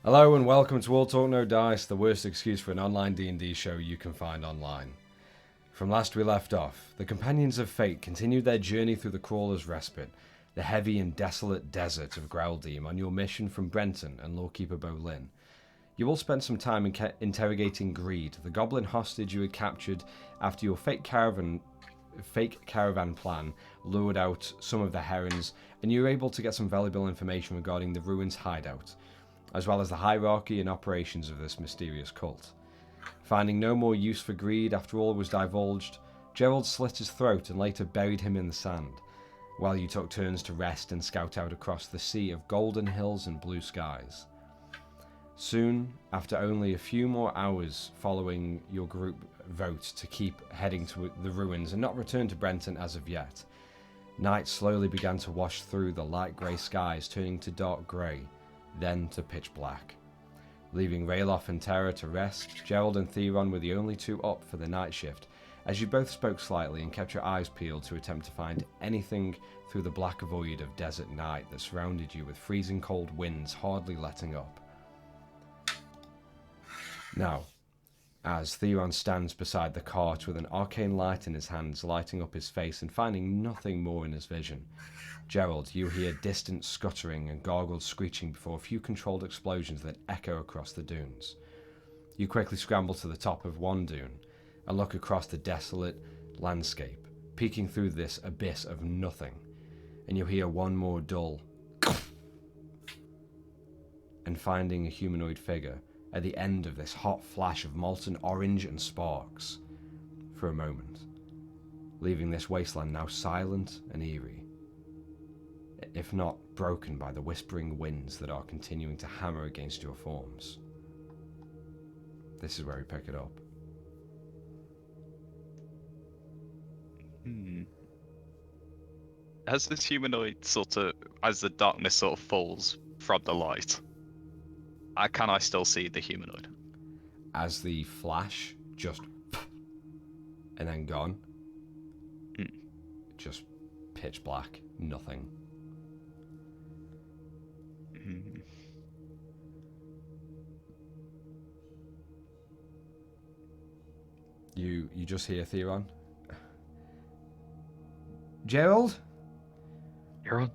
Hello and welcome to All Talk No Dice, the worst excuse for an online D&D show you can find online. From last we left off, the Companions of Fate continued their journey through the Crawler's Respite, the heavy and desolate desert of Growldeem, on your mission from Brenton and Lawkeeper Bolin. You all spent some time interrogating Greed, the goblin hostage you had captured after your fake caravan plan lured out some of the herons, and you were able to get some valuable information regarding the ruins hideout, as well as the hierarchy and operations of this mysterious cult. Finding no more use for Greed after all was divulged, Gerald slit his throat and later buried him in the sand, while you took turns to rest and scout out across the sea of golden hills and blue skies. Soon, after only a few more hours following your group vote to keep heading to the ruins and not return to Brenton as of yet, night slowly began to wash through the light grey skies, turning to dark grey, then to pitch black. Leaving Rayloff and Terra to rest, Gerald and Theron were the only two up for the night shift, as you both spoke slightly and kept your eyes peeled to attempt to find anything through the black void of desert night that surrounded you, with freezing cold winds hardly letting up. Now, as Theron stands beside the cart with an arcane light in his hands, lighting up his face and finding nothing more in his vision, Gerald, you hear distant scuttering and gargled screeching before a few controlled explosions that echo across the dunes. You quickly scramble to the top of one dune and look across the desolate landscape, peeking through this abyss of nothing, and you hear one more dull and finding a humanoid figure at the end of this hot flash of molten orange and sparks for a moment, leaving this wasteland now silent and eerie, if not broken by the whispering winds that are continuing to hammer against your forms. This is where we pick it up. As this humanoid as the darkness sort of falls from the light, can I still see the humanoid? As the flash just and then gone, just pitch black, nothing. You just hear Theron. Gerald? You're on.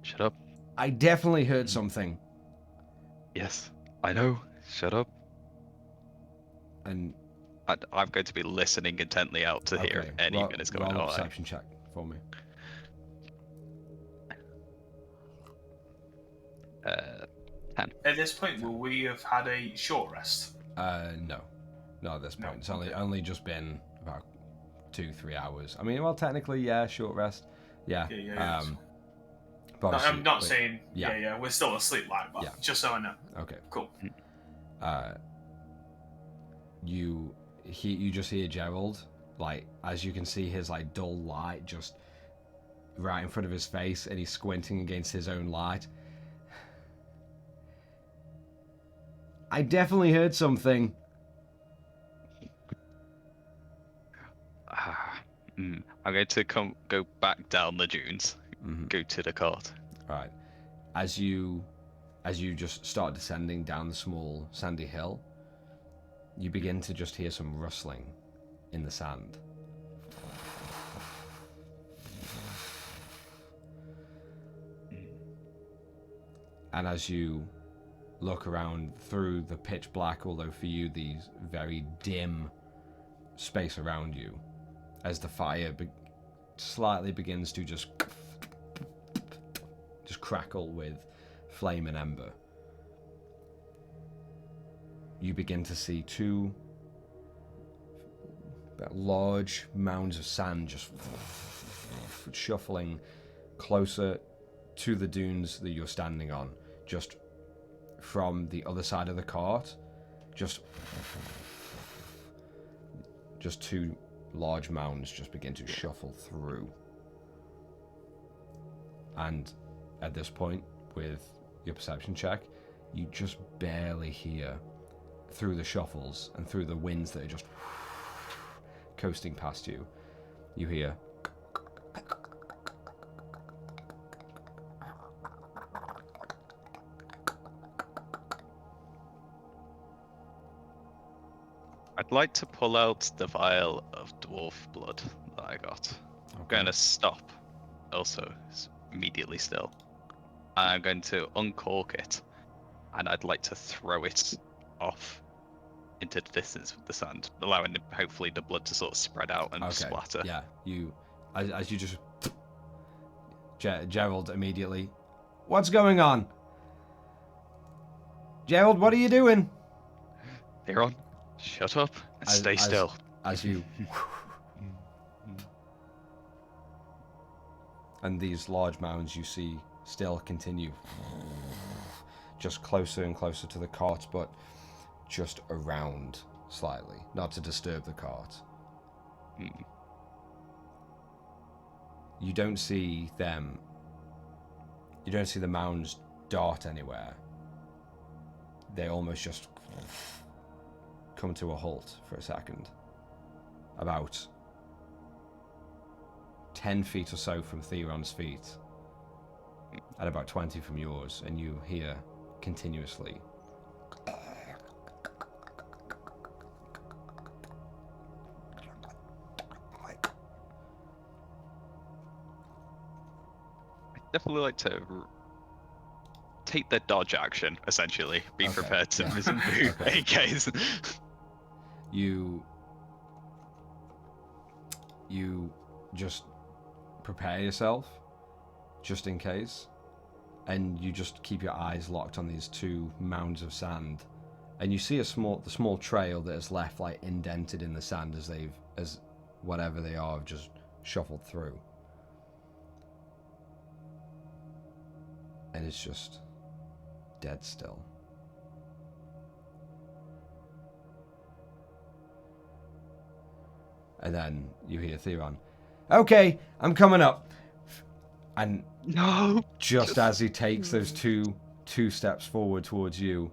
Shut up. I definitely heard something. Yes, I know. Shut up. And I'm going to be listening intently out to hear any minutes going on. Roll a perception check for me. 10. At this point, will we have had a short rest? No. Not at this point. It's only just been about 2-3 hours. I mean, well, technically, yeah, short rest. Yeah. But I'm not saying, yeah, we're still asleep, but just so I know. Okay. Cool. You just hear Gerald, like, as you can see his, like, dull light just right in front of his face, and he's squinting against his own light. I definitely heard something. I'm going to go back down the dunes, go to the cart. Right. As you just start descending down the small sandy hill, you begin to just hear some rustling in the sand. And as you look around through the pitch black, although for you the very dim space around you, as the fire slightly begins to just crackle with flame and ember, you begin to see two large mounds of sand just shuffling closer to the dunes that you're standing on, just from the other side of the cart. Just two large mounds just begin to shuffle through. And at this point, with your perception check, you just barely hear through the shuffles and through the winds that are just coasting past you. You hear I'd like to pull out the vial of dwarf blood that I got. I'm going to stop. Also, immediately still. I'm going to uncork it, and I'd like to throw it off into the distance with the sand, allowing hopefully the blood to sort of spread out and splatter. Yeah, as you just Gerald immediately. What's going on? Gerald, what are you doing? Theron, shut up and stay still. As you and these large mounds you see still continue just closer and closer to the cart, but just around slightly, not to disturb the cart. You don't see them. You don't see the mounds dart anywhere. They almost just come to a halt for a second. About 10 feet or so from Theron's feet, and about 20 from yours, and you hear continuously. I'd definitely like to take the dodge action, essentially. Be prepared to move in case. You just prepare yourself, just in case, and you just keep your eyes locked on these two mounds of sand, and you see the small trail that is left, like indented in the sand as whatever they are have just shuffled through, and it's just dead still. And then you hear Theron, "Okay, I'm coming up." And no, just as he takes those two steps forward towards you,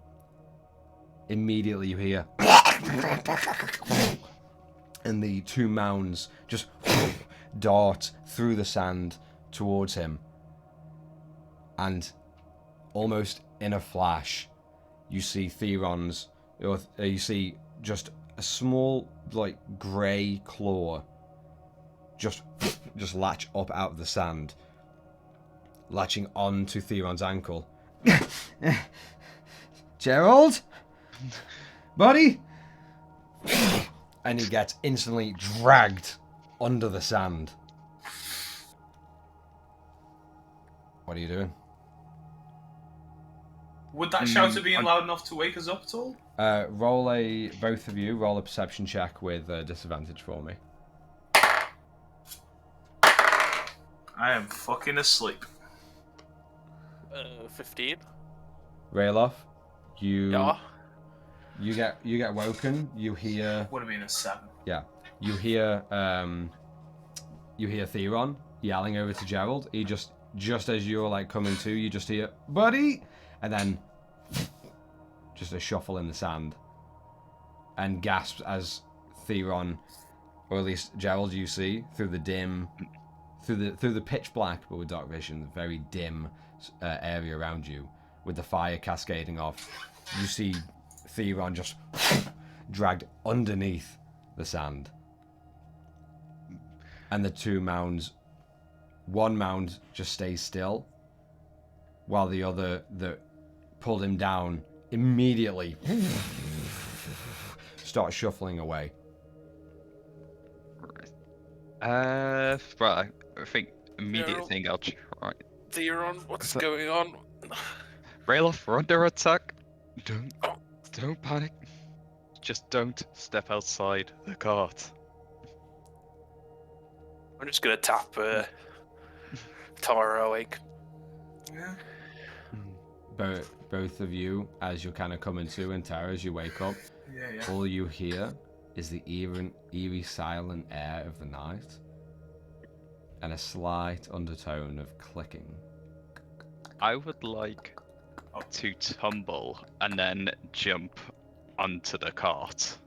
immediately you hear, and the two mounds just dart through the sand towards him. And almost in a flash, you see you see just a small, like, grey claw just latch up out of the sand, latching onto Theron's ankle. "Gerald? Buddy?" And he gets instantly dragged under the sand. What are you doing? Would that shout have been loud enough to wake us up at all? Both of you, roll a perception check with disadvantage for me. I am fucking asleep. 15. Rayloff, you get woken. You hear. Would have been a 7. Yeah, you hear Theron yelling over to Gerald. He just as you're like coming to, you just hear, "Buddy," and then just a shuffle in the sand, and gasps as Theron, or at least Gerald, you see through the pitch black, but with dark vision, very dim area around you, with the fire cascading off. You see Theron just dragged underneath the sand, and the two mounds. One mound just stays still, while the other that pulled him down immediately starts shuffling away. Right, I think immediate thing I'll try. Theron, what's going on? Rayloff, we're under attack. Don't panic. Just don't step outside the cart. I'm just gonna tap Tara awake. Yeah. Both of you, as you're kind of coming to, and Tara, as you wake up, all you hear is the eerie silent air of the night, and a slight undertone of clicking. I would like to tumble and then jump onto the cart.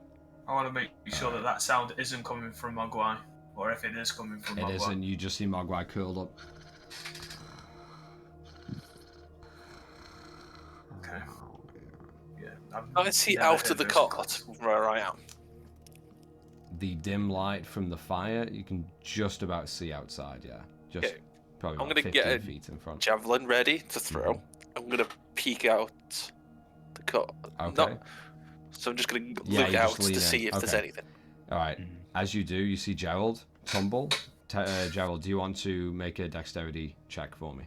I want to make sure that sound isn't coming from Mogwai, or if it is coming from Mogwai. It isn't. You just see Mogwai curled up. Okay. Yeah. I see out of the cart from where I am. the dim light from the fire, you can just about see outside. Yeah, just Okay. probably I'm about gonna 15 get a feet in front. javelin ready to throw. I'm gonna peek out the car. Okay. No. So I'm just gonna Yeah, look you out just lean to in. see if there's Okay. anything. All right. As you do, you see Gerald tumble. Gerald, do you want to make a dexterity check for me?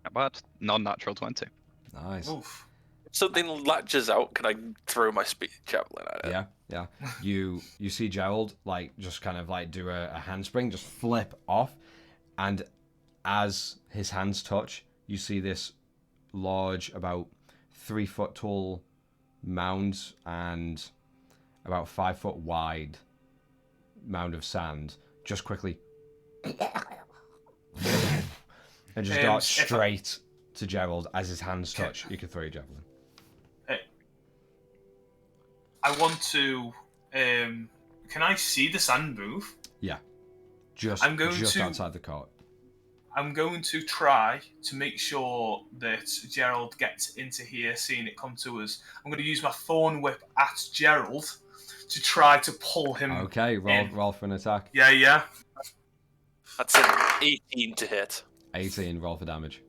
Not bad. Non-natural 20. Nice. Oof. If something latches out, can I throw my speed javelin at it? Yeah. You see Gerald like just kind of like do a handspring, just flip off, and as his hands touch, you see this large, about 3 foot tall mound and about 5 foot wide mound of sand just quickly and just dart straight to Gerald as his hands touch. You can throw your javelin. I want to. Can I see the sand move? Yeah, just outside the cart. I'm going to try to make sure that Gerald gets into here, seeing it come to us. I'm going to use my thorn whip at Gerald to try to pull him. Okay, roll for an attack. Yeah. That's an 18 to hit. 18, roll for damage.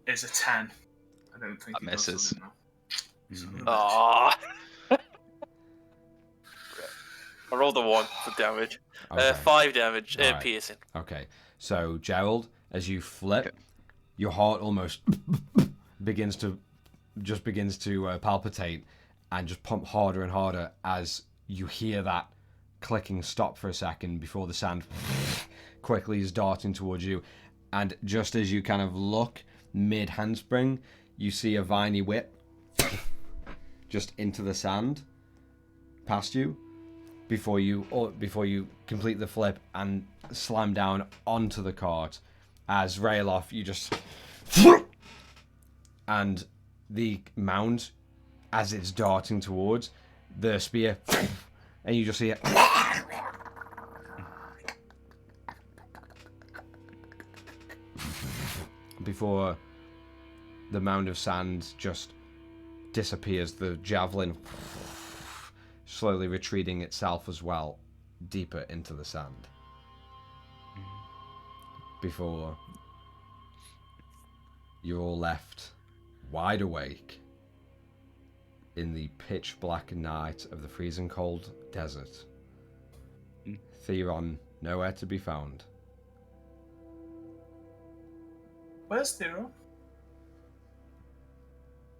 It's a 10. I don't think That he misses. does, doesn't it? Ah. I rolled a 1 for damage. Okay. 5 damage, Alright. piercing. Okay, so Gerald, as you flip, your heart almost begins to palpitate and just pump harder and harder as you hear that clicking stop for a second before the sand quickly is darting towards you. And just as you kind of look mid handspring, you see a viney whip just into the sand past you before you complete the flip and slam down onto the cart. As Rayloff, you just and the mound, as it's darting towards the spear, and you just see it before the mound of sand just disappears, the javelin slowly retreating itself as well, deeper into the sand. Before you're all left wide awake in the pitch black night of the freezing cold desert. Theron nowhere to be found. Where's Theo?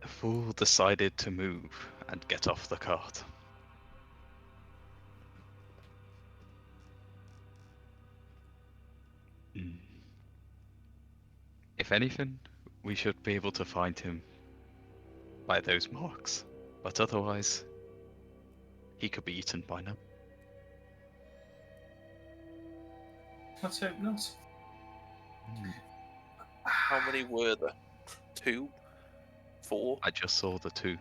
The fool decided to move and get off the cart. If anything, we should be able to find him by those marks. But otherwise, he could be eaten by now. Let's hope not. How many were there? 2? 4? I just saw the 2.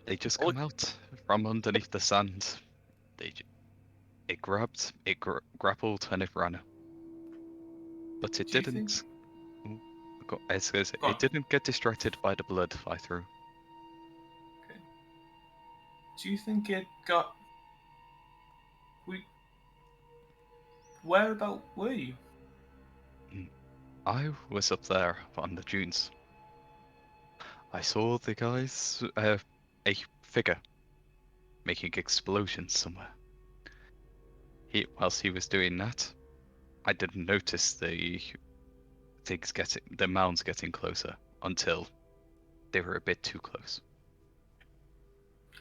They just come out from underneath the sand. It grappled, and it ran. But it didn't. It didn't get distracted by the blood I threw. Okay. Do you think it got? Whereabout were you? I was up there on the dunes. I saw the guys, a figure, making explosions somewhere. Whilst he was doing that, I didn't notice the mounds getting closer until they were a bit too close.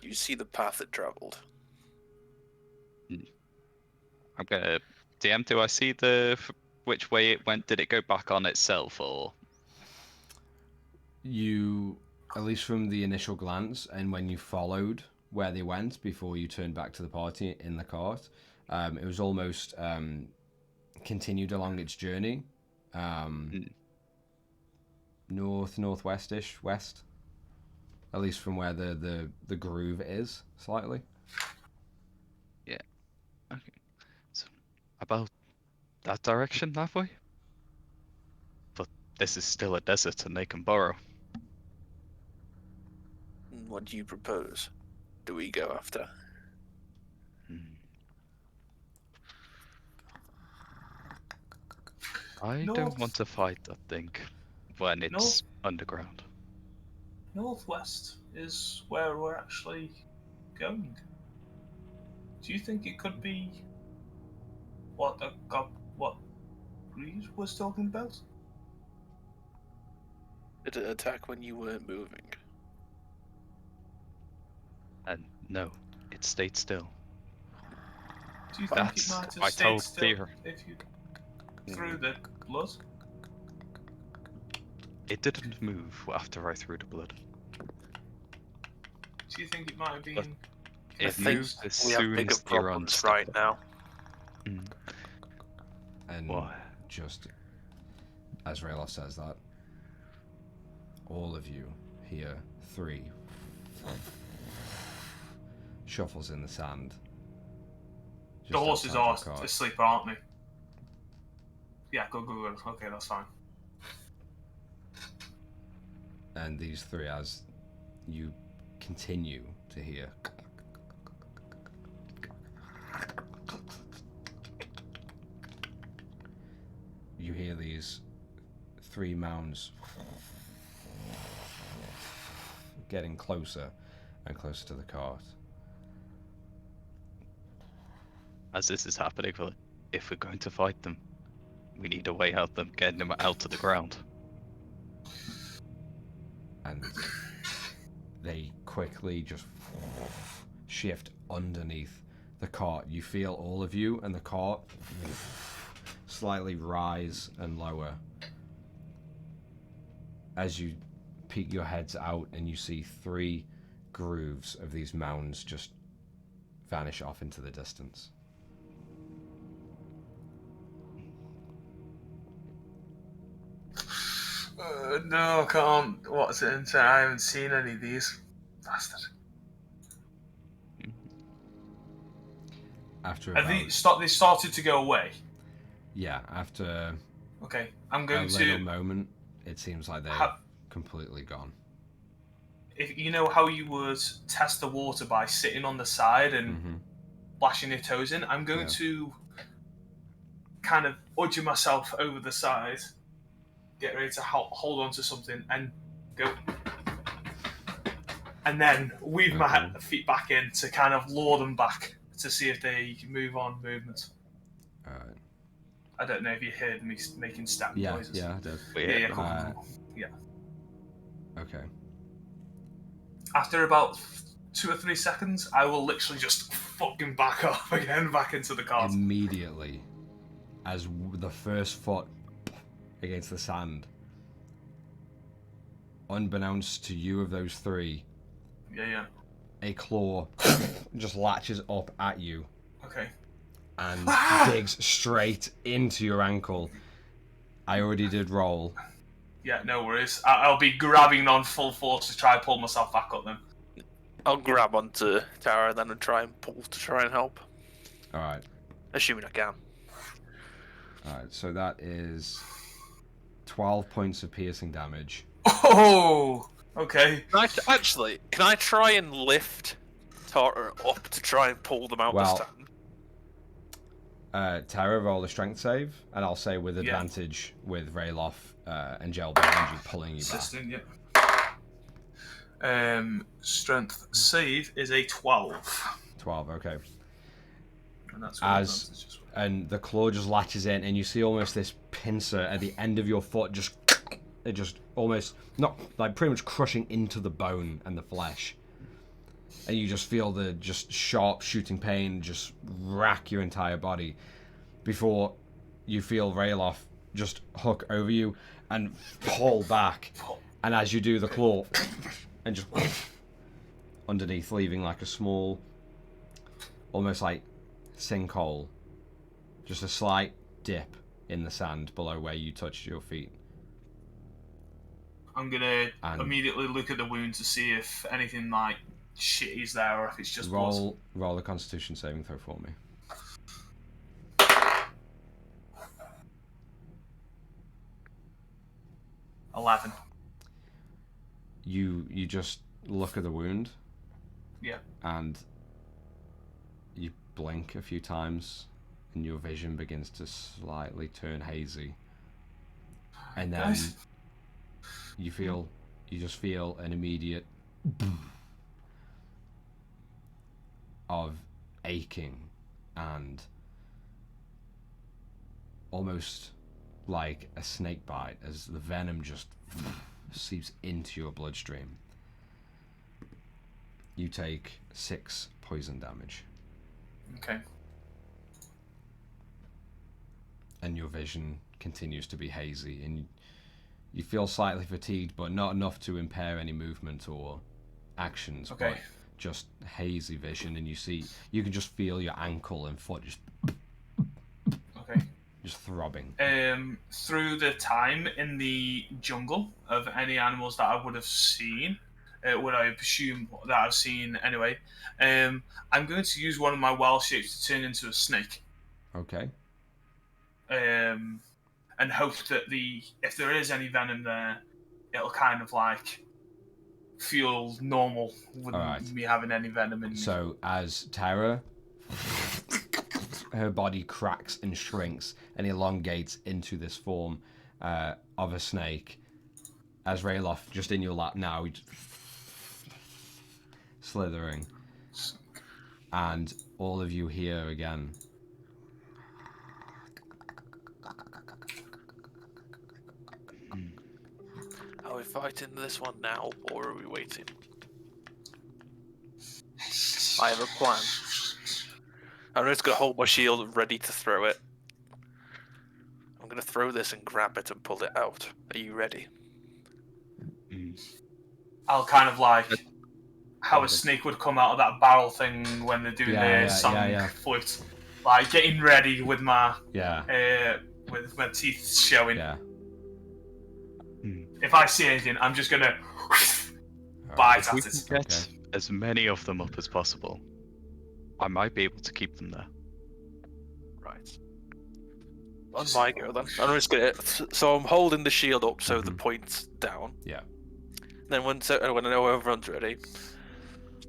You see the path it travelled. I'm gonna DM. Do I see which way it went? Did it go back on itself, or? You, at least from the initial glance, and when you followed where they went before you turned back to the party in the cart, it was almost continued along its journey, northwestish, west. At least from where the groove is, slightly. Yeah. Okay. So, about that direction, that way? this is still a desert and they can burrow. What do you propose? Do we go after? I don't want to fight that thing when it's underground. Northwest is where we're actually going. Do you think it could be what Reed was talking about? Did it attack when you weren't moving? And no, it stayed still. Do you think it That's might my have stayed total still fear. if you threw the blood? It didn't move after I threw the blood. Do you think it might have But been? It think moved as we have soon bigger as the run problems stopped. right now. And Why? just as Rayloff says that, all of you hear 3 shuffles in the sand. The horses are outside your cart. asleep, aren't they? Yeah, good. Okay, that's fine. And these 3, as you continue to hear, you hear these 3 mounds getting closer and closer to the cart. As this is happening, if we're going to fight them, we need a way out them, getting them out to the ground. And they quickly just shift underneath the cart. You feel all of you and the cart slightly rise and lower as you peek your heads out and you see 3 grooves of these mounds just vanish off into the distance. No, I can't. What's it? I haven't seen any of these. Bastard. After Have about, they started to go away? yeah, after Okay, I'm a going little to. moment, it seems like they're completely gone. If you know how you would test the water by sitting on the side and splashing your toes in, I'm going to kind of udge myself over the side, get ready to hold on to something, and go. And then weave my feet back in to kind of lure them back to see if they move on movement. Alright. I don't know if you heard me making step noises. Yeah, I did. Yeah, cool. Yeah. Okay. After about 2 or 3 seconds, I will literally just fucking back up again, back into the cart. Immediately, as the first foot against the sand, unbeknownst to you of those 3, a claw just latches up at you. Okay. And digs straight into your ankle. I already did roll. Yeah, no worries. I'll be grabbing on full force to try and pull myself back up then. I'll grab onto Tara then and try and pull to try and help. Alright. Assuming I can. Alright, so that is 12 points of piercing damage. Oh! Okay. Can I try and lift Tara up to try and pull them out this time? Tara, roll a strength save, and I'll say with advantage with Rayloff and Gel behind you pulling you back. Strength save is a 12. 12, okay. And that's and the claw just latches in, and you see almost this pincer at the end of your foot, it just almost, not like pretty much crushing into the bone and the flesh. And you just feel the just sharp shooting pain just rack your entire body before you feel Rayloff just hook over you and pull back. And as you do, the claw and just underneath, leaving like a small, almost like sinkhole, just a slight dip in the sand below where you touched your feet. I'm gonna immediately look at the wound to see if anything like shit is there or if it's just roll a Constitution saving throw for me. 11. You just look at the wound. Yeah. And you blink a few times, and your vision begins to slightly turn hazy. And then you just feel an immediate of aching and almost like a snake bite as the venom just seeps into your bloodstream. You take 6 poison damage. Okay. And your vision continues to be hazy, and you feel slightly fatigued, but not enough to impair any movement or actions. Okay. But just hazy vision, and you can just feel your ankle and foot just throbbing. Through the time in the jungle of any animals that I would have seen, would I presume that I've seen anyway, I'm going to use one of my wild shapes to turn into a snake. Okay. And hope that if there is any venom there, it'll kind of like feel normal with me having any venom in me. So as Tara, her body cracks and shrinks and elongates into this form of a snake, as Rayloff, just in your lap now, slithering, and all of you hear again. Are we fighting this one now, or are we waiting? I have a plan. I'm just going to hold my shield ready to throw it. I'm going to throw this and grab it and pull it out. Are you ready? I'll kind of like how a snake would come out of that barrel thing when they're doing their song flute. Like getting ready with my with my teeth showing. Yeah. If I see anything, I'm just gonna bite at we it. Can get as many of them up as possible, I might be able to keep them there. Right. On my go then. I'm just gonna. So I'm holding the shield up so the point's down. Yeah. Then when I know everyone's ready,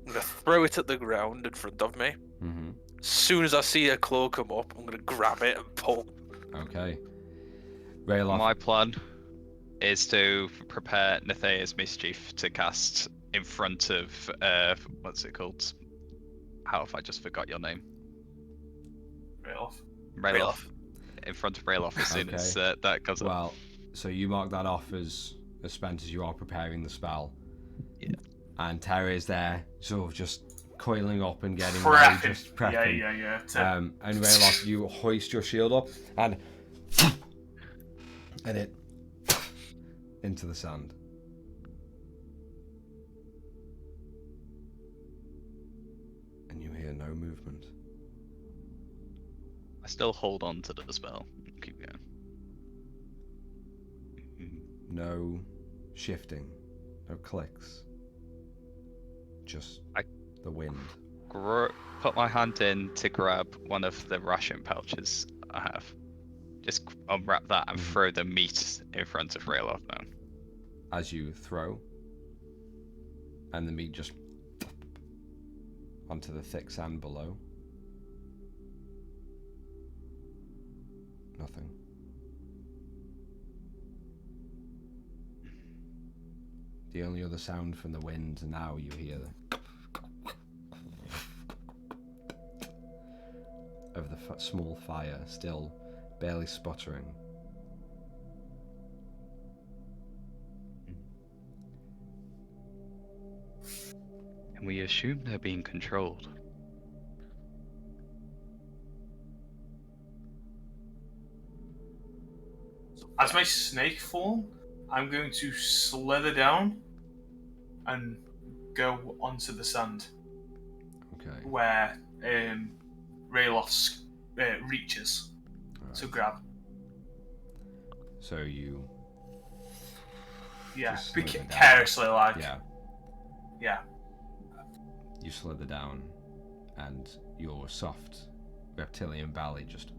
I'm gonna throw it at the ground in front of me. As soon as I see a claw come up, I'm gonna grab it and pull. Okay. Rayloff. My plan is to prepare Nethea's Mischief to cast in front of what's it called? How have I just forgot your name? Rayloff. In front of Rayloff as soon as that comes up. Well, so you mark that off as spent as you are preparing the spell. Yeah. And Terry is there, sort of just coiling up and getting ready, just prepping. Yeah. And Rayloff, you hoist your shield up and it into the sand. And you hear no movement. I still hold on to the spell. Keep going. No shifting, no clicks. Just the wind. Put my hand in to grab one of the ration pouches I have. Just unwrap that and throw the meat in front of Rayloff now. As you throw, and the meat just onto the thick sand below. Nothing. The only other sound from the wind now you hear of the small fire still barely sputtering. And we assume they're being controlled. As my snake form, I'm going to slither down and go onto the sand. Okay. Where Rayloff's reaches to grab. So you. Yeah, carelessly, like. Yeah. You slither down, and your soft reptilian belly just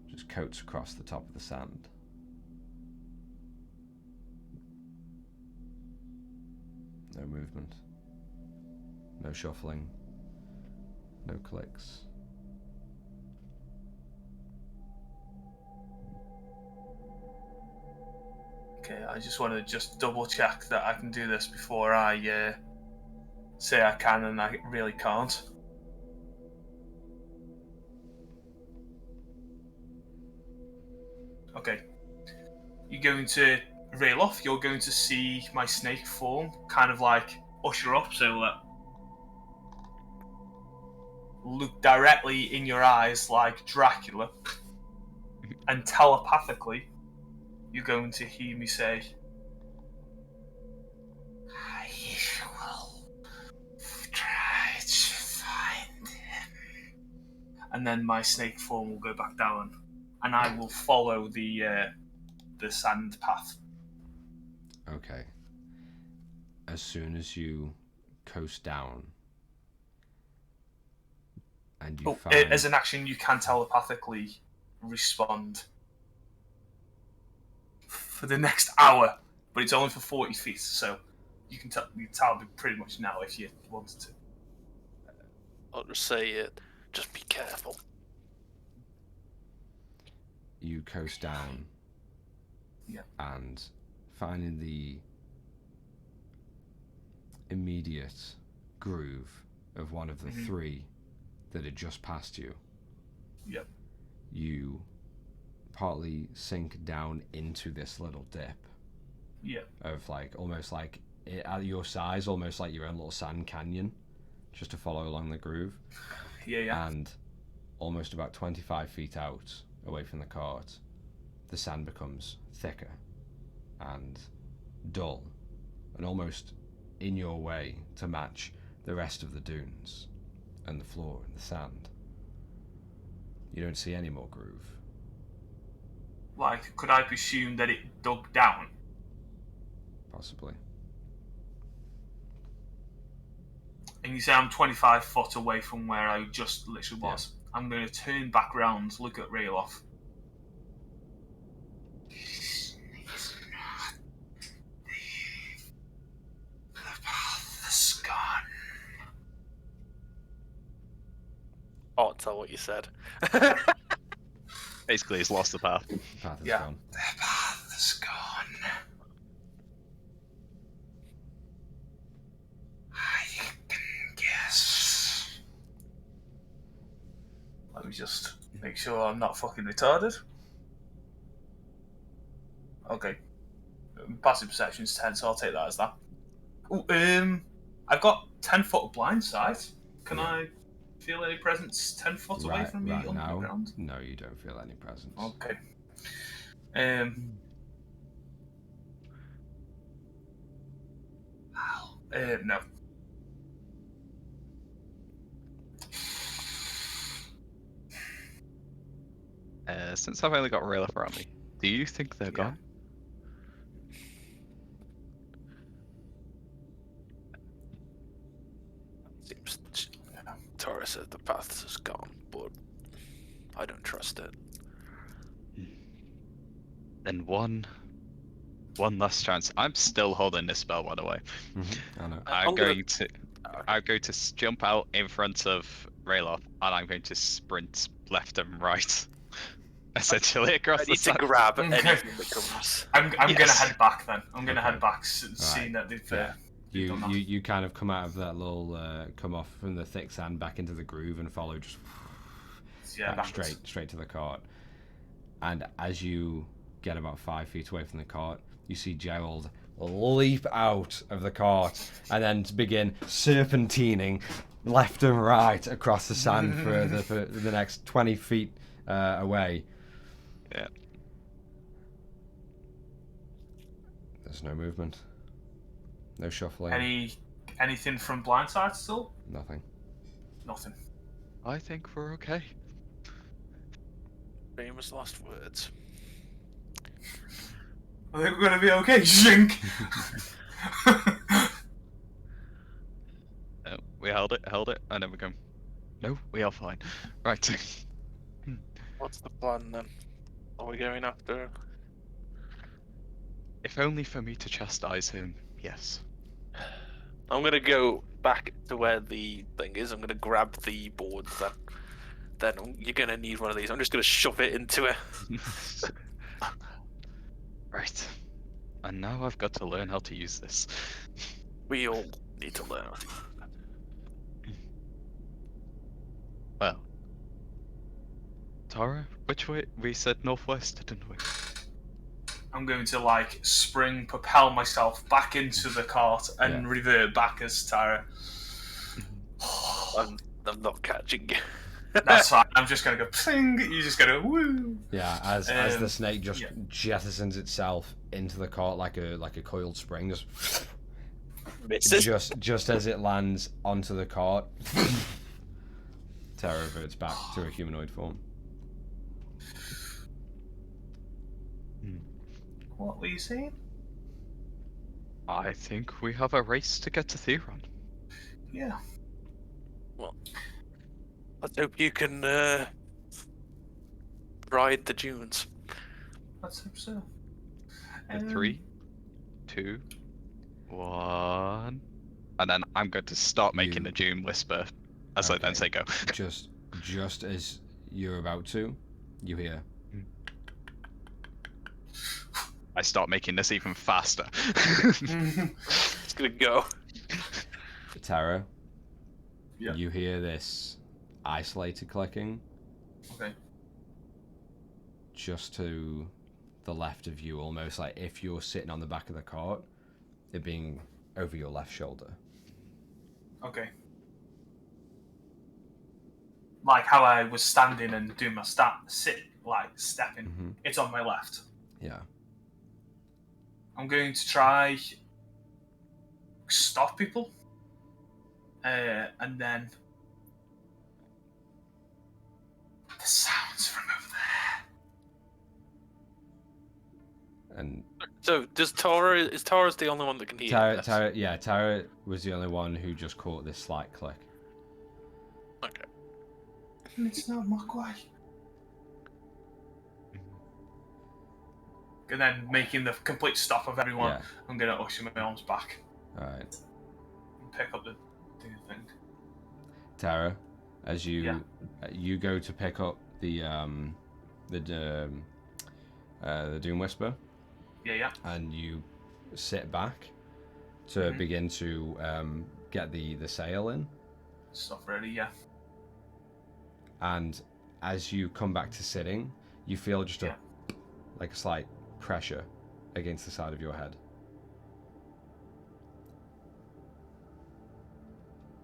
just coats across the top of the sand. No movement. No shuffling. No clicks. Okay, I just want to double check that I can do this before I say I can and I really can't. Okay. You're going to rail off, you're going to see my snake form kind of like usher up, so look directly in your eyes like Dracula, and telepathically you're going to hear me say, I will try to find him. And then my snake form will go back down, and I will follow the sand path. Okay. As soon as you coast down and you find... As an action, you can telepathically respond for the next hour, but it's only for 40 feet, so you can tell me pretty much now if you wanted to. I'll just say it. Just be careful. You coast down. Yeah. And finding the immediate groove of one of the three that had just passed you. Yep. You partly sink down into this little dip. Yeah. Of like, almost like, at your size, almost like your own little sand canyon, just to follow along the groove. Yeah. And almost about 25 feet out, away from the cart, the sand becomes thicker and dull and almost in your way to match the rest of the dunes and the floor and the sand. You don't see any more groove. Like, could I presume that it dug down? Possibly. And you say I'm 25 foot away from where I just literally was. Yeah. I'm going to turn back round, look at Rayloff. Oh, it's not what you said. Basically, he's lost the path. Path is gone. The path is gone. I can guess. Let me just make sure I'm not fucking retarded. Okay. Passive perception's 10, so I'll take that as that. Ooh, I've got 10 foot of blind sight. Can I feel any presence 10 foot away from me on the ground? No, you don't feel any presence. Okay. No. Since I've only got Rayloff around me, do you think they're gone? Seems Tara said the path is gone, but I don't trust it. Then one last chance. I'm still holding this spell, by the way. I know. I'm going to jump out in front of Rayloff, and I'm going to sprint left and right, essentially across the sand. To grab anything that comes. I'm going to head back then. I'm going to head back, seeing that they've. You kind of come out of that little come off from the thick sand back into the groove and follow just straight to the cart. And as you get about 5 feet away from the cart, you see Gerald leap out of the cart and then begin serpentining left and right across the sand for the next 20 feet away. Yeah. There's no movement. No shuffling. Anything from blindside still? Nothing. Nothing. I think we're okay. Famous last words. I think we're gonna be okay, Zink. We held it, and then we go. No, we are fine. Right. What's the plan then? Are we going after? If only for me to chastise him, yes. I'm gonna go back to where the thing is. I'm gonna grab the boards then. Then you're gonna need one of these. I'm just gonna shove it into it. Right. And now I've got to learn how to use this. We all need to learn. Well, Tara, which way? We said northwest, didn't we? I'm going to like propel myself back into the cart and revert back as Tara. I'm not catching you. That's fine. I'm just gonna go pling. You just gotta woo. Yeah, as the snake just jettisons itself into the cart like a coiled spring, just as it lands onto the cart, Terra reverts back to a humanoid form. What were you saying? I think we have a race to get to Theron. Yeah. Well, let's hope you can ride the dunes. Let's hope so. 3, 2, 1, and then I'm going to start making the Dune whisper as I then say go. Just as you're about to, you hear. I start making this even faster. It's gonna go. Tara, Yeah. you hear this isolated clicking. Okay. Just to the left of you, almost like if you're sitting on the back of the cart, it being over your left shoulder. Okay. Like how I was standing and doing my stepping. Mm-hmm. It's on my left. Yeah. I'm going to try stop people, and then the sounds from over there. And So does Tara? Is Tara's the only one that can hear this? Tara was the only one who just caught this slight click. Okay. It's not Mogwai. And then making the complete stop of everyone, I'm going to usher my arms back. Alright. And pick up the thing. Tara, as you go to pick up the Doom Whisper. Yeah. And you sit back to begin to get the sail in. Stuff ready, yeah. And as you come back to sitting, you feel just a slight pressure against the side of your head.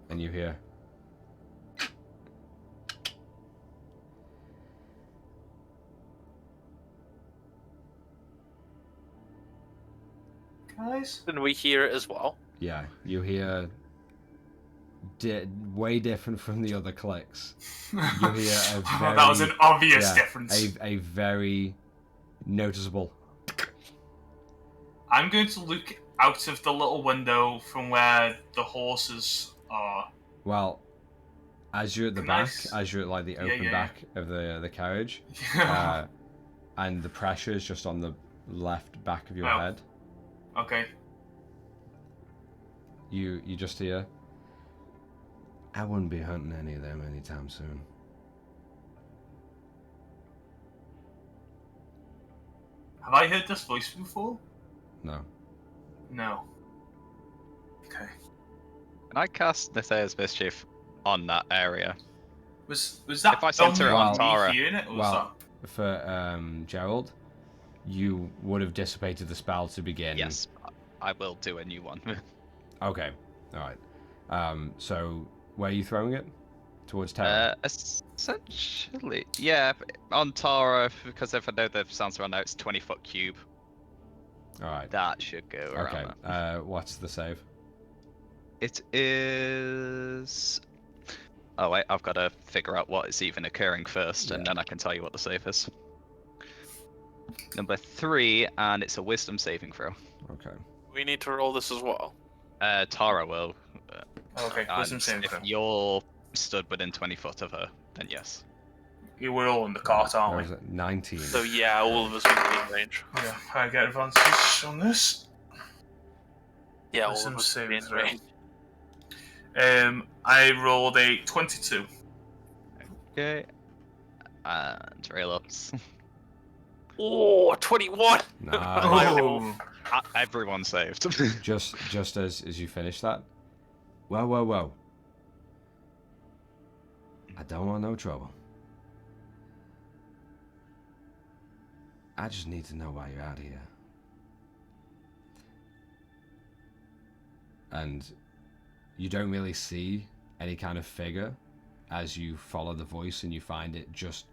And you hear... Guys? Can we hear it as well? Yeah, you hear... way different from the other clicks. You hear a very... that was an obvious difference. A very noticeable... I'm going to look out of the little window from where the horses are. Well, as you're at the back, as you're at like the open back of the carriage, and the pressure is just on the left back of your head. Okay. You just hear, I wouldn't be hunting any of them anytime soon. Have I heard this voice before? No. Okay. Can I cast Nethea's Mischief on that area? Was that if I center it on Tara? For Gerald, you would have dissipated the spell to begin. Yes, I will do a new one. Okay, all right. So where are you throwing it? Towards Tara? Essentially, yeah, on Tara, because if I know the sounds around now, it's 20-foot cube. All right. That should go around that. What's the save? It is... Oh wait, I've got to figure out what is even occurring first, and then I can tell you what the save is. Number 3, and it's a wisdom saving throw. Okay. We need to roll this as well. Tara will. Okay, wisdom saving throw. If you're stood within 20 foot of her, then yes. We're all in the cart, That aren't was at 19. So yeah, all of us would be in range. we? Yeah, I get advantage on this. Yeah, all Wisdom of us would be in saving throw. range. I rolled a 22. Okay. And rail ups. Oh, 21! Nice. Oh. Everyone saved. just as you finish that. Whoa. I don't want no trouble. I just need to know why you're out here. And you don't really see any kind of figure as you follow the voice, and you find it just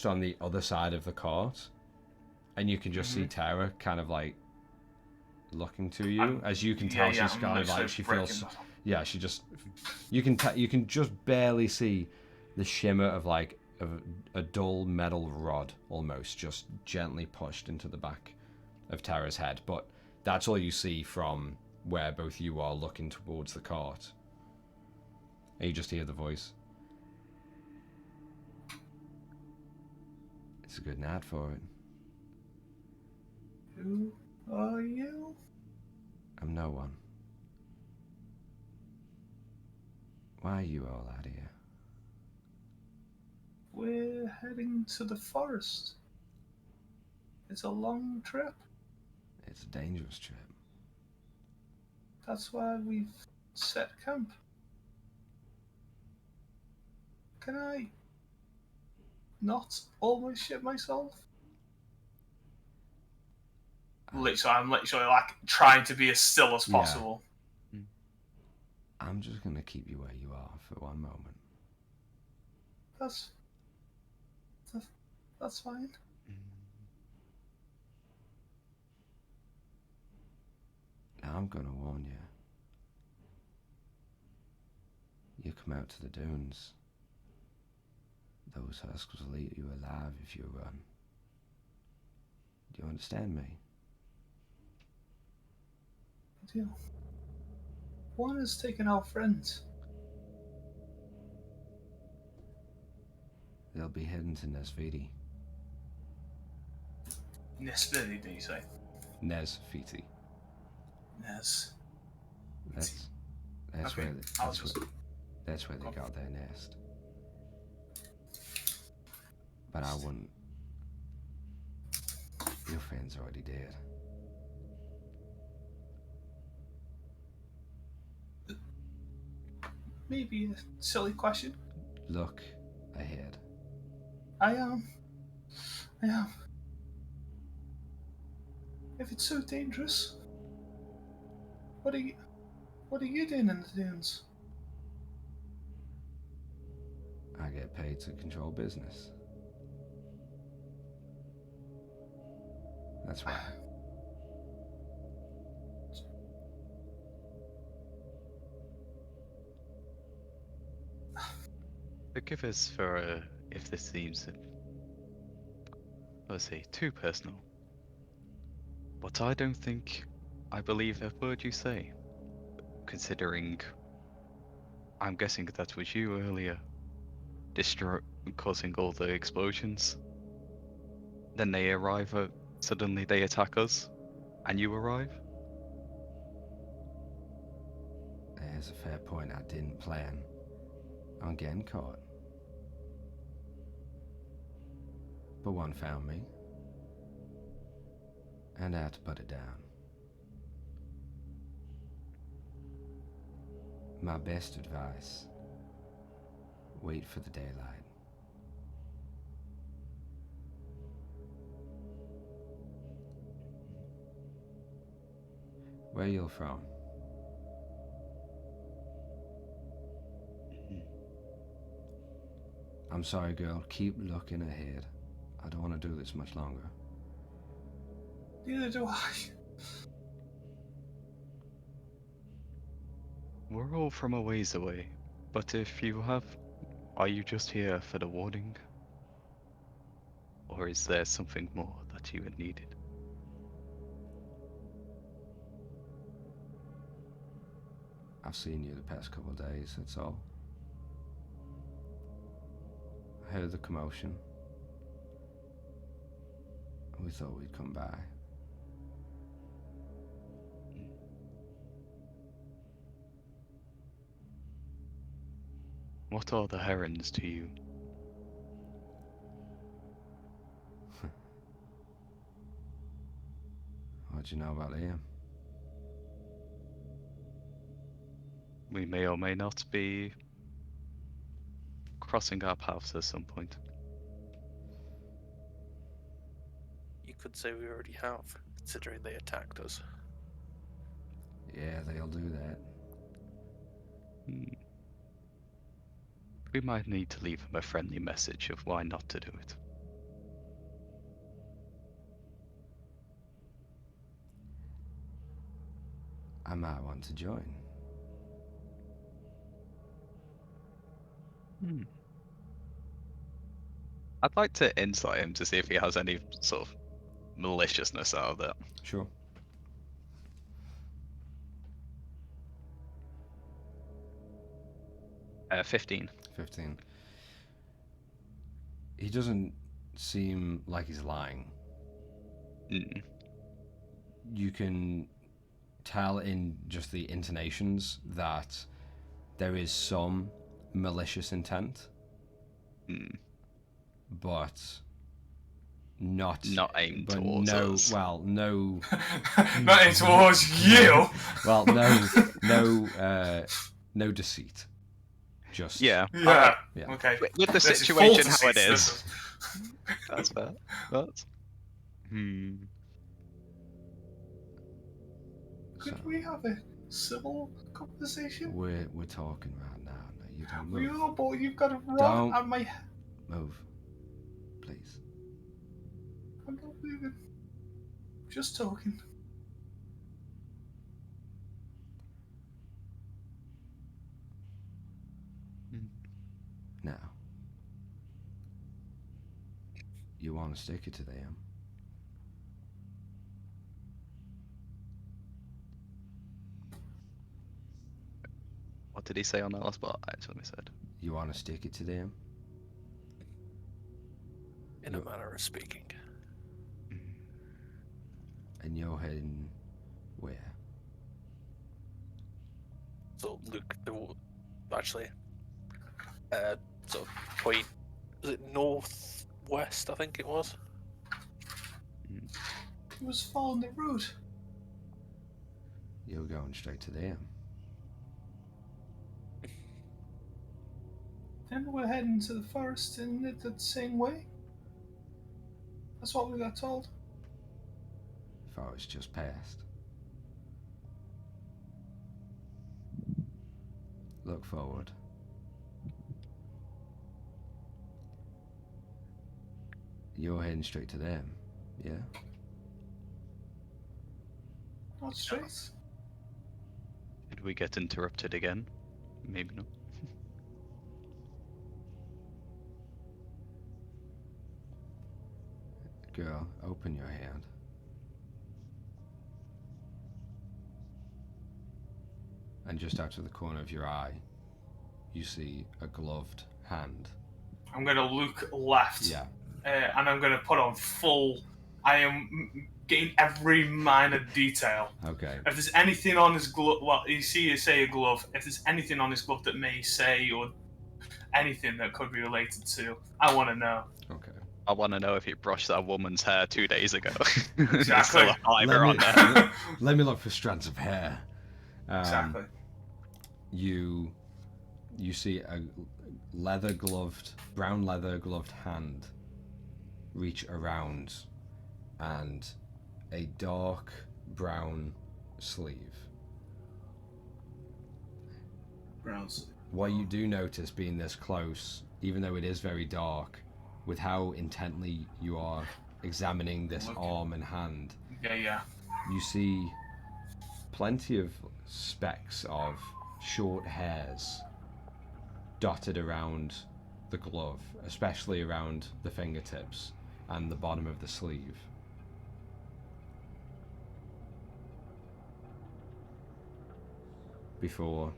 on the other side of the cart, and you can just see Tara kind of like looking to you. As you can tell, she's kind of like, she feels, yeah, she just, you can just barely see the shimmer of like a dull metal rod almost just gently pushed into the back of Tara's head, but that's all you see from where both you are looking towards the cart. And you just hear the voice. It's a good night for it. Who are you? I'm no one. Why are you all out here? We're heading to the forest. It's a long trip. It's a dangerous trip. That's why we've set camp. Can I not almost shit myself? I'm literally like trying to be as still as possible. Yeah. I'm just gonna keep you where you are for one moment. That's fine. Now I'm gonna warn you. You come out to the dunes. Those husks will eat you alive if you run. Do you understand me? I do. One has taken our friends. They'll be heading to Nesviti. Nesvili, do you say? Nesviti. Nes. That's Okay, where they got their nest. But I wouldn't. Your friend's already dead. Maybe a silly question. Look ahead. I am. If it's so dangerous, what are you doing in the dunes? I get paid to control business. That's why. Forgive us for if this seems, let's say, too personal. But I don't think I believe a word you say, considering I'm guessing that was you earlier, causing all the explosions. Then they arrive suddenly they attack us, and you arrive? There's a fair point. I didn't plan on getting caught. But one found me, and I had to put it down. My best advice: wait for the daylight. Where you from? I'm sorry, girl. Keep looking ahead. I don't want to do this much longer. Neither do I. We're all from a ways away, but if you have, are you just here for the warning? Or is there something more that you had needed? I've seen you the past couple of days, that's all. I heard the commotion. We thought we'd come by. What are the herons to you? What do you know about Liam? We may or may not be crossing our paths at some point. You could say we already have, considering they attacked us. Yeah, they'll do that. We might need to leave him a friendly message of why not to do it. I might want to join. I'd like to insight him to see if he has any sort of maliciousness out of that. Sure. Uh, 15. 15. He doesn't seem like he's lying. You can tell in just the intonations that there is some malicious intent, but not aimed but towards no, us. well, no, Not aimed towards you. well, no deceit. Just Yeah. Yeah. Okay. With the This is situation full how it deceit, is. That's fair. But Could we have a civil conversation? we're talking right now. No, you don't We move. are, but you've got a rod Don't. at my. Move, please. I'm not moving. Just talking. Now, you want to stick it to them? what did he say on that last part? Actually, he said. You want to stick it to them? In a manner of speaking. And you're heading where? So Luke, actually, sort of point. Was it northwest? I think it was. He was following the route. You're going straight to them. Then we're heading to the forest in the same way. That's what we got told. Forest just passed. Look forward. You're heading straight to them, yeah? Not straight. Did we get interrupted again? Maybe not. Girl, open your hand. And just out of the corner of your eye, you see a gloved hand. I'm going to look left. Yeah. And I'm going to put on full. I am getting every minor detail. Okay. If there's anything on his glove, well, you see you say a glove. If there's anything on his glove that may say or anything that could be related to, I want to know. Okay. I want to know if he brushed that woman's hair 2 days ago. Exactly. There's still a fiber on there. Let me look for strands of hair. Exactly. You see a brown leather gloved hand reach around, and a dark brown sleeve. Brown sleeve. What you do notice being this close, even though it is very dark, with how intently you are examining this arm and hand, Yeah. you see plenty of specks of short hairs dotted around the glove, especially around the fingertips and the bottom of the sleeve. Before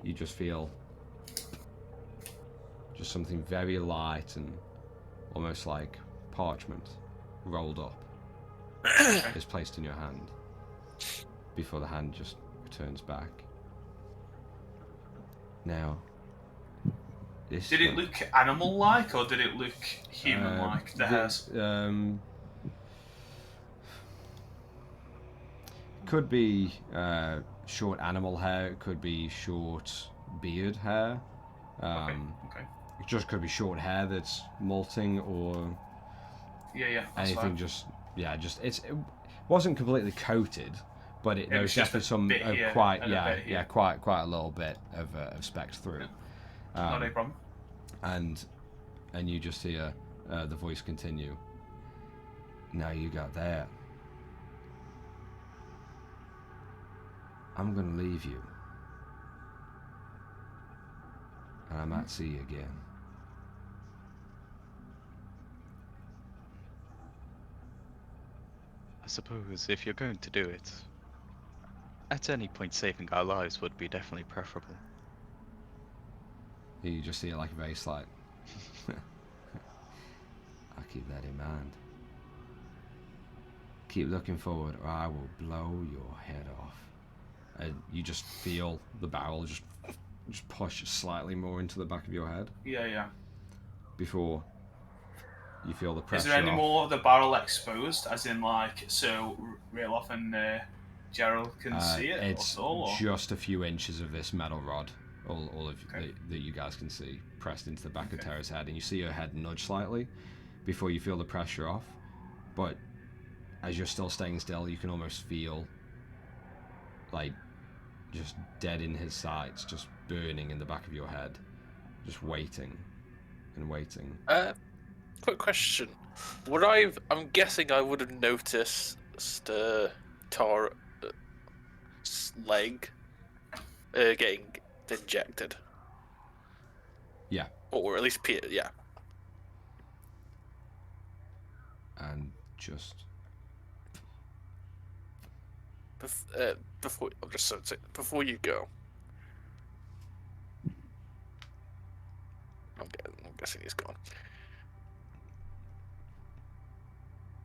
you just feel just something very light and almost like parchment rolled up is placed in your hand before the hand just returns back. Now, did it look animal-like or did it look human-like? The hairs. Could be short animal hair. It could be short beard hair. Okay. It just could be short hair that's molting, or Yeah. anything. Fine. It wasn't completely coated, but there was definitely some quite a little bit of specked through. Not a problem. And you just hear the voice continue. Now you got that. I'm gonna leave you, and I might see you again. I suppose if you're going to do it, at any point saving our lives would be definitely preferable. You just see it like a very slight. I'll keep that in mind. Keep looking forward, or I will blow your head off. And you just feel the barrel just push slightly more into the back of your head. Yeah. Before you feel the pressure. Is there any more of the barrel exposed, as in like so Ralof and Gerald can see it? It's or just a few inches of this metal rod, all of that you guys can see pressed into the back of Tara's head, and you see her head nudge slightly before you feel the pressure off. But as you're still staying still, you can almost feel like just dead in his sides, just burning in the back of your head, just waiting and waiting. Quick question. I'm guessing I would have noticed Tara's leg getting injected. Yeah. Or at least yeah. And just before you go, I'm guessing he's gone.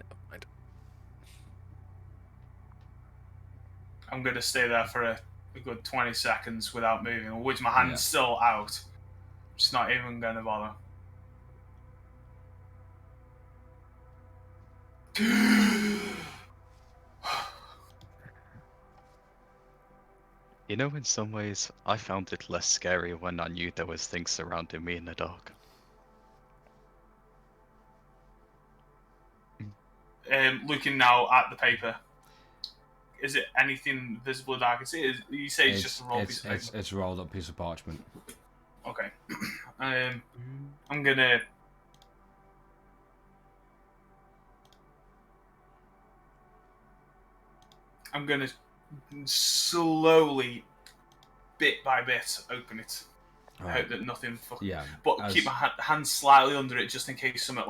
Never mind. I'm going to stay there for a good 20 seconds without moving, with my hand's still out. Just not even going to bother. You know, in some ways, I found it less scary when I knew there was things surrounding me in the dark. Looking now at the paper, is it anything visible that I can see? You say it's just a rolled piece of paper? It's a rolled up piece of parchment. Okay. I'm gonna... slowly, bit by bit, open it. I hope that nothing... But keep my hand slightly under it just in case something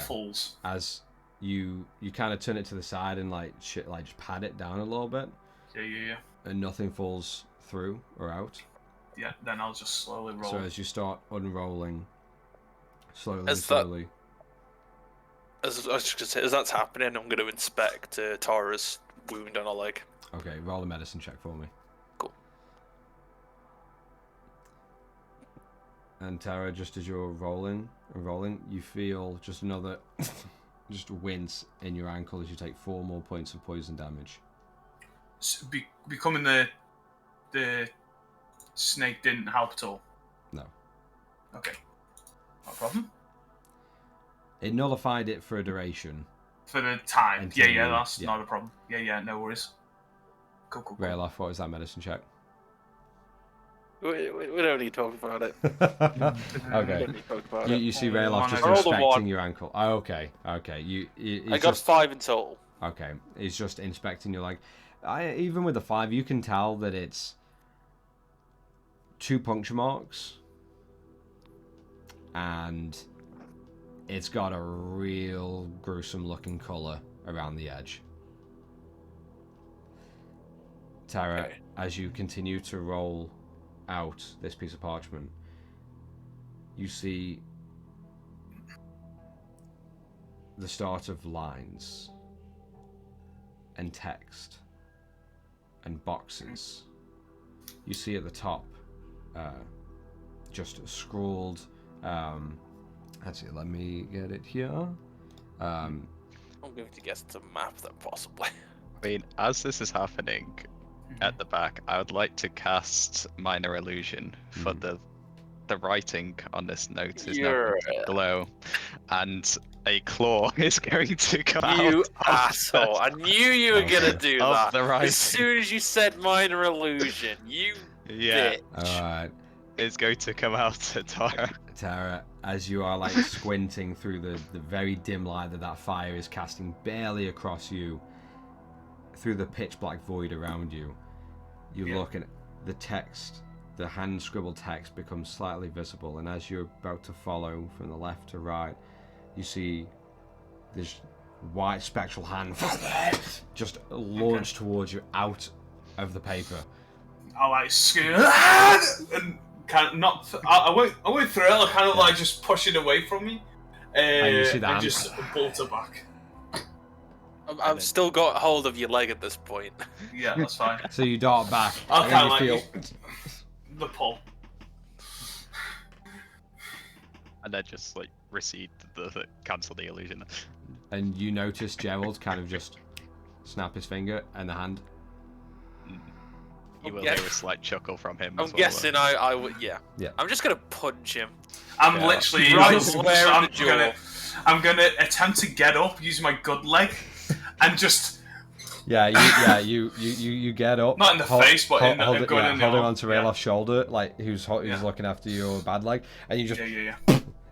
falls. As you kind of turn it to the side and just pat it down a little bit. Yeah. And nothing falls through or out. Yeah, then I'll just slowly roll. So as you start unrolling, slowly. As I was just gonna say, as that's happening, I'm going to inspect Tara's wound on her leg. Okay, roll a medicine check for me. Cool. And Tara, just as you're rolling, you feel just another just wince in your ankle as you take 4 more points of poison damage. So becoming the snake didn't help at all? No. Okay. No problem. It nullified it for a duration. For the time. Yeah, that's not a problem. Yeah, no worries. Cool. Rayloff, what was that medicine check? We don't need to talk about it. Okay. You see Rayloff just inspecting your ankle. Oh, okay. I got 5 in total. Okay. He's just inspecting your leg. Even with the 5, you can tell that it's 2 puncture marks. And it's got a real gruesome looking colour around the edge. Tara, as you continue to roll out this piece of parchment, you see the start of lines and text and boxes. You see at the top just scrawled, actually let me get it here. I'm going to guess it's a map then, possibly. I mean, as this is happening at the back, I would like to cast Minor Illusion for the writing on this note is now going to glow, and a claw is going to come out. You asshole! I knew you were gonna do that. The writing. As soon as you said Minor Illusion, you bitch. Alright. It's going to come out to Tara. Tara, as you are like squinting through the very dim light that fire is casting barely across you, through the pitch black void around you, you look and the text, the hand scribbled text becomes slightly visible, and as you're about to follow from the left to right, you see this white spectral hand just launch towards you out of the paper. I like scream and kind of not. I won't throw it. I kind of like just push it away from me, and you see that and just bolt it back. I've still got hold of your leg at this point. Yeah, that's fine. So you dart back. I kind of like feel the pull. And then just like recede the cancel the illusion. And you notice Gerald kind of just snap his finger and the hand. You will hear a slight chuckle from him. I'm guessing I would. Yeah. Yeah. I'm just gonna punch him. I'm literally right like, square in the jaw. I'm gonna attempt to get up using my good leg, and just. You get up. Not in the face, but in the holding arm. onto Rayloff's shoulder, like who's looking after your bad leg, and you just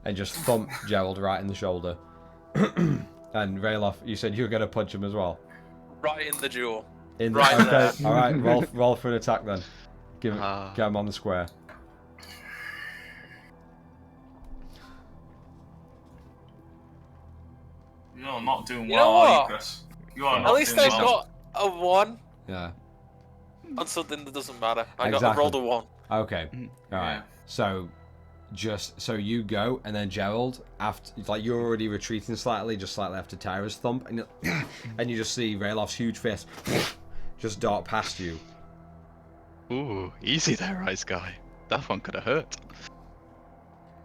and just thump Gerald right in the shoulder. And Rayloff, you said you were gonna punch him as well. Right in the jaw. Right there. All right, roll for an attack then. Get him on the square. You're not doing well, are you, Chris? You are not At least doing I've well. got a 1. Yeah. On something that doesn't matter. I Exactly. rolled a 1. Okay. All right. So you go, and then Gerald, after like you're already retreating slightly, just slightly after Tyra's thump, and you just see Rayloff's huge fist just dart past you. Ooh, easy there, Ice Guy. That one could have hurt.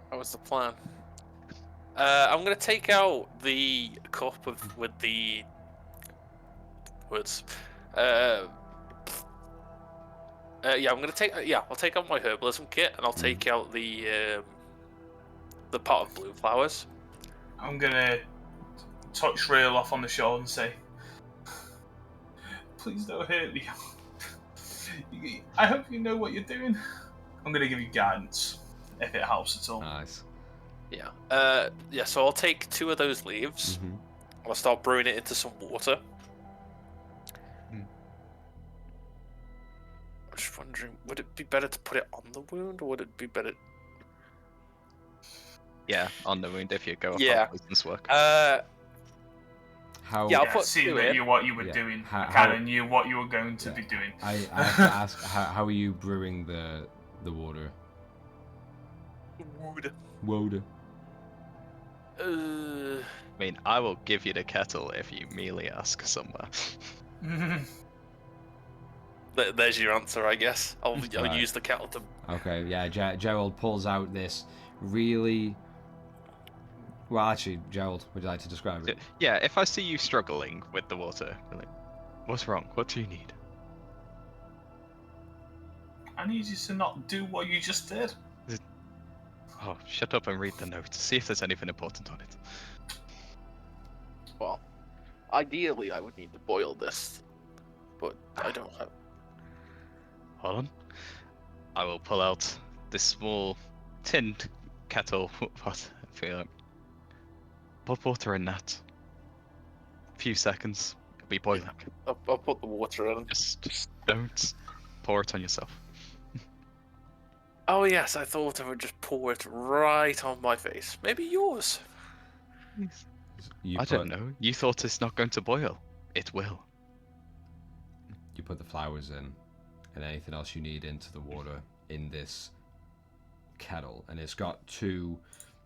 That was the plan. I'm gonna take out the cup with the words. Yeah, I'm gonna take. I'll take out my herbalism kit, and I'll take out the pot of blue flowers. I'm gonna touch Rayloff on the shoulder and say, "Please don't hurt me. I hope you know what you're doing." I'm gonna give you guidance if it helps at all. Nice. Yeah. So I'll take 2 of those leaves. I'll start brewing it into some water. I'm just wondering, would it be better to put it on the wound, or would it be better? Yeah, on the wound if you go Yeah. business work. How? Yeah, I'll put seeing 2 that in. you what you were doing, How- I kind of knew what you were going to be doing. I have to ask, how are you brewing the water? Water. I mean, I will give you the kettle if you merely ask somewhere. There's your answer, I guess. I'll Right. use the kettle to. Okay, yeah. Gerald pulls out this really. Well, actually, Gerald, would you like to describe it? Yeah, if I see you struggling with the water, I'm like, what's wrong? What do you need? I need you to not do what you just did. Oh, shut up and read the note. See if there's anything important on it. Well, ideally, I would need to boil this, but I don't have. Hold on. I will pull out this small tinned kettle. What? I feel like. Put water in that. A few seconds. It'll be boiling. I'll put the water in. Just don't pour it on yourself. Oh yes, I thought I would just pour it right on my face. Maybe yours. I don't know. You thought it's not going to boil. It will. You put the flowers in, and anything else you need into the water in this kettle, and it's got 2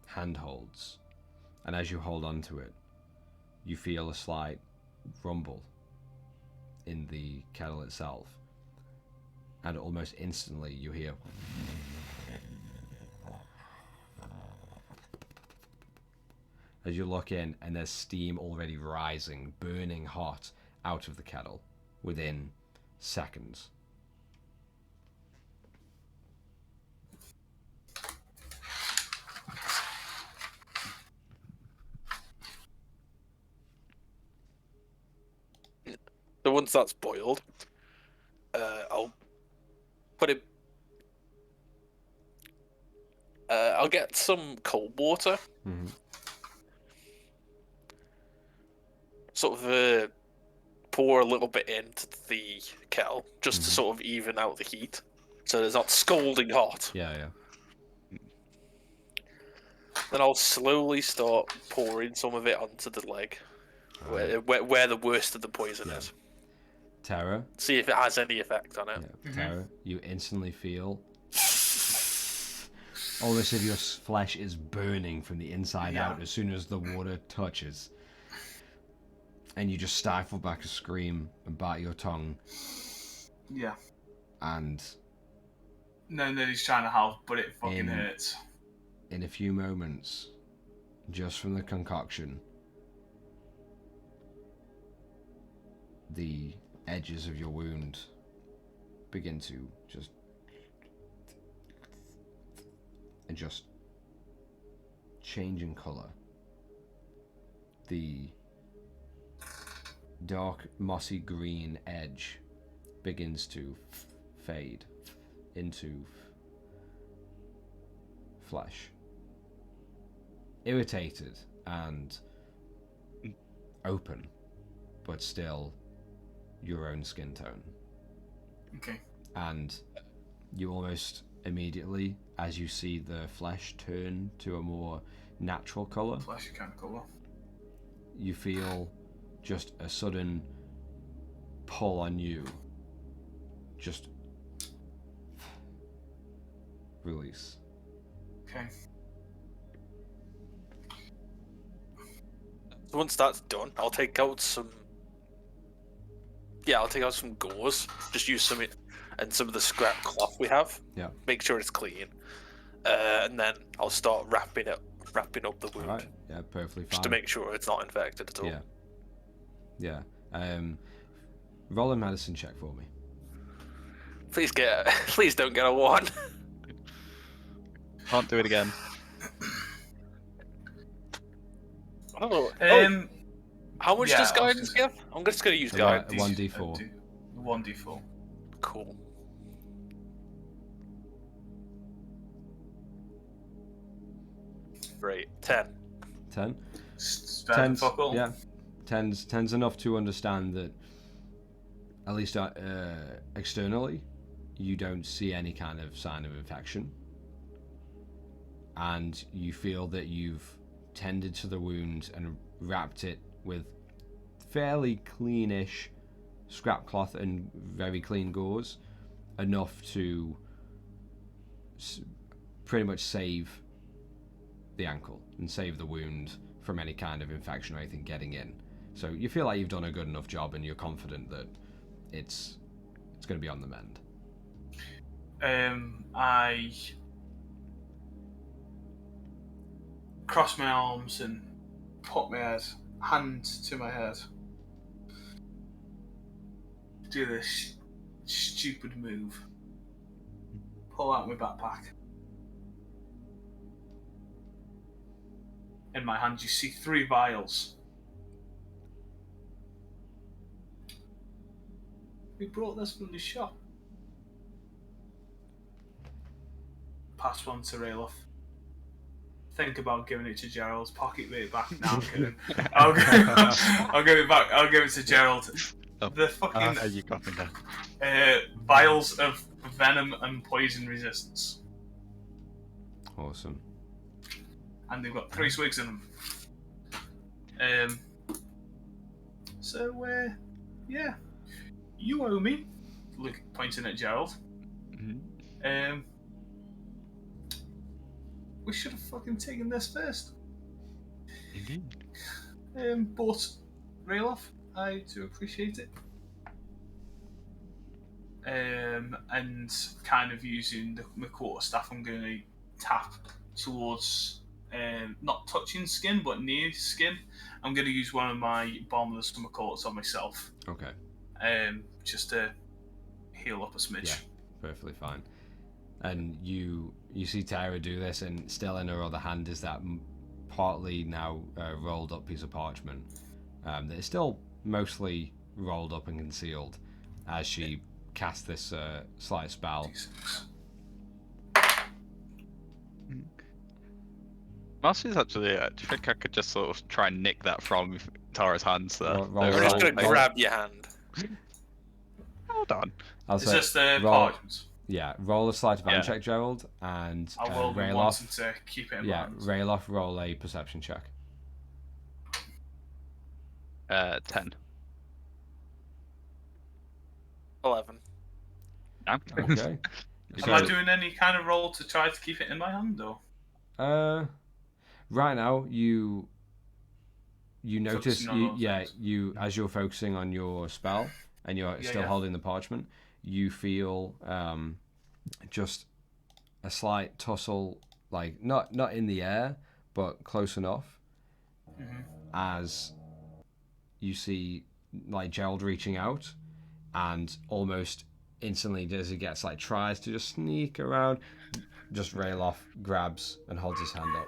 handholds. And as you hold onto it, you feel a slight rumble in the kettle itself. And almost instantly you hear as you look in, and there's steam already rising, burning hot out of the kettle within seconds. So once that's boiled, I'll put it. I'll get some cold water. Mm-hmm. Sort of pour a little bit into the kettle just to sort of even out the heat, so it's not scalding hot. Yeah. Then I'll slowly start pouring some of it onto the leg, where the worst of the poison is. Tara. See if it has any effect on it. Yeah. Tara, you instantly feel all this of your flesh is burning from the inside out as soon as the water touches. And you just stifle back a scream and bite your tongue. Yeah. And No, he's trying to help, but it fucking hurts. In a few moments, just from the concoction, the edges of your wound begin to just change in color. The dark mossy green edge begins to fade into flesh. Irritated and open, but still your own skin tone. Okay. And you almost immediately, as you see the flesh turn to a more natural color, Fleshy kind of color, you feel just a sudden pull on you. Just release. Okay. Once that's done, I'll take out some. Yeah, I'll take out some gauze. Just use some and some of the scrap cloth we have. Yeah. Make sure it's clean, and then I'll start wrapping up the wound. Alright. Yeah, perfectly fine. Just to make sure it's not infected at all. Yeah. Roll a medicine check for me. Please don't get a 1. Can't do it again. Oh. How much yeah, does guidance give? I'm just going to use guidance. 1d4. 1d4. Cool. Great. 10. 10? Ten's, fuck all. Yeah. 10's enough to understand that, at least externally, you don't see any kind of sign of infection. And you feel that you've tended to the wound and wrapped it with fairly cleanish scrap cloth and very clean gauze, enough to pretty much save the ankle and save the wound from any kind of infection or anything getting in. So you feel like you've done a good enough job, and you're confident that it's going to be on the mend. I cross my arms and put my hand to my head. Do this stupid move. Pull out my backpack. In my hand, you see 3 vials. We brought this from the shop. Pass one to Rayloff. Think about giving it to Gerald. Pocket it back. Now I'm kidding. I'll give it back. I'll give it to Gerald. The fucking You got me there. vials of venom and poison resistance. Awesome. And they've got 3 swigs in them. Yeah. You owe me. Look, pointing at Gerald. Mm-hmm. we should have fucking taken this first. Indeed. But Rayloff, I do appreciate it. And kind of using my quarterstaff, I'm going to tap towards not touching skin, but near skin. I'm going to use one of my Balm of the Summer Courts on myself. Okay. Just to heal up a smidge. Yeah, perfectly fine. And you see Tyra do this, and still in her other hand is that partly now rolled up piece of parchment that is still mostly rolled up and concealed as she casts this slight spell. Marcy's actually, do you think I could just sort of try and nick that from Tara's hands there? Roll I'm just going to grab your hand. Hold on. Is this the parchment? Yeah, roll a sleight of hand check, Gerald, and I'll roll the ones to keep it in mind. Rayloff, roll a perception check. 10. 11. Okay. Am I doing any kind of roll to try to keep it in my hand, or? Right now you notice you as you're focusing on your spell and you're still holding the parchment, you feel just a slight tussle, like not in the air but close enough, as you see like Gerald reaching out, and almost instantly as he gets like tries to just sneak around, just Rayloff grabs and holds his hand up.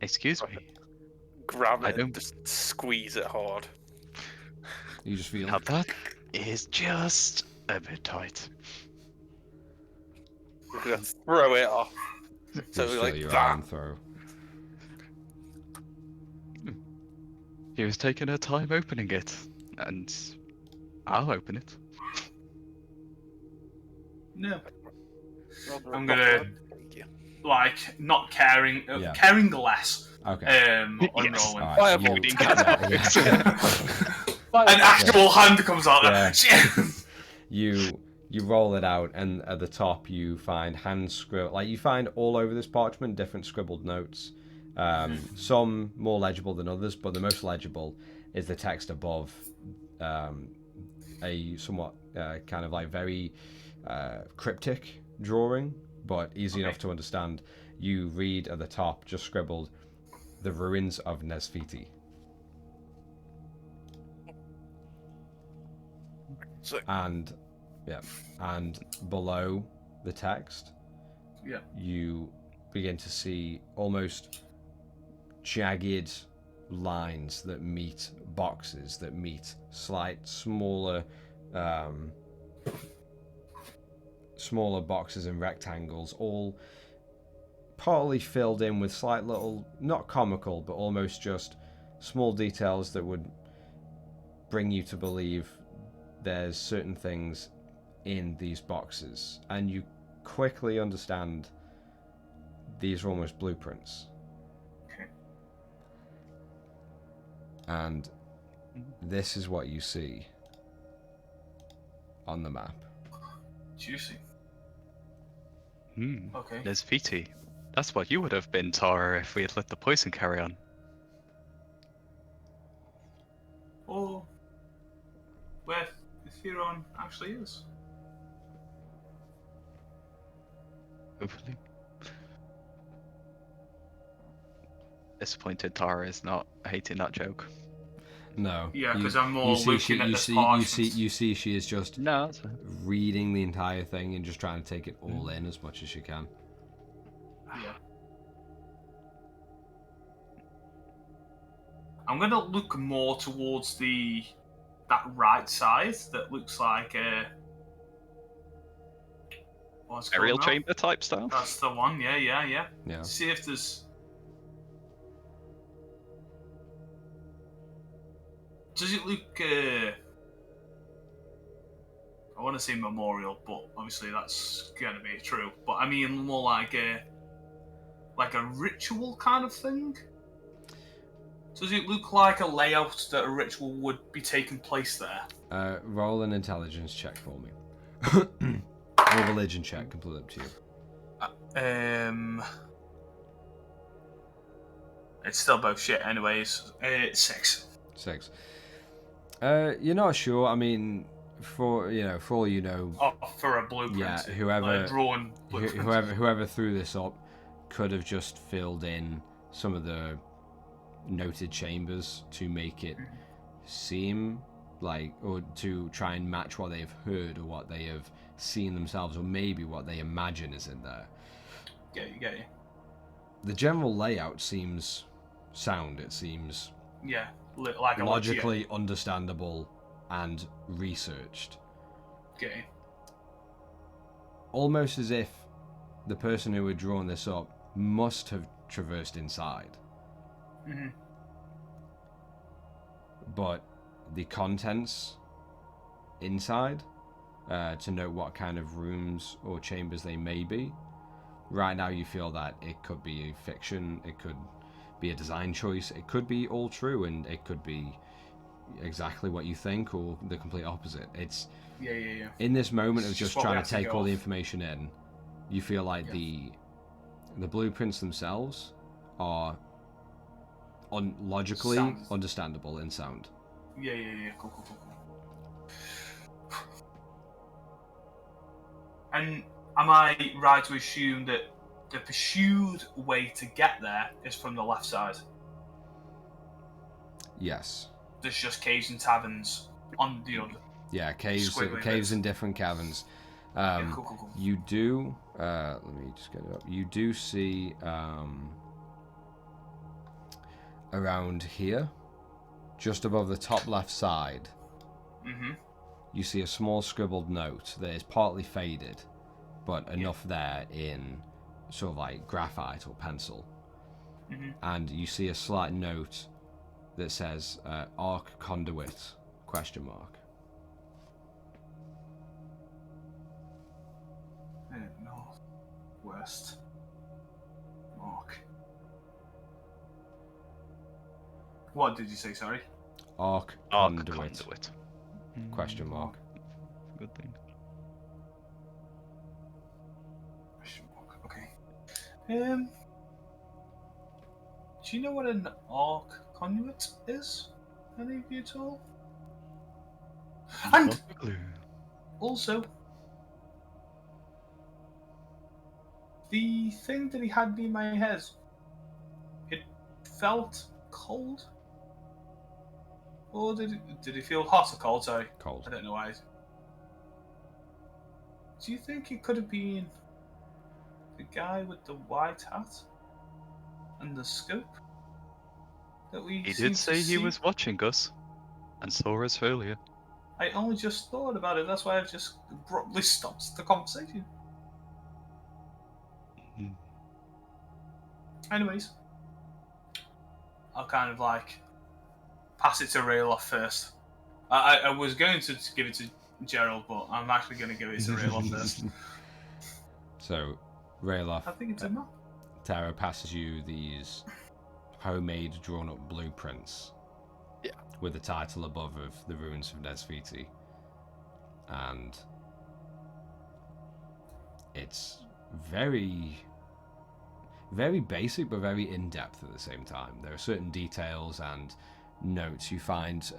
Excuse me. Grab it and just squeeze it hard. You just feel now that is just a bit tight. We're gonna throw it off. So feel like your that. arm throw. She was taking her time opening it, and I'll open it. No. I'm gonna not caring, caring less. Okay. On Yes. rolling. Right, An actual hand comes out there. You roll it out, and at the top you find hand scribble. Like you find all over this parchment different scribbled notes. Some more legible than others, but the most legible is the text above. A somewhat kind of like very cryptic drawing, but easy enough to understand. You read at the top, just scribbled, "The ruins of Nesfiti." And below the text, you begin to see almost jagged lines that meet boxes, that meet smaller boxes and rectangles, all partly filled in with slight little, not comical, but almost just small details that would bring you to believe there's certain things in these boxes, and you quickly understand these are almost blueprints. Okay. And this is what you see on the map. Juicy. Okay. There's Viti. That's what you would have been, Tara, if we had let the poison carry on. Or where the Theron actually is. Hopefully. Disappointed Tara is not hating that joke. No. Yeah, because I'm more looking at the parchment. You see she is just No, reading the entire thing and just trying to take it all in as much as she can. Yeah. I'm gonna look more towards that right side that looks like a aerial chamber type style. That's the one. Yeah. Yeah. See if there's. Does it look? I want to say memorial, but obviously that's gonna be true. But I mean more like a ritual kind of thing. Does it look like a layout that a ritual would be taking place there? Roll an intelligence check for me. Or religion check, completely up to you. It's still both shit, anyways. 6. 6. You're not sure. I mean, for all you know, for a blueprint. yeah, a drawn blueprint. whoever threw this up could have just filled in some of the noted chambers to make it seem like, or to try and match what they've heard or what they have seen themselves, or maybe what they imagine is in there. Get you. The general layout seems sound. It seems like logically understandable and researched. Okay. Almost as if the person who had drawn this up must have traversed inside. Mm-hmm. But the contents inside, to note what kind of rooms or chambers they may be, right now you feel that it could be fiction, it could be a design choice, it could be all true, and it could be exactly what you think or the complete opposite. It's in this moment of just trying to take all the information in, you feel like the blueprints themselves are logically understandable in sound. Yeah. Cool. And am I right to assume that the pursued way to get there is from the left side? Yes. There's just caves and taverns on the other. Yeah, caves and different caverns. Cool. You do. Let me just get it up. You do see around here, just above the top left side. Mm-hmm. You see a small scribbled note that is partly faded, but enough there in sort of like graphite or pencil. Mm-hmm. And you see a slight note that says arc conduit ? North, west, mark. What did you say? Sorry. Arc conduit ? Good thing. Okay. Do you know what an arc conduit is? Any of you at all? And also, the thing that he had in my head, it felt cold. Or did it feel hot or cold? Sorry. Cold. I don't know why. Do you think it could have been the guy with the white hat and the scope that we He seem did say to he see? was watching us and saw us earlier. I only just thought about it. That's why I've just abruptly stopped the conversation. Anyways, I'll kind of like pass it to Rayloff first. I was going to give it to Gerald, but I'm actually going to give it to Rayloff first. So, Rayloff, I think it's a map. Tara passes you these homemade, drawn-up blueprints. Yeah. With the title above of the ruins of Nesviti, and it's very, very basic but very in-depth at the same time. There are certain details and notes you find.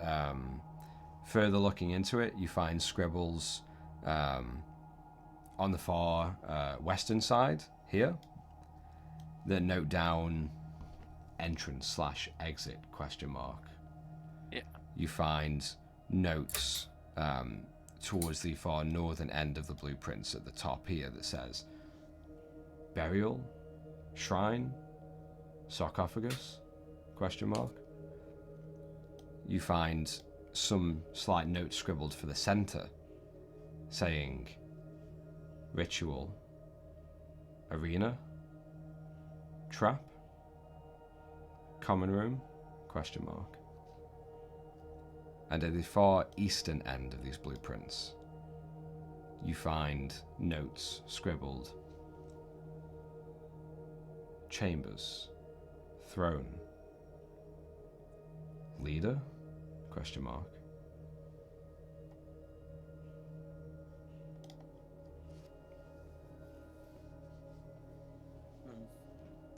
Further looking into it, you find scribbles on the far western side here that note down entrance/exit ? Yeah. You find notes towards the far northern end of the blueprints at the top here that says burial, shrine, sarcophagus ? You find some slight notes scribbled for the center saying ritual, arena, trap, common room ? And at the far eastern end of these blueprints, you find notes scribbled chambers, throne, leader ?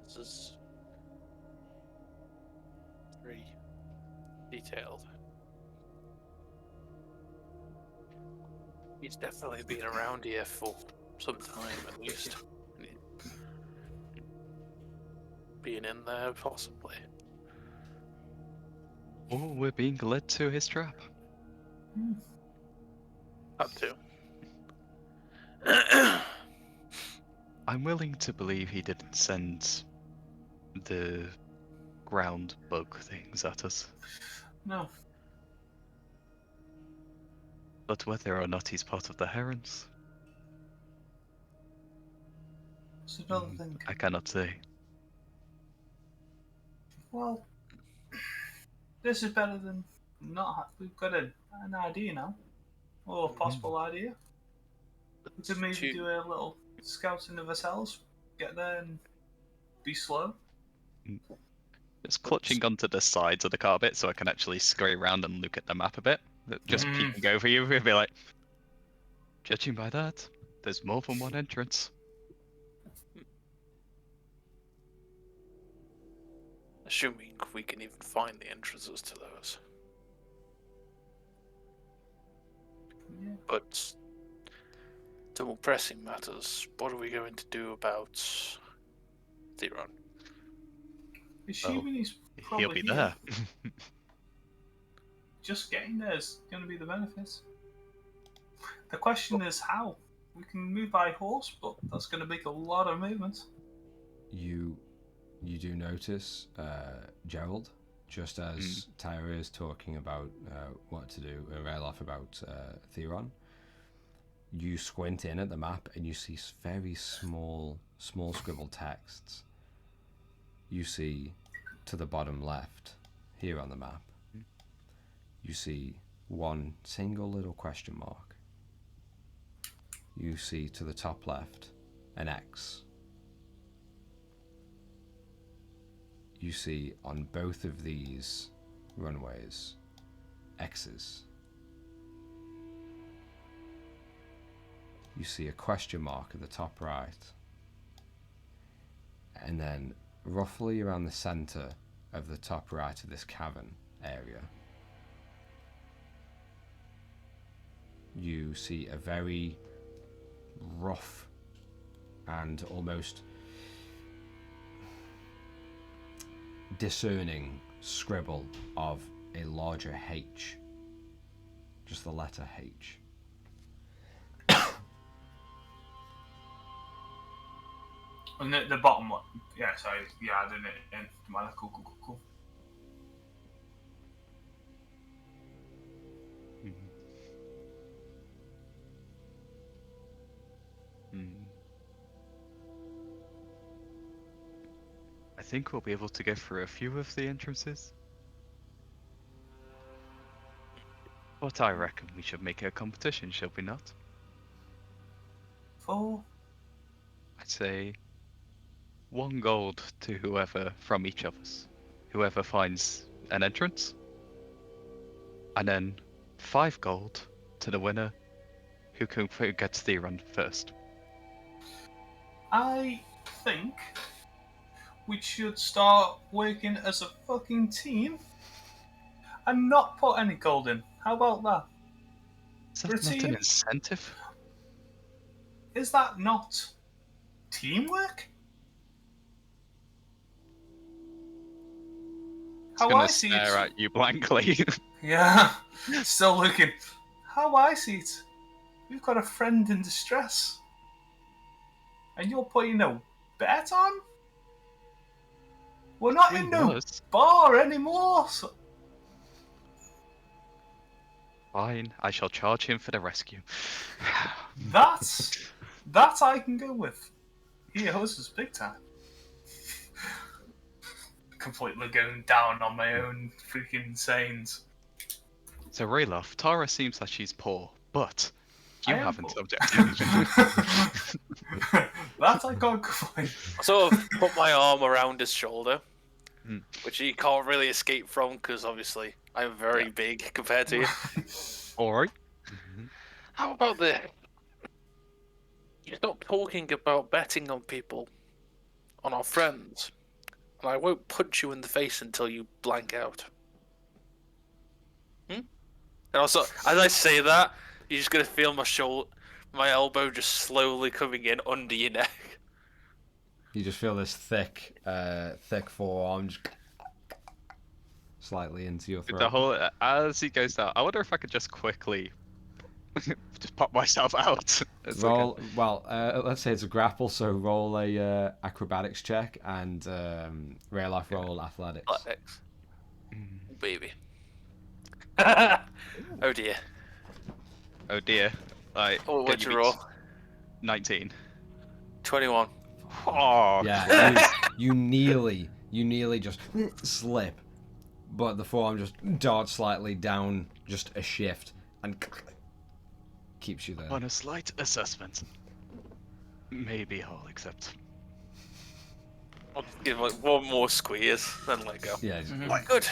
This is very detailed. He's definitely been around here for some time at least. Being in there, possibly. Oh, we're being led to his trap. Up to. I'm willing to believe he didn't send the ground bug things at us. No. But whether or not he's part of the herons, It's another thing. I cannot say. Well, this is better than not. We've got an idea now, or a possible idea. We could maybe do a little scouting of ourselves, get there and be slow. Just clutching onto the sides of the car a bit so I can actually scurry around and look at the map a bit. Just peeking over you and be like, judging by that, there's more than one entrance. Assuming we can even find the entrances to those. Yeah. But to more pressing matters, what are we going to do about Theron? Assuming he's probably He'll be here, there. just getting there is going to be the benefit. The question is how. We can move by horse, but that's going to make a lot of movement. You do notice, Gerald, just as Tyra is talking about what to do, rail off about Theron, you squint in at the map and you see very small scribbled texts. You see to the bottom left, here on the map, you see one single little question mark. You see to the top left, an X. You see on both of these runways, X's. You see a question mark at the top right. And then roughly around the center of the top right of this cavern area, you see a very rough and almost discerning scribble of a larger H. Just the letter H. And the bottom one. Yeah, sorry. Yeah, I didn't it in. Cool. I think we'll be able to go through a few of the entrances. But I reckon we should make it a competition, shall we not? For? I'd say 1 gold to whoever from each of us. Whoever finds an entrance. And then 5 gold to the winner who gets Theron first. I think we should start working as a fucking team and not put any gold in. How about that? Is that not an incentive? Is that not teamwork? I'm gonna stare at you blankly. Yeah, still looking. How I see it, we've got a friend in distress, and you're putting a bet on? We're not in no bar anymore. So... Fine, I shall charge him for the rescue. That I can go with. He owes us big time. Completely going down on my own freaking sayings. So Rayloff, Tara seems like she's poor, but you haven't objected. That I can't complain. I sort of put my arm around his shoulder, which he can't really escape from because obviously I'm very big compared to you. Alright. How about this? You stop talking about betting on people, on our friends, And I won't punch you in the face until you blank out. And also, as I say that, you're just gonna feel my elbow just slowly coming in under your neck. You just feel this thick forearm just slightly into your throat. The whole as he goes down, I wonder if I could just quickly just pop myself out. Roll well. Let's say it's a grapple, so roll a acrobatics check and Rayloff roll athletics. Athletics. Baby. Oh dear. Oh dear. Like, Oh, what'd you roll? 19. 21. Oh, Yeah, you nearly just slip, but the forearm just darts slightly down, just a shift, and keeps you there. On a slight assessment, maybe I'll accept. I'll give like one more squeeze, then let go. Yeah. Mm-hmm. Good.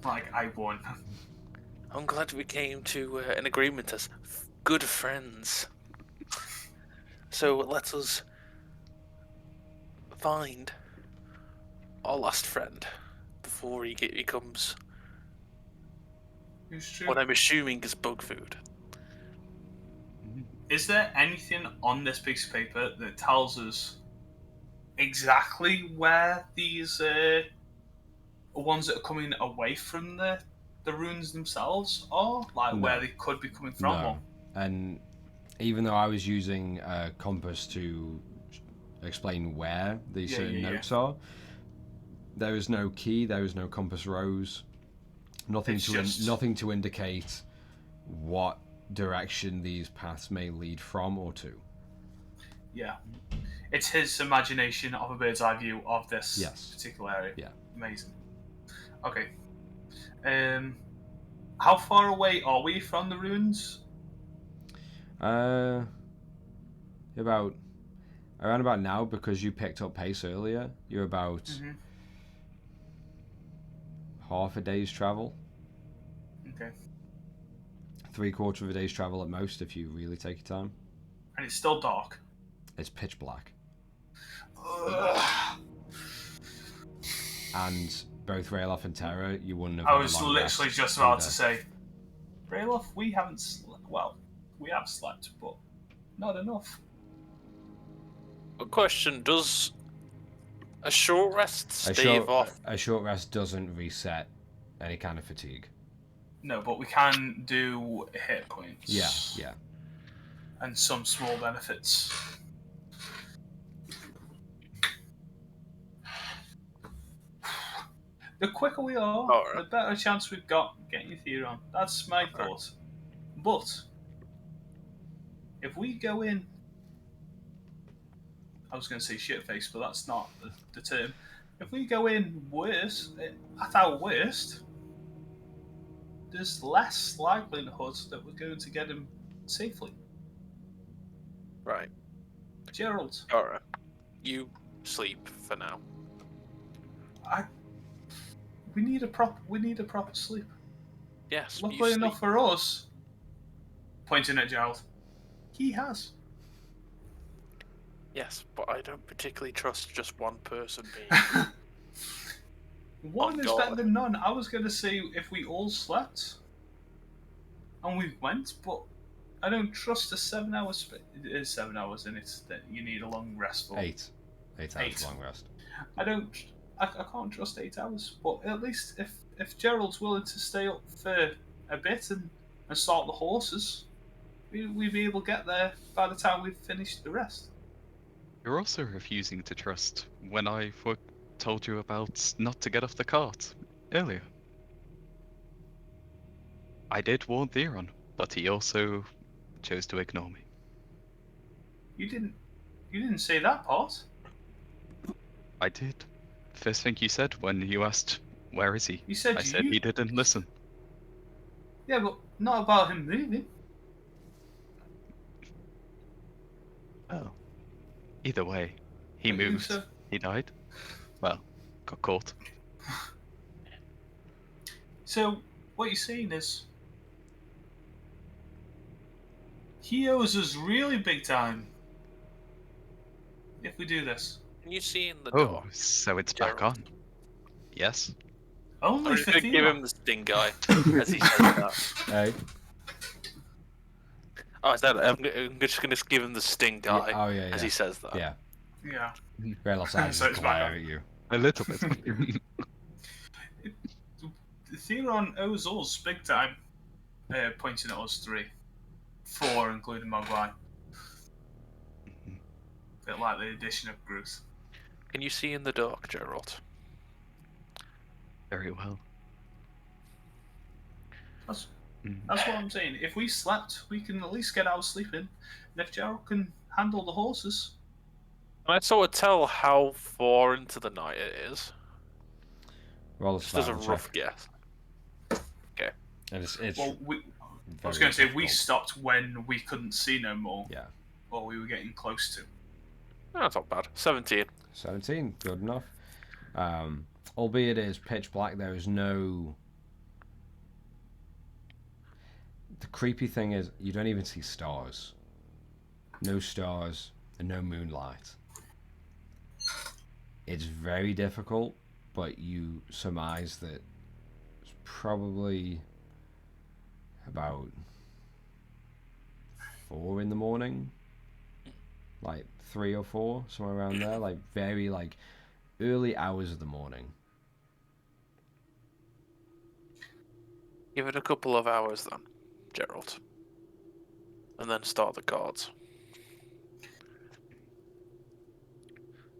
Like, I won. I'm glad we came to an agreement as good friends. So let us find our last friend before he becomes It's true. what I'm assuming is bug food. Is there anything on this piece of paper that tells us exactly where these ones that are coming away from the ruins themselves are? Like, where they could be coming from? No. And even though I was using a compass to explain where these certain notes are, there is no key, there is no compass rose, nothing to indicate what direction these paths may lead from or to. Yeah. It's his imagination of a bird's eye view of this particular area. Yeah. Amazing. Okay. How far away are we from the ruins? Around about now, because you picked up pace earlier, you're about half a day's travel. Okay. 3/4 of a day's travel at most if you really take your time. And it's still dark. It's pitch black. Ugh. And both Rayloff and Terra, you wouldn't have. I was literally just about to say, Rayloff, we haven't well, we have slept, but not enough. A question, does a short rest stave off? A short rest doesn't reset any kind of fatigue. No, but we can do hit points. Yeah. And some small benefits. The quicker we are, the better chance we've got getting your theory on. That's my thought. But if we go in, I was going to say shit-faced, but that's not the term. If we go in worse, at our worst, there's less likelihood that we're going to get him safely. Right. Gerald. Alright. You sleep for now. We need a proper sleep. Yes. Luckily enough for us, pointing at Gerald, he has. Yes, but I don't particularly trust just one person being. One is better than none. I was going to say if we all slept and we went, but I don't trust a 7 hours. It is 7 hours, and it's that you need a long rest for. 8 hours long rest. I can't trust 8 hours, but at least if Gerald's willing to stay up for a bit and start the horses, we'd be able to get there by the time we've finished the rest. You're also refusing to trust when I told you about not to get off the cart earlier. I did warn Theron, but he also chose to ignore me. You didn't say that part. I did. First thing you said when you asked, where is he? You said I said he didn't listen. Yeah, but not about him moving. Oh. Either way, he moved. So. He died. Well, got caught. So, what you're saying is, he owes us really big time if we do this. Can you see in the door? So it's Gerald, back on. Yes. Only I'm for just gonna give him Theon. the sting guy as he says that. Hey. Oh, is that? I'm just gonna give him the sting guy Oh yeah, as he says that. Yeah. Yeah. Rayloff's eyes So just it's back glare on. at you. A little bit. Theon owes us big time, pointing at us three. 4, including Mogwai. Bit like the addition of Bruce. Can you see in the dark, Gerald? Very well. That's Mm. what I'm saying. If we slept, we can at least get our sleep in. And if Gerald can handle the horses, Can I sort of tell how far into the night it is? Roll a Just as a survival rough check. guess. Okay. And it's well, I was very going to say we difficult. stopped when we couldn't see no more, Yeah. or we were getting close to. No, that's not bad. 17. 17, good enough. Albeit it is pitch black, there is no. The creepy thing is, you don't even see stars. No stars and no moonlight. It's very difficult, but you surmise that it's probably about 4 in the morning, like 3 or 4, somewhere around there, like very like early hours of the morning. Give it a couple of hours then, Gerald. And then start the cards.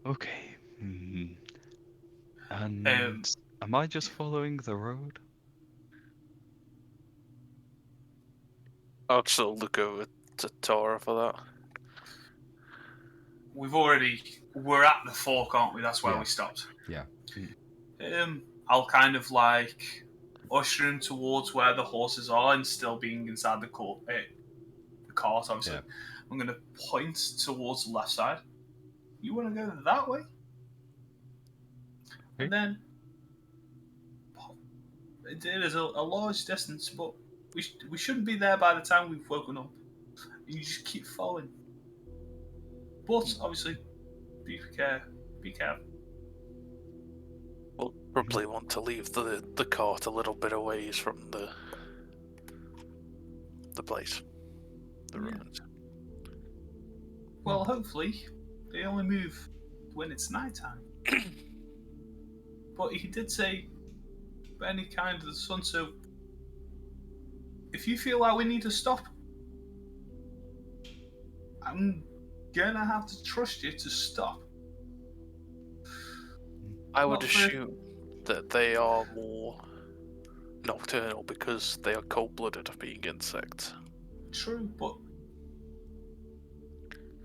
Okay. And am I just following the road? I'll still look over to Tora for that. We're at the fork, aren't we? That's where Yeah. we stopped. Yeah. I'll kind of like usher him towards where the horses are, and still being inside the cart, obviously. Yeah. I'm going to point towards the left side. You want to go that way? Okay. And then it is a large distance, but we shouldn't be there by the time we've woken up. You just keep following. But obviously, be careful. We'll probably want to leave the cart a little bit away from the place. The ruins. Well, hopefully, they only move when it's nighttime. But he did say any kind of the sun, so if you feel like we need to stop, I'm gonna have to trust you to stop. I would Not for- assume that they are more nocturnal because they are cold-blooded, being insects. True, but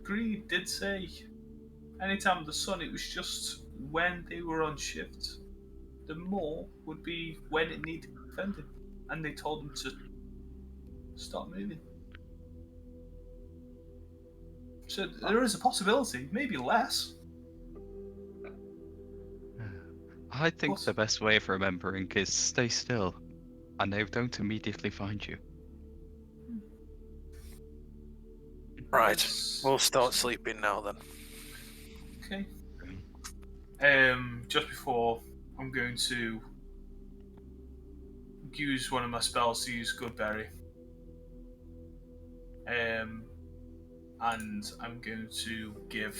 Greed did say anytime the sun, it was just when they were on shift. The more would be when it needed defending, and they told them to stop moving. So there is a possibility, maybe less. I think What? the best way of remembering is stay still, and they don't immediately find you. Right, Yes. we'll start sleeping now then. Okay. Just before, I'm going to use one of my spells to use Goodberry. And I'm going to give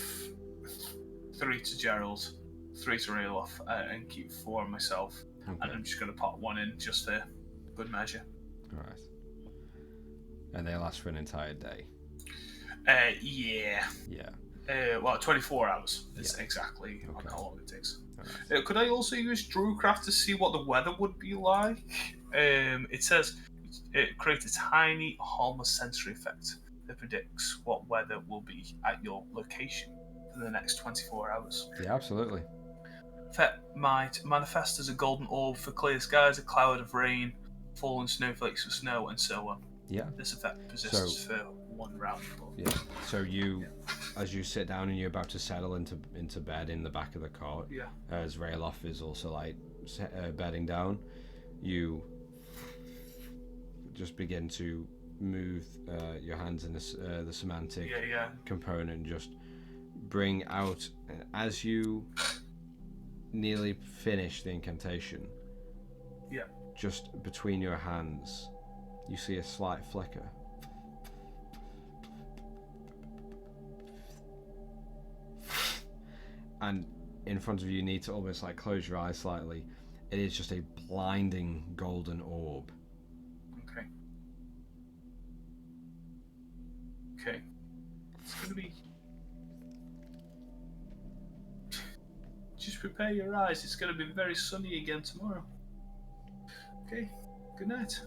3 to Gerald, 3 to Rayloff, and keep 4 on myself. Okay. And I'm just going to pop 1 in just for good measure. All right. And they last for an entire day. Yeah. Yeah. Well, 24 hours is Yeah. exactly Okay. how long it takes. All right. Could I also use Druidcraft to see what the weather would be like? It says it creates a tiny, harmless sensory effect that predicts what weather will be at your location for the next 24 hours. Yeah, absolutely. Effect might manifest as a golden orb for clear skies, a cloud of rain, falling snowflakes of snow, and so on. Yeah. This effect persists for 1 round. Yeah. So you, as you sit down and you're about to settle into bed in the back of the cart, Yeah. as Rayloff is also like bedding down, you just begin to move your hands in the semantic Yeah. component, and just bring out as you nearly finish the incantation, Yeah. just between your hands, you see a slight flicker. And in front of you, you need to almost like close your eyes slightly. It is just a blinding golden orb. Okay. Okay. It's gonna be. Just prepare your eyes. It's gonna be very sunny again tomorrow. Okay. Good night.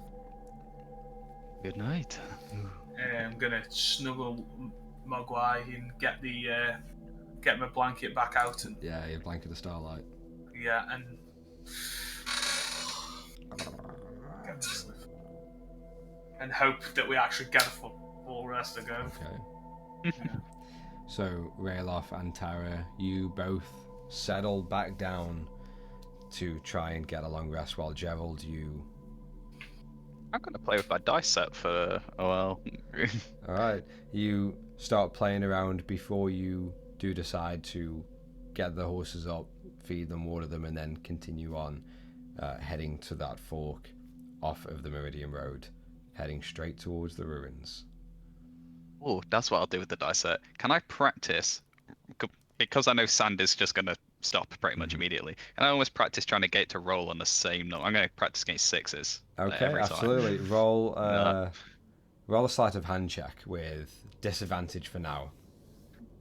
Good night. I'm gonna snuggle Mogwai and get my blanket back out and Yeah, your blanket of starlight. yeah and get to sleep and hope that we actually get a full rest to go. Okay. So Rayloff and Tara, you both settled back down to try and get a long rest, while Gerald, you... I'm gonna play with my dice set for a while. Alright, you start playing around before you do decide to get the horses up, feed them, water them, and then continue on, heading to that fork off of the Meridian Road, heading straight towards the ruins. Oh, that's what I'll do with the dice set. Can I practice? Because I know sand is just going to stop pretty much immediately. And I almost practice trying to get it to roll on the same number. I'm going to practice against sixes. Okay, every absolutely. Time. Roll a sleight of hand check with disadvantage for now,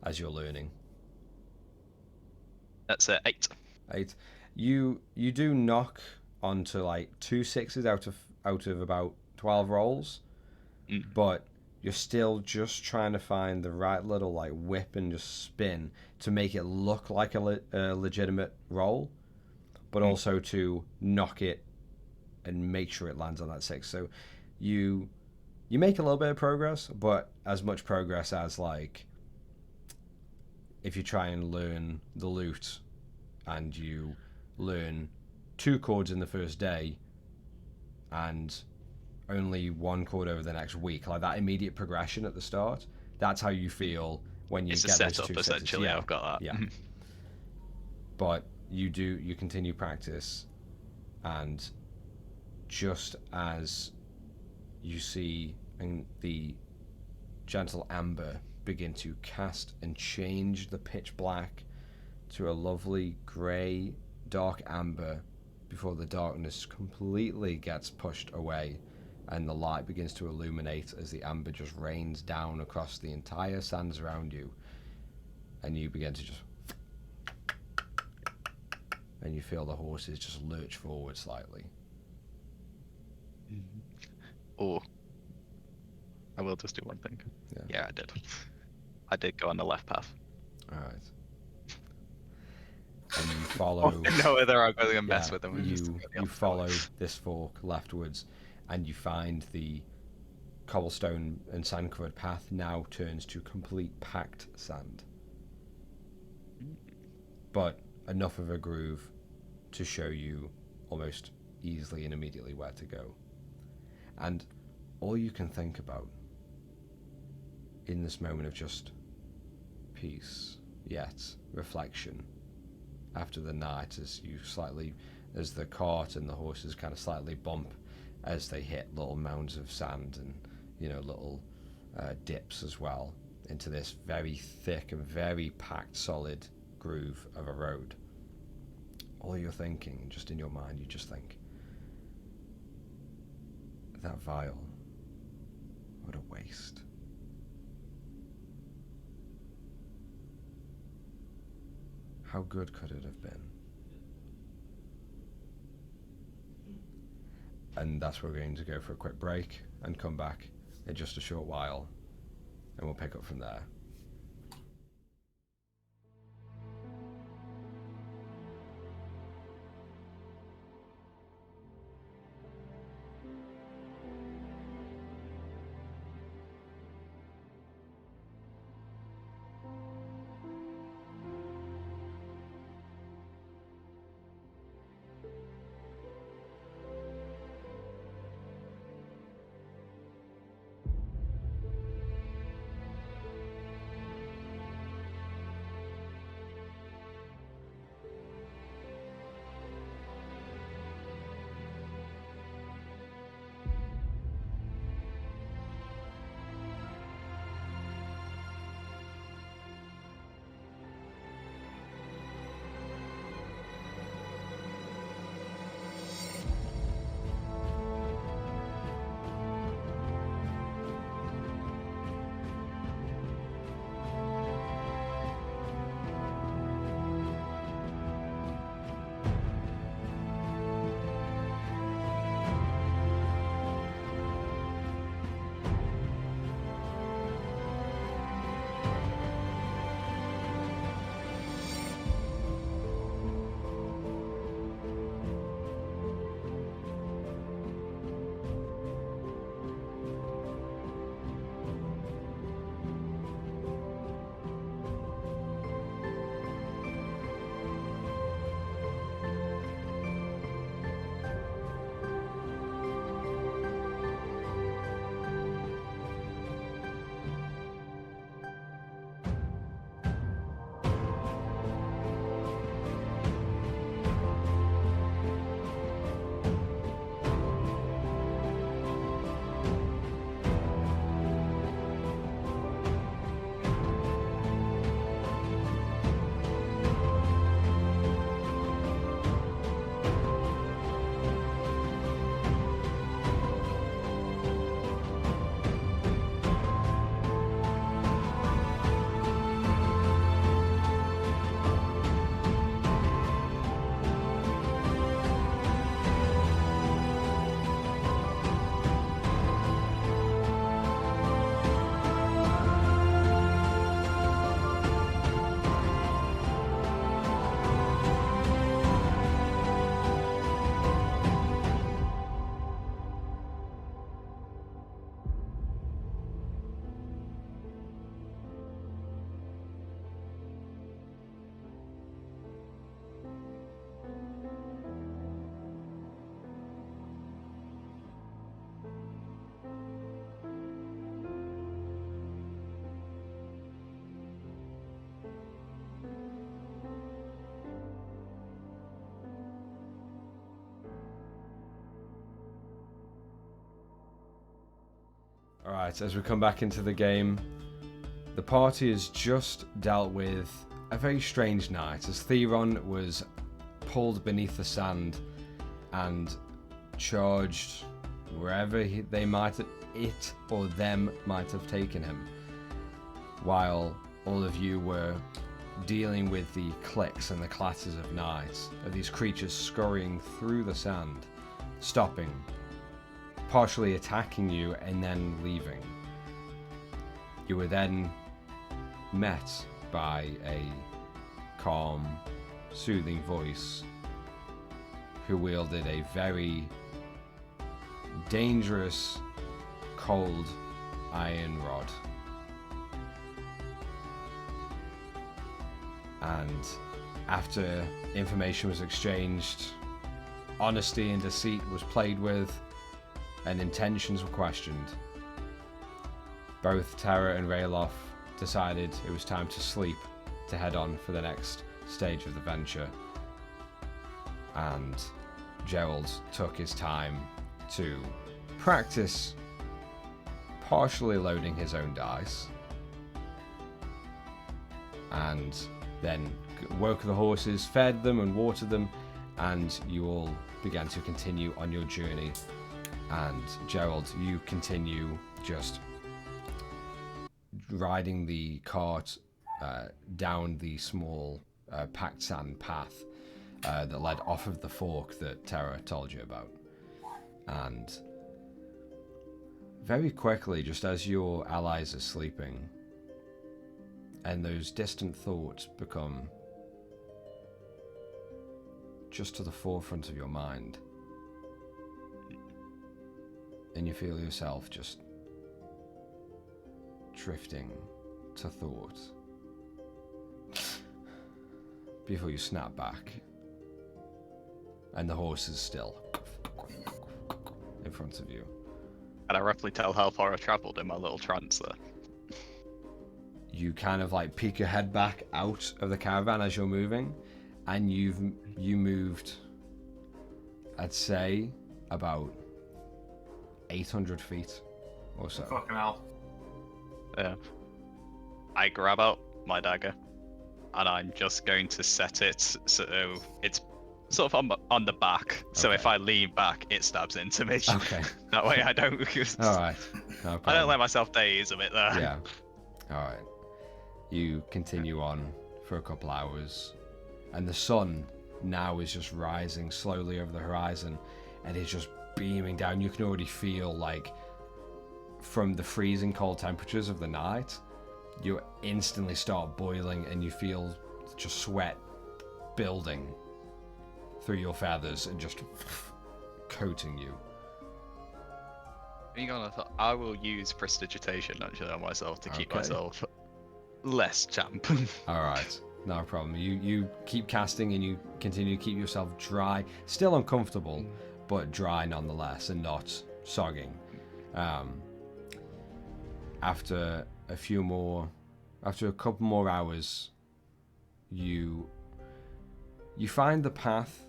as you're learning. That's 8. 8. You do knock onto like 2 sixes out of about 12 rolls, but you're still just trying to find the right little like whip and just spin to make it look like a legitimate roll, but also to knock it and make sure it lands on that 6. So you make a little bit of progress, but as much progress as like if you try and learn the lute and you learn 2 chords in the first day and only 1 chord over the next week, like that immediate progression at the start, that's how you feel when you it's get a those setup, 2 essentially. Yeah, I've got that. Yeah. But you continue practice, and just as you see the gentle amber begin to cast and change the pitch black to a lovely grey, dark amber before the darkness completely gets pushed away and the light begins to illuminate as the amber just rains down across the entire sands around you, and you begin to just... and you feel the horses just lurch forward slightly. Oh, I will just do one thing. Yeah, I did. I did go on the left path. Alright. And you follow... no, whether I'm going to mess with them. You follow this fork leftwards, and you find the cobblestone and sand-covered path now turns to complete packed sand. But enough of a groove to show you almost easily and immediately where to go. And all you can think about in this moment of just peace, yet reflection, after the night, as the cart and the horses kind of slightly bump as they hit little mounds of sand and little dips as well into this very thick and very packed solid groove of a road. All you're thinking, just in your mind, you just think, that vial, what a waste. How good could it have been? And that's where we're going to go for a quick break and come back in just a short while, and we'll pick up from there. Alright, as we come back into the game, the party has just dealt with a very strange night as Theron was pulled beneath the sand and charged wherever they might have, it or them might have taken him, while all of you were dealing with the clicks and the clatters of night of these creatures scurrying through the sand, stopping, partially attacking you and then leaving. You were then met by a calm, soothing voice who wielded a very dangerous, cold iron rod. And after information was exchanged, honesty and deceit was played with, and intentions were questioned, both Tara and Rayloff decided it was time to sleep to head on for the next stage of the venture. And Gerald took his time to practice partially loading his own dice, and then woke the horses, fed them and watered them, and you all began to continue on your journey. And Gerald, you continue just riding the cart down the small packed sand path that led off of the fork that Tara told you about. And very quickly, just as your allies are sleeping, and those distant thoughts become just to the forefront of your mind, and you feel yourself just drifting to thought before you snap back, and the horse is still in front of you. Can I roughly tell how far I've travelled in my little trance there? You kind of like peek your head back out of the caravan as you're moving, and you moved, I'd say, about 800 feet or so. Fucking hell. Yeah. I grab out my dagger, and I'm just going to set it so it's sort of on the back. So Okay. if I lean back, it stabs into me. Okay. That way I don't. All right. No I don't problem. let myself daze a bit there. Yeah. All right. You continue on for a couple hours, and the sun now is just rising slowly over the horizon, and it's just beaming down. You can already feel, like, from the freezing cold temperatures of the night, you instantly start boiling, and you feel just sweat building through your feathers and just coating you. Being honest, I will use prestidigitation actually on myself to keep Okay. myself less champ. All right, no problem. You keep casting and you continue to keep yourself dry, still uncomfortable, but dry nonetheless, and not sogging. After a couple more hours, you find the path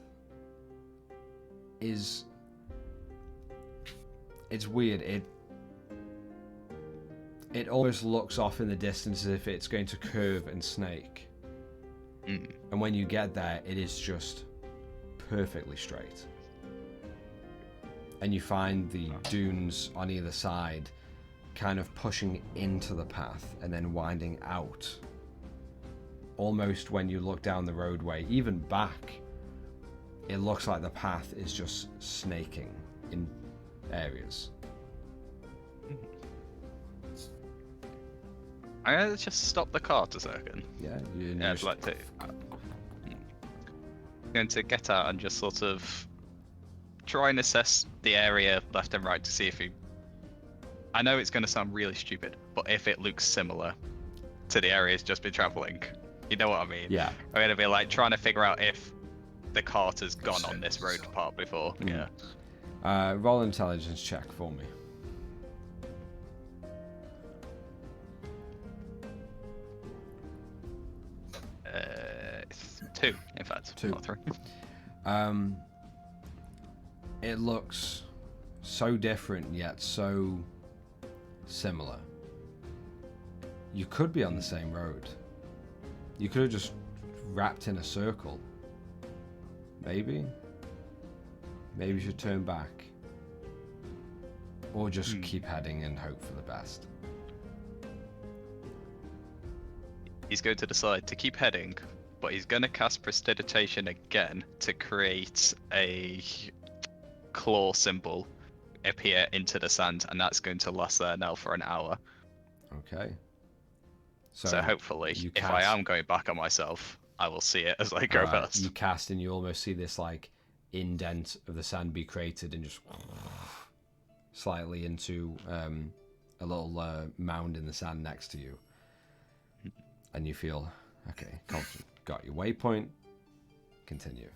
is, it's weird. It almost looks off in the distance as if it's going to curve and snake. And when you get there, it is just perfectly straight. And you find the dunes on either side kind of pushing into the path and then winding out. Almost when you look down the roadway, even back, it looks like the path is just snaking in areas. I'm gonna just stop the cart a second. Yeah, Yeah, I'd like to. I'm going to get out and just sort of try and assess the area left and right to see if he. I know it's going to sound really stupid, but if it looks similar to the area he's just been traveling, you know what I mean? Yeah. I'm going to be like trying to figure out if the cart has gone on this road part before. Mm. Yeah. Roll an intelligence check for me. It's 2, in fact. 2. Not 3. It looks so different yet so similar. You could be on the same road. You could have just wrapped in a circle. Maybe you should turn back. Or just keep heading and hope for the best. He's going to decide to keep heading, but he's going to cast Prestidigitation again to create a claw symbol appear into the sand, and that's going to last there now for an hour. Okay. So hopefully, if I am going back on myself, I will see it as I go past. You cast and you almost see this like indent of the sand be created and just slightly into a little mound in the sand next to you. And you feel, okay, confident. Got your waypoint. Continue.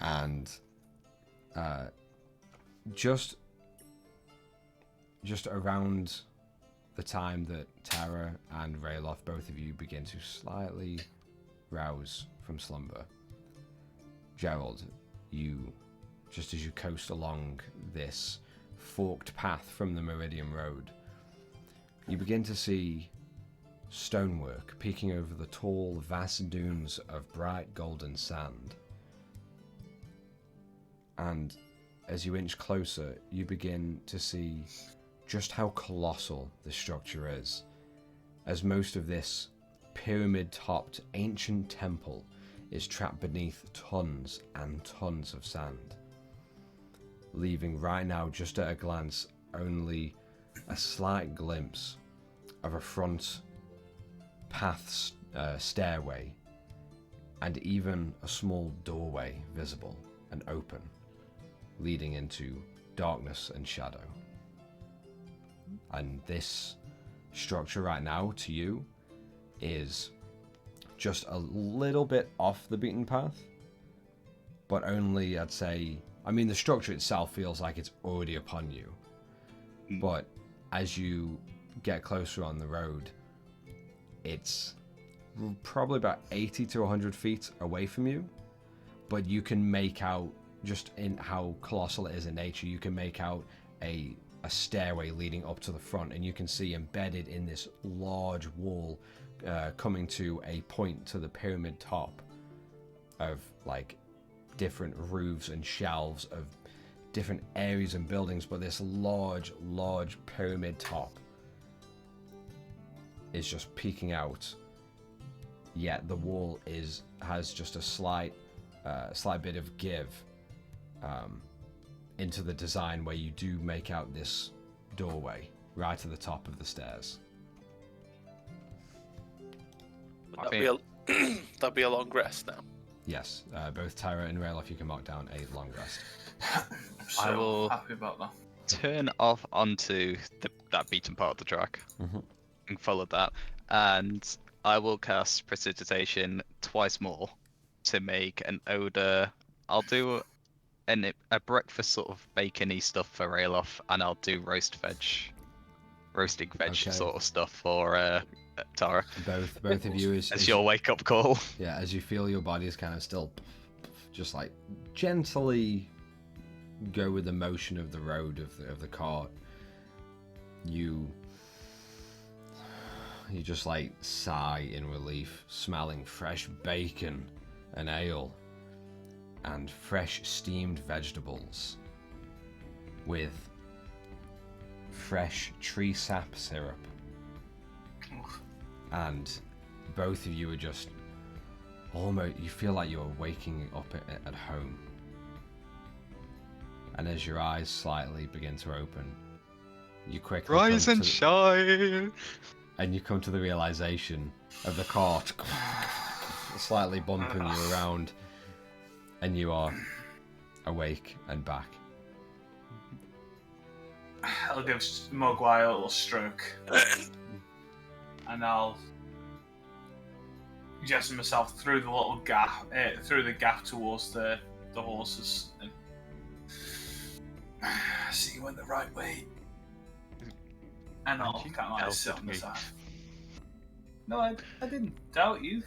And just around the time that Tara and Rayloff, both of you, begin to slightly rouse from slumber, Gerald, you, just as you coast along this forked path from the Meridian Road, you begin to see stonework peeking over the tall, vast dunes of bright golden sand. And as you inch closer, you begin to see just how colossal this structure is, as most of this pyramid-topped ancient temple is trapped beneath tons and tons of sand, leaving right now, just at a glance, only a slight glimpse of a front path stairway, and even a small doorway visible and open, leading into darkness and shadow. And this structure right now, to you, is just a little bit off the beaten path, but only, I'd say, I mean, the structure itself feels like it's already upon you, but as you get closer on the road, it's probably about 80 to 100 feet away from you, but you can make out, just in how colossal it is in nature, you can make out a stairway leading up to the front, and you can see embedded in this large wall coming to a point to the pyramid top of like different roofs and shelves of different areas and buildings, but this large pyramid top is just peeking out, yet the wall has just a slight bit of give into the design, where you do make out this doorway right at the top of the stairs. That'd be a long rest now. Yes, both Tara and Rayloff, you can mark down a long rest. I'm so I will happy about that. turn off onto that beaten part of the track and follow that, and I will cast Prestidigitation twice more to make an odor. I'll do a breakfast sort of bacony stuff for Rayloff, and I'll do roasting veg sort of stuff for Tara. Both of you as your wake up call. Yeah, as you feel your body is kind of still just like gently go with the motion of the road of the cart, you just like sigh in relief, smelling fresh bacon and ale and fresh steamed vegetables with fresh tree sap syrup. And both of you are just almost, you feel like you're waking up at home. And as your eyes slightly begin to open, you quickly rise and shine, and you come to the realization of the cart slightly bumping you around, and you are awake and back. I'll give Mogwai a little stroke. And I'll gesture myself through the little gap, through the gap towards the horses. And see you went the right way. And I'll kind of like sit on the side. No, I didn't doubt you.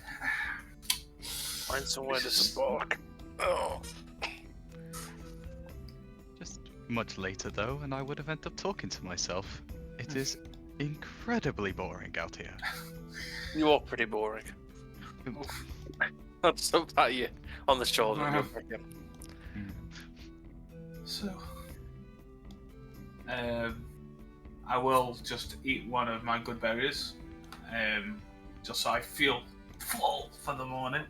Find somewhere to spark. Oh. Just much later though, and I would have ended up talking to myself It is incredibly boring out here. You are pretty boring. I'll just pat you on the shoulder and go back in. So, I will just eat one of my good berries, just so I feel full for the morning.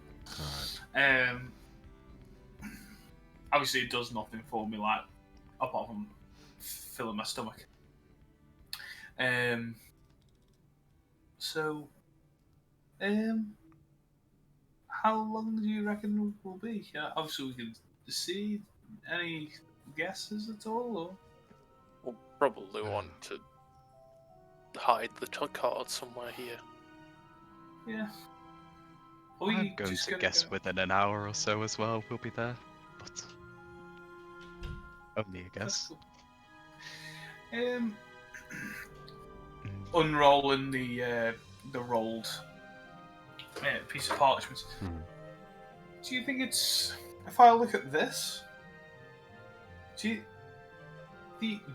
Obviously, it does nothing for me, like apart from filling my stomach. So, how long do you reckon we'll be? Obviously, we can see. Any guesses at all? Or? We'll probably want to hide the card somewhere here. Yeah. I'm going to guess within an hour or so as well we'll be there, but only a guess. Cool. Unrolling the rolled piece of parchment. Do you think it's? If I look at this,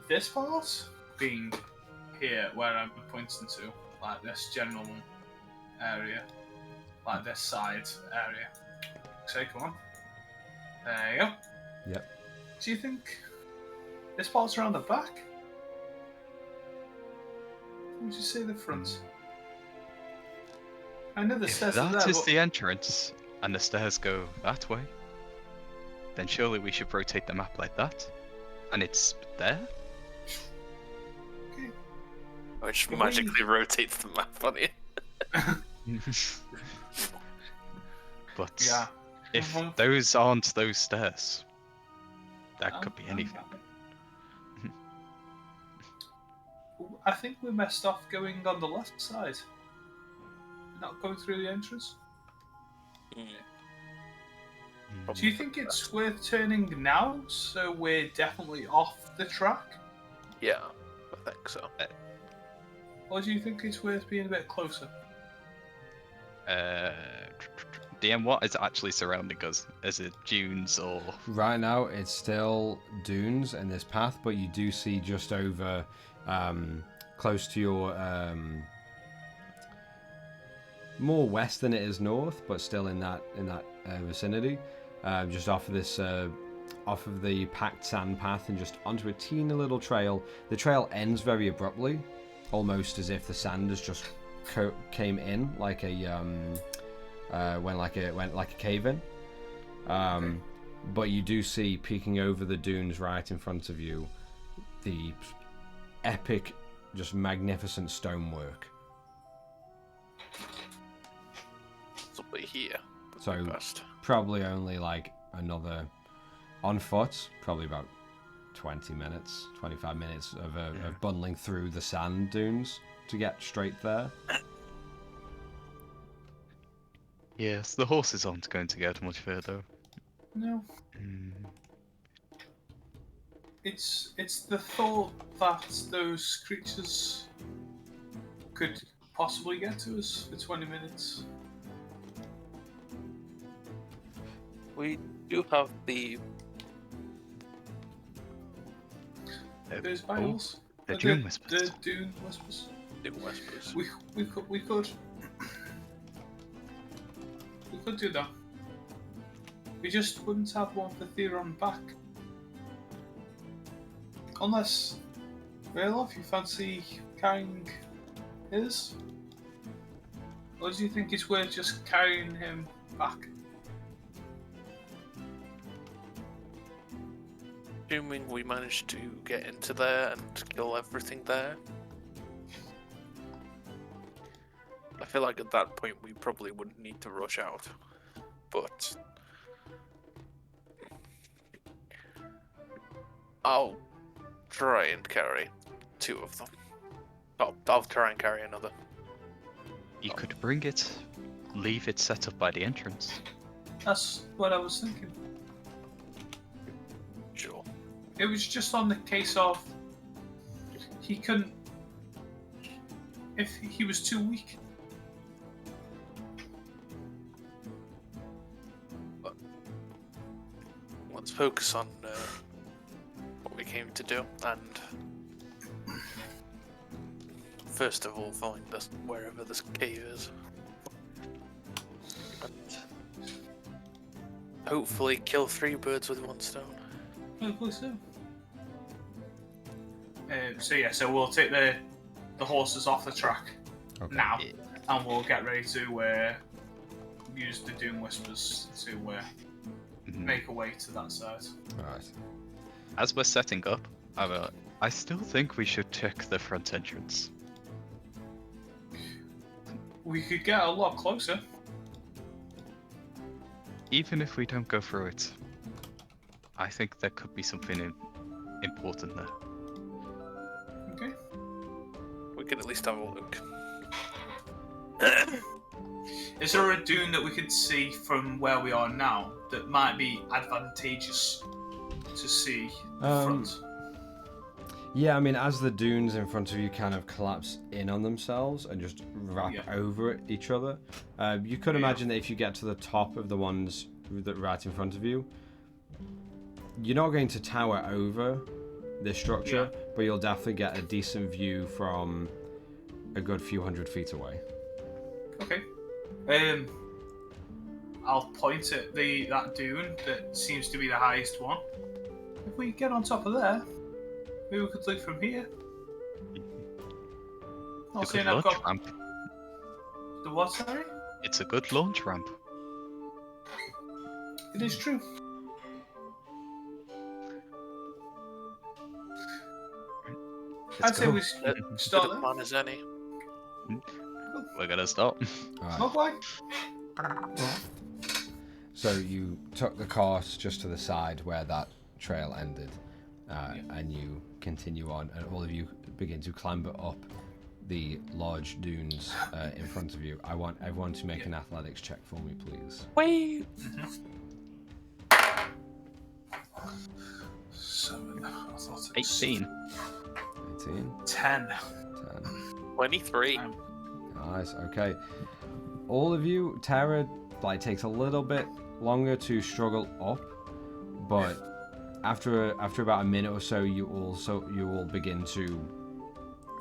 this part being here where I'm pointing to, like this general area, like this side area. So come on. There you go. Yep. Do you think this part's around the back? Would you say the front? I know the stairs are there. That is the entrance, and the stairs go that way. Then surely we should rotate the map like that, and it's there. Okay. Which magically rotates the map on it. But Yeah. if those aren't those stairs, that could be anything. I think we messed off going on the left side. Not going through the entrance. Do you think it's worth turning now, so we're definitely off the track? Yeah, I think so. Or do you think it's worth being a bit closer? DM, what is actually surrounding us? Is it dunes or? Right now, it's still dunes and this path, but you do see just over, close to your, more west than it is north, but still in that vicinity, just off of this, off of the packed sand path and just onto a teeny little trail. The trail ends very abruptly, almost as if the sand has just came in like a went like a cave in. But you do see peeking over the dunes right in front of you the epic, just magnificent stonework. Somebody here. So probably only like another on foot, probably about 20 minutes, 25 minutes of bundling through the sand dunes to get straight there. Yes, the horses aren't going to get much further. No. It's the thought that those creatures could possibly get to us for 20 minutes. We do have the... Those vials. The Dune Whispers. The Dune Whispers. Dune Whispers. We could. We could do that. We just wouldn't have one for Theron back. Unless, Rayloff, you fancy carrying his? Or do you think it's worth just carrying him back? Assuming we manage to get into there and kill everything there. I feel like at that point we probably wouldn't need to rush out. But I'll try and carry 2 of them. Oh, I'll try and carry another. You could bring it, leave it set up by the entrance. That's what I was thinking. Sure. It was just on the case of he couldn't. If he was too weak. But let's focus on what we came to do, and first of all find us wherever this cave is. And hopefully kill 3 birds with 1 stone. Hopefully so. So we'll take the horses off the track now, and we'll get ready to use the Doom Whispers to make a way to that side. Alright. As we're setting up, I still think we should check the front entrance. We could get a lot closer. Even if we don't go through it, I think there could be something important there. Okay. We can at least have a look. Is there a dune that we could see from where we are now that might be advantageous to see front? Yeah, I mean, as the dunes in front of you kind of collapse in on themselves and just wrap over each other, you could imagine that if you get to the top of the ones that right in front of you, you're not going to tower over this structure, but you'll definitely get a decent view from a good few hundred feet away. Okay. I'll point at that dune that seems to be the highest one. If we get on top of there, maybe we could look from here. It's a good launch ramp. The what, sorry? It's a good launch ramp. It is true. I'd say we start there. Plan as any. We're gonna stop. Right. So you took the course just to the side where that trail ended, and you continue on, and all of you begin to clamber up the large dunes in front of you. I want everyone to make an athletics check for me, please. Wait. 7. I thought it was 18. 18. 10. 23. Nice. Okay. All of you, Tara, takes a little bit longer to struggle up, but after about a minute or so, you will begin to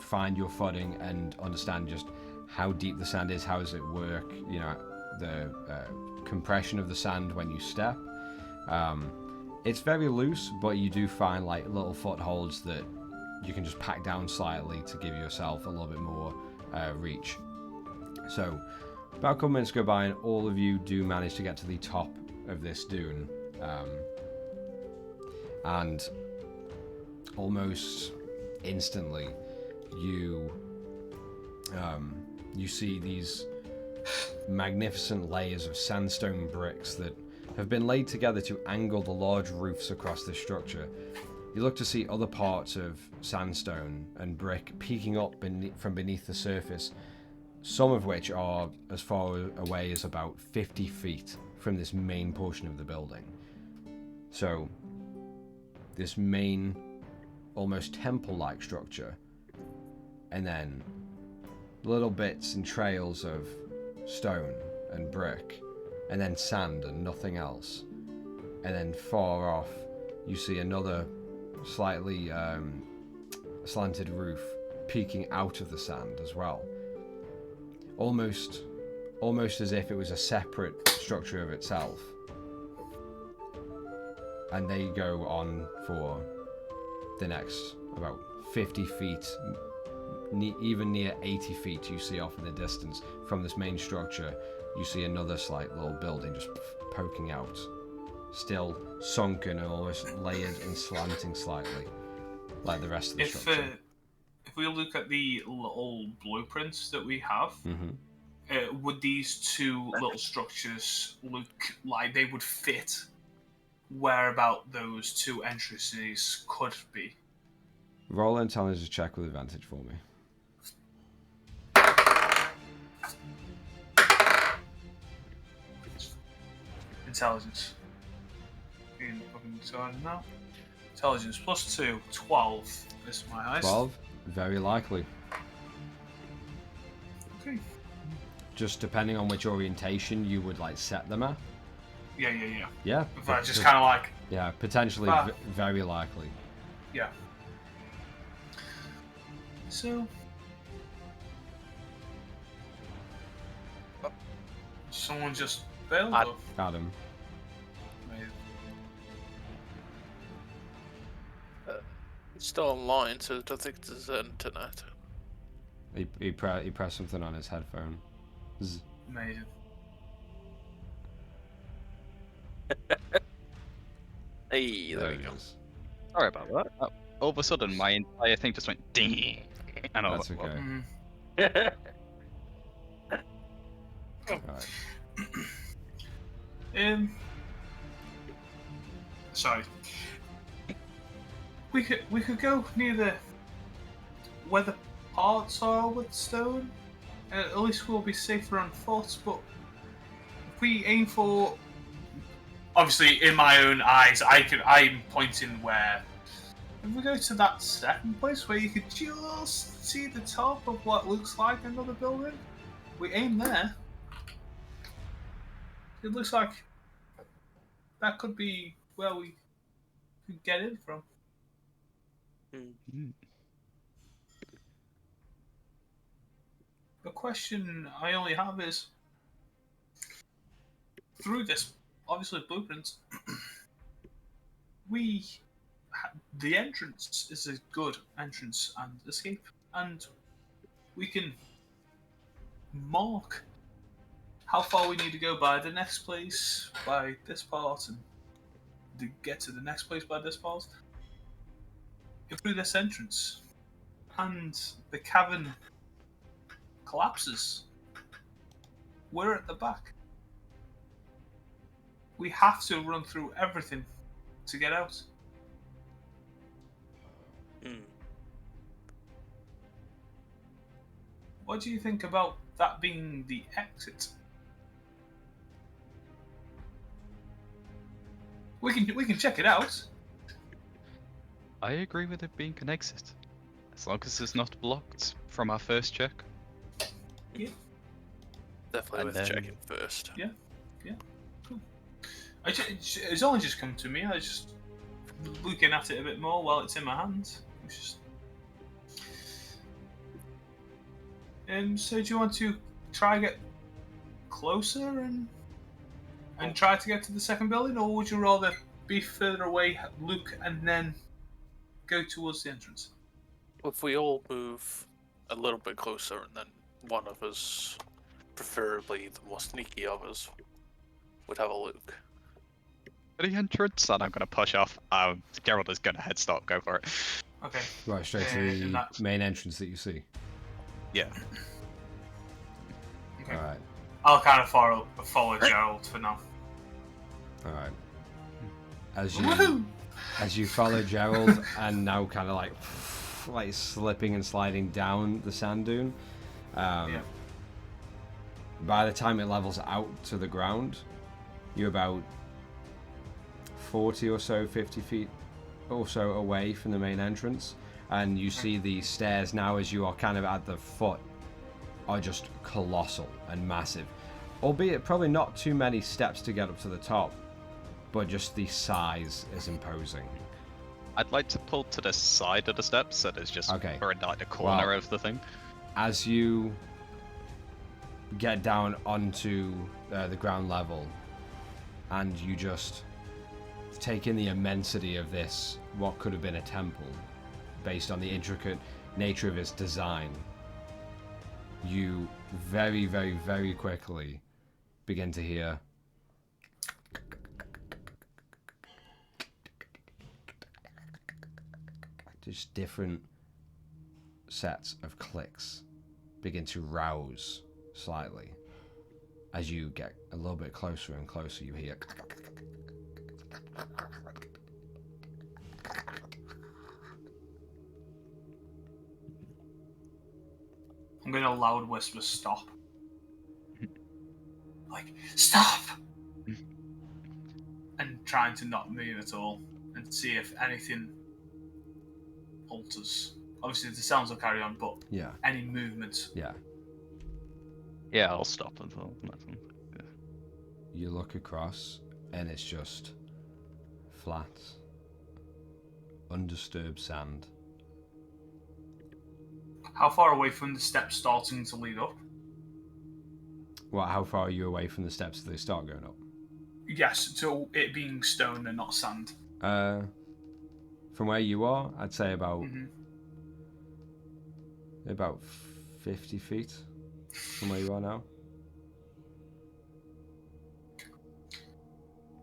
find your footing and understand just how deep the sand is. How does it work? You know, the compression of the sand when you step. It's very loose, but you do find little footholds that you can just pack down slightly to give yourself a little bit more reach. So about a couple minutes go by, and all of you do manage to get to the top of this dune, and almost instantly you see these magnificent layers of sandstone bricks that have been laid together to angle the large roofs across this structure. You look to see other parts of sandstone and brick peeking up from beneath the surface, some of which are as far away as about 50 feet from this main portion of the building. So, this main, almost temple-like structure, and then little bits and trails of stone and brick, and then sand and nothing else. And then far off, you see another slightly slanted roof peeking out of the sand as well. Almost as if it was a separate structure of itself. And they go on for the next about 50 feet, even near 80 feet you see off in the distance from this main structure. You see another slight little building just poking out, still sunken and almost layered and slanting slightly, like the rest of the structure. If we look at the little blueprints that we have, would these two little structures look like they would fit whereabout those two entrances could be? Roll an intelligence check with advantage for me. Intelligence. Now. Intelligence plus 2, 12 is my highest. 12? Very likely. Okay. Just depending on which orientation you would set them at. Yeah. Yeah. But just kind of yeah, potentially very likely. Yeah. So, Someone just bailed Ad- off. Adam. It's still online, so I don't think there's internet. He pressed something on his headphone. Zzz. Amazing. Hey, there we it go. is. Sorry about that. All of a sudden, my entire thing just went ding. And I was That's like, okay. Mm. Right. Sorry. We could go near the where the parts are with stone. At least we'll be safer on foot. But if we aim for, obviously, in my own eyes, I'm pointing where. If we go to that second place where you could just see the top of what looks like another building, we aim there. It looks like that could be where we could get in from. "Hmm." The question I only have is, through this, obviously, blueprint, the entrance is a good entrance and escape, and we can mark how far we need to go by the next place, by this part, and to get to the next place by this part. If through this entrance, and the cavern collapses, we're at the back. We have to run through everything to get out. What do you think about that being the exit? We can check it out. I agree with it being an exit. As long as it's not blocked from our first check. Yeah. Definitely And worth then- checking first. Yeah. Cool. It's only just come to me. I was just looking at it a bit more while it's in my hand. It's just... so do you want to try get closer and try to get to the second building, or would you rather be further away, look, and then go towards the entrance? If we all move a little bit closer, and then one of us, preferably the more sneaky of us, would have a look. The entrance, and I'm going to push off. Gerald is going to head start. Go for it. Okay. Right, straight to In the that- main entrance that you see. Yeah. Okay. Alright, I'll kind of follow Gerald for now. alright. Woohoo! As you follow Gerald and now kind of like slipping and sliding down the sand dune, Yeah. by the time it levels out to the ground, you're about 40 or so, 50 feet or so away from the main entrance, and you see the stairs now as you are kind of at the foot are just colossal and massive, albeit probably not too many steps to get up to the top, but just the size is imposing. I'd like to pull to the side of the steps so there's just Okay. or in like the corner Well- of the thing. As you get down onto the ground level and you just take in the immensity of this, what could have been a temple, based on the intricate nature of its design, you very, very, very quickly begin to hear just different sets of clicks begin to rouse slightly. As you get a little bit closer and closer, you hear I'm going to loud whisper stop. Like, stop! And trying to not move at all and see if anything alters. Obviously, the sounds will carry on, but yeah, any movement. yeah. Yeah, I'll stop as well. You look across and it's just flat, undisturbed sand. How far away from the steps starting to lead up? What? How far are you away from the steps as they start going up? Yes, so it being stone and not sand. From where you are, I'd say about Mm-hmm. about 50 feet from where you are now.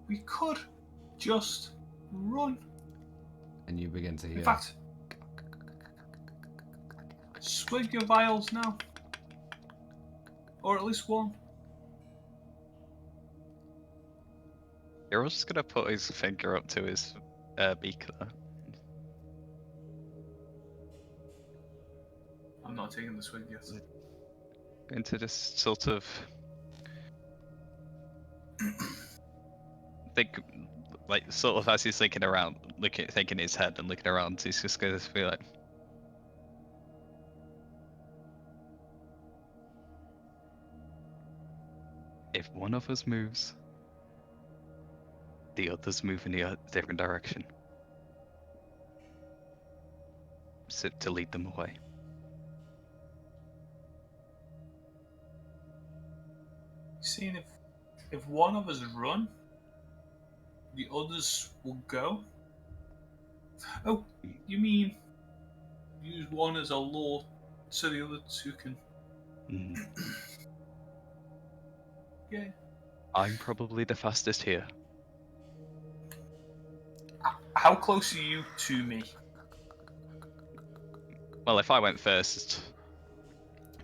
We could just run. And you begin to hear. In fact, swig your vials now. Or at least one. You're just gonna put his finger up to his beak there. I'm not taking the swig yet. Into this sort of think, like sort of as he's thinking around, thinking in his head and looking around, he's just gonna be like, if one of us moves, the others move in a different direction. So to lead them away. Seeing if one of us run, the others will go. Oh, you mean use one as a lure so the other two can. Yeah. I'm probably the fastest here. How close are you to me? Well, if I went first,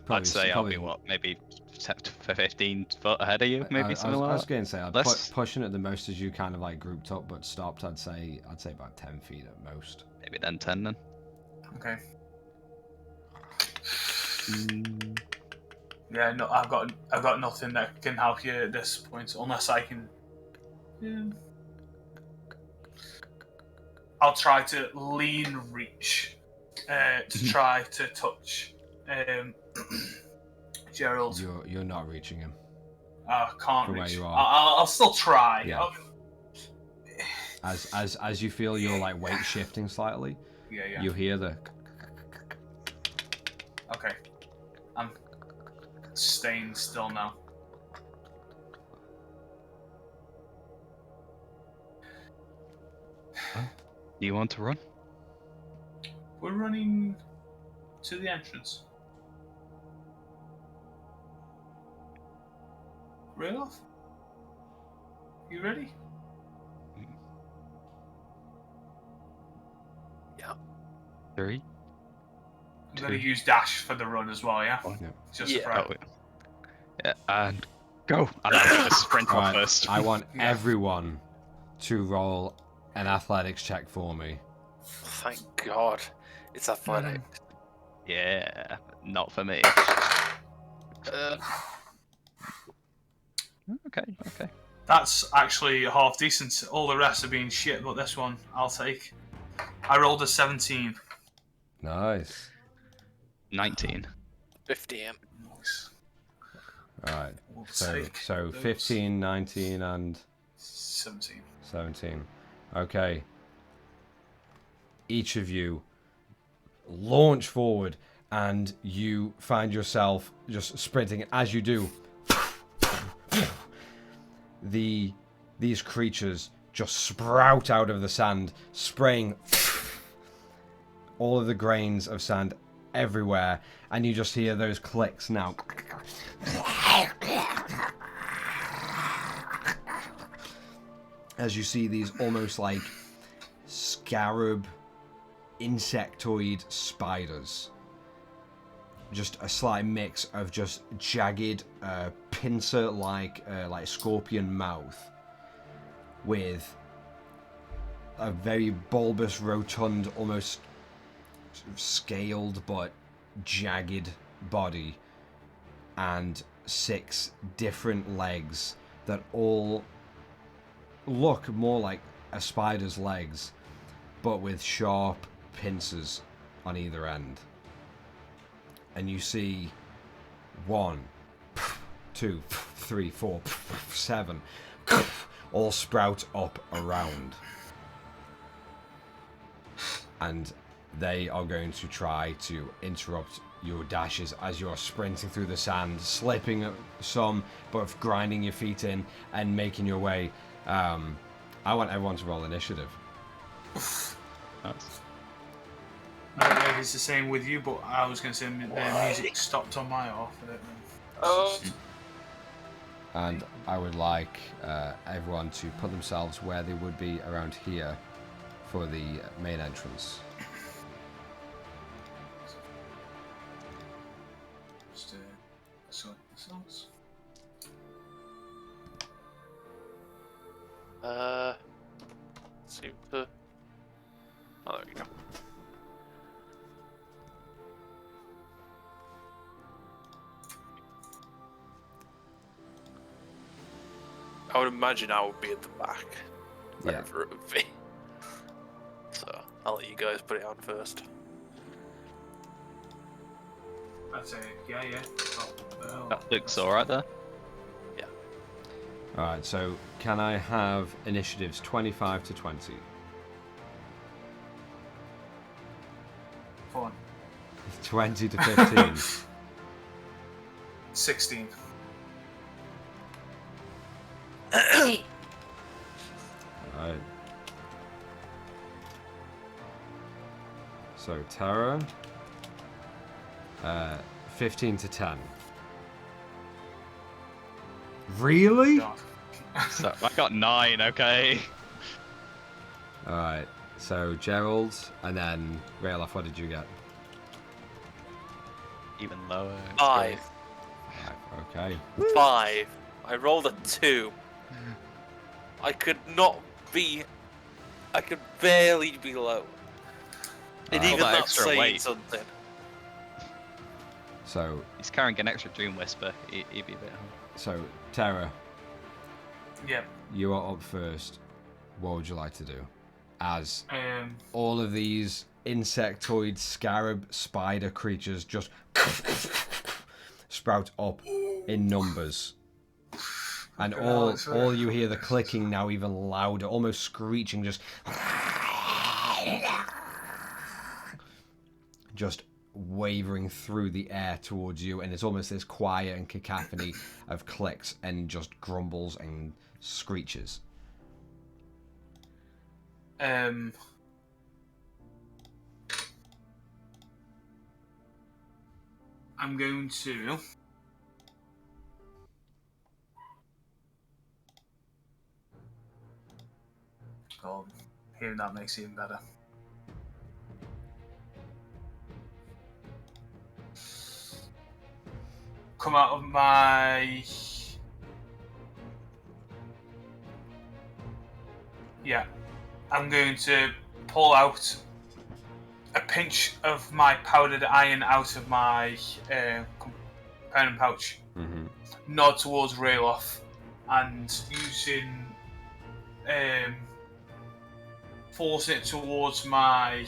Probably, I'd say I'll be what, maybe 15 foot ahead of you, maybe something I like was that. going to say, Less? pushing it the most as you kind of like grouped up but stopped. I'd say about 10 feet at most. Maybe then 10 then. Okay. Yeah, no, I've got nothing that can help you at this point, unless I can. Yeah. I'll try to lean reach to try to touch Gerald. You're not reaching him. Can't From reach. where you are. I'll still try. Yeah. As you feel your like weight shifting slightly, Yeah. you hear the. Okay. I'm staying still now. Do you want to run? We're running to the entrance. Rudolph? You ready? Yeah. 3. I'm going to use dash for the run as well, yeah? Yeah. Just Yeah. for Oh, yeah, and go. And I'm going to sprint off Right, first. I want everyone to roll an athletics check for me. Thank God. It's athletic. Yeah, not for me. Okay. That's actually half decent. All the rest are being shit, but this one I'll take. I rolled a 17. Nice. 19. 15. Nice. Alright. We'll So take those. 15, 19, and 17. 17. Okay. Each of you launch forward, and you find yourself just sprinting. As you do, these creatures just sprout out of the sand, spraying all of the grains of sand everywhere, and you just hear those clicks now. As you see these almost like scarab insectoid spiders, just a slight mix of just jagged pincer like scorpion mouth with a very bulbous, rotund, almost scaled but jagged body, and 6 different legs that all look more like a spider's legs, but with sharp pincers on either end. And you see 1, 2, 3, 4, 7 all sprout up around. And they are going to try to interrupt your dashes as you're sprinting through the sand, slipping some, but grinding your feet in and making your way. I want everyone to roll initiative. Nice. I don't know if it's the same with you, but I was going to say the music stopped on my off. I don't know. Oh. And I would like everyone to put themselves where they would be around here for the main entrance. Just sort ourselves. Seem to. Oh, there we go. I would imagine I would be at the back, wherever it would be. So I'll let you guys put it on first. I'd say, yeah. Oh, That looks alright there. Yeah. Alright, so can I have initiatives 25 to 20? Fun. 20 to 15. 16. Alright. So Tara, 15 to 10. Really? God. So I got 9, okay. Alright, so Gerald, and then Rayloff, what did you get? Even lower. 5. Okay. 5. I rolled a 2. I could barely be low. And Alright. even All that that's extra saying weight. something. So, He's carrying an extra Dream Whisper. He'd be a bit hard. so Tara, Yeah. you are up first. What would you like to do? As Um. all of these insectoid scarab spider creatures just sprout up in numbers. And all you hear the clicking now even louder, almost screeching, just wavering through the air towards you, and it's almost this quiet and cacophony of clicks and just grumbles and screeches. I'm going to. God, hearing that makes it even better. Come out of my. Yeah. I'm going to pull out a pinch of my powdered iron out of my component pouch. Mm-hmm. Nod towards Rayloff and using forcing it towards my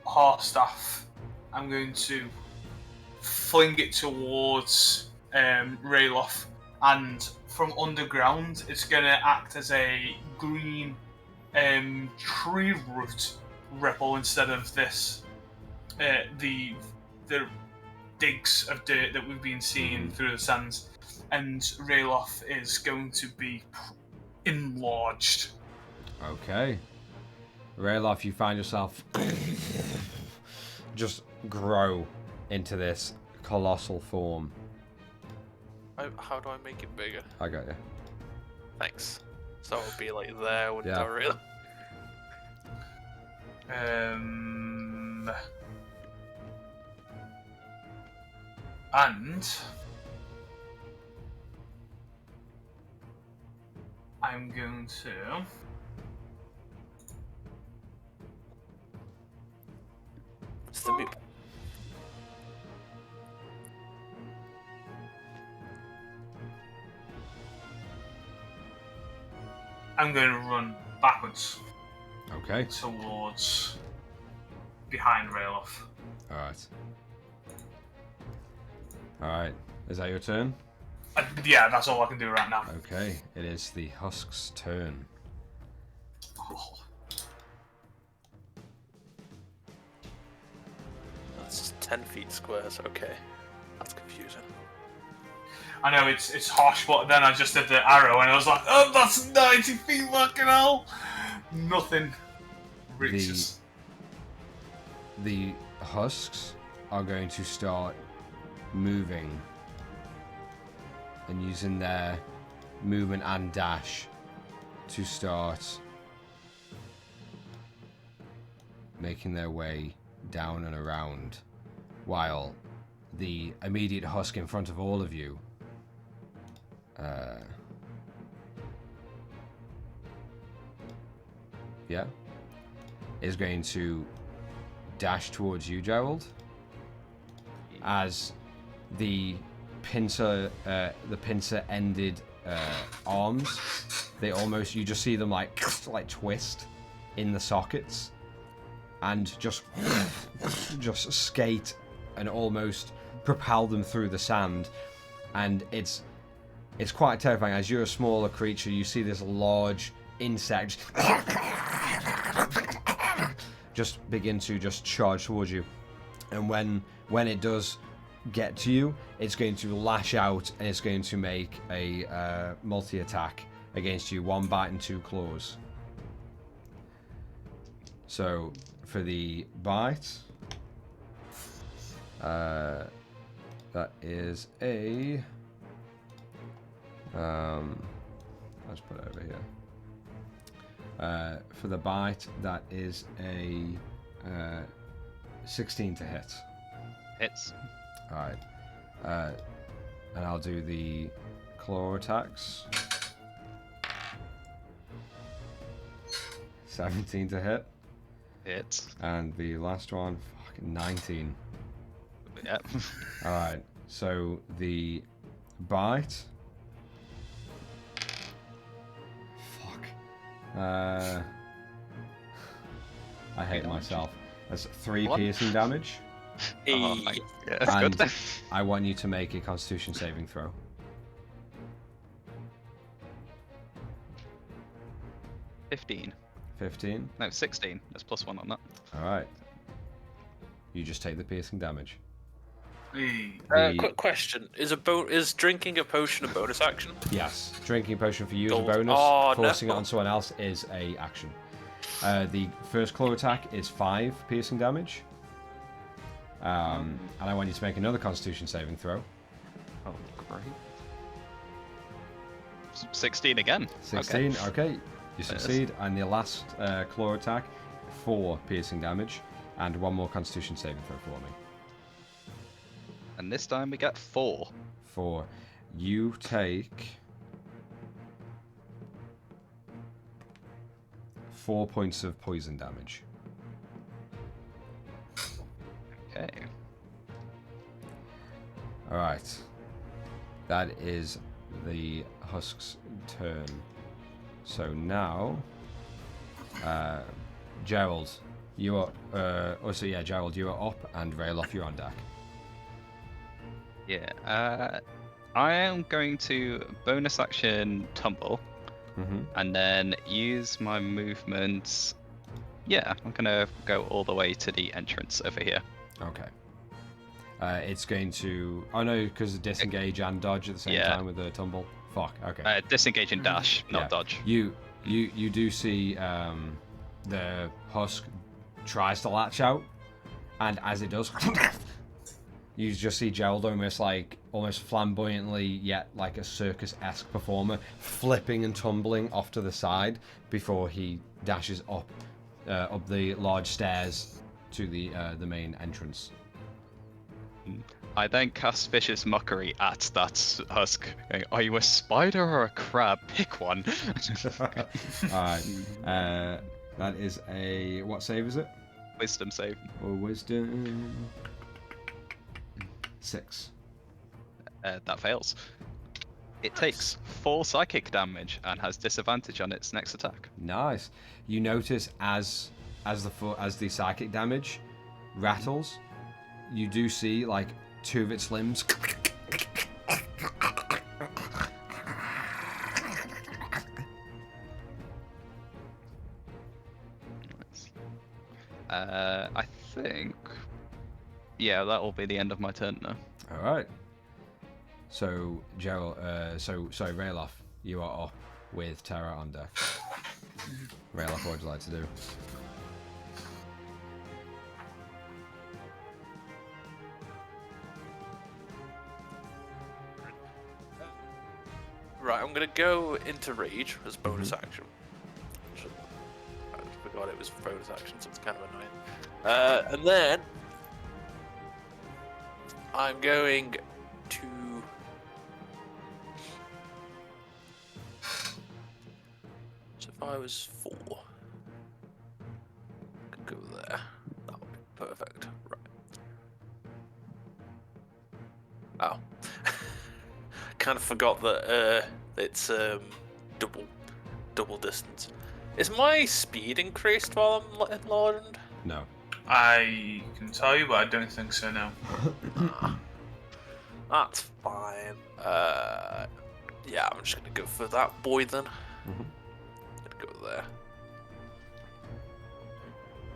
heart staff. I'm going to fling it towards Rayloff, and from underground it's going to act as a green tree root ripple instead of this the digs of dirt that we've been seeing through the sands, and Rayloff is going to be enlarged. Okay. Rayloff, you find yourself just grow into this colossal form. How do I make it bigger? I got you. Thanks. So it would be like there, wouldn't Yeah. I really? And I'm going to It's the move. run backwards Okay. towards behind Rayloff. Alright. Alright. Is that your turn? Yeah, that's all I can do right now. Okay. It is the Husk's turn. Oh. 10 feet squares. Okay, that's confusing. I know it's harsh, but then I just did the arrow and I was like, oh, that's 90 feet, fucking hell! Nothing reaches. The husks are going to start moving and using their movement and dash to start making their way down and around, while the immediate husk in front of all of you is going to dash towards you, Gerald, as the pincer ended arms, they almost, you just see them like twist in the sockets and just skate and almost propel them through the sand. And it's quite terrifying. As you're a smaller creature, you see this large insect just begin to just charge towards you. And when it does get to you, it's going to lash out and it's going to make a multi-attack against you. 1 bite and 2 claws. So for the bite, that is a let's put it over here. For the bite, that is a 16 to hit. Hits. Alright. And I'll do the claw attacks. 17 to hit. Hits. And the last one, fucking 19. Yep. Alright, so the bite. Fuck. I hate myself. That's 3 piercing damage. Oh, yeah, that's And good. I want you to make a Constitution saving throw. 15. 15. No, 16. There's +1 on that. Alright. You just take the piercing damage. Hey. Quick question: is drinking a potion a bonus action? Yes. Drinking a potion for you is a Gold. bonus. Oh, Forcing it no. on someone else is a action. The first claw attack is 5 piercing damage. And I want you to make another Constitution saving throw. Oh, great. 16 again. 16. Okay. Okay. You succeed. And the last claw attack, 4 piercing damage. And 1 more Constitution saving throw for me. And this time we get 4. 4. You take 4 points of poison damage. Okay. Alright. That is the Husk's turn. So now, Gerald, you are, Gerald, you are up, and Rayloff, you're on deck. Yeah. I am going to bonus action tumble, and then use my movement. Yeah, I'm gonna go all the way to the entrance over here. Okay. It's going to... Oh no, because of disengage and dodge at the same time with the tumble. Fuck, okay. Disengage and dash, not dodge. You do see the Husk tries to latch out, and as it does, you just see Gerald almost flamboyantly, yet like a circus-esque performer, flipping and tumbling off to the side before he dashes up the large stairs to the main entrance. I then cast Vicious Mockery at that Husk, going, are you a spider or a crab? Pick one. Alright. That is a... What save is it? Wisdom save. Or wisdom... 6. That fails. It takes 4 psychic damage and has disadvantage on its next attack. Nice. You notice as the psychic damage rattles, you do see like 2 of its limbs I think Yeah, that will be the end of my turn now. All right. So, Gerald, sorry, Rayloff, you are up with Terra on deck. Rayloff, what would you like to do? Right, I'm gonna go into rage as bonus action. I forgot it was bonus action, so it's kind of annoying. And then I'm going to. So if I was 4, I could go there. That would be perfect. Right. Oh. Kind of forgot that it's double distance. Is my speed increased while I'm enlarged? No. I can tell you, but I don't think so now. That's fine. Yeah, I'm just gonna go for that boy then. Gonna go there.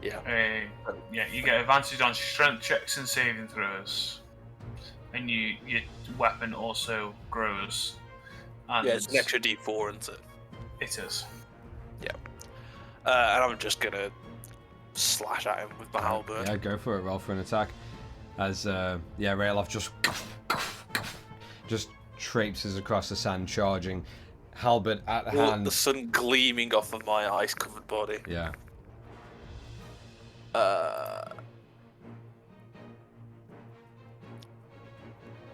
Yeah. Yeah, you get advantage on strength checks and saving throws. And your weapon also grows. And Yeah, it's an extra D4, isn't it? It is. Yeah. And I'm just gonna slash at him with my halberd. Yeah, go for it. Roll for an attack. As Rayloff just traipses across the sand, charging, halberd at hand. The sun gleaming off of my ice-covered body. Yeah.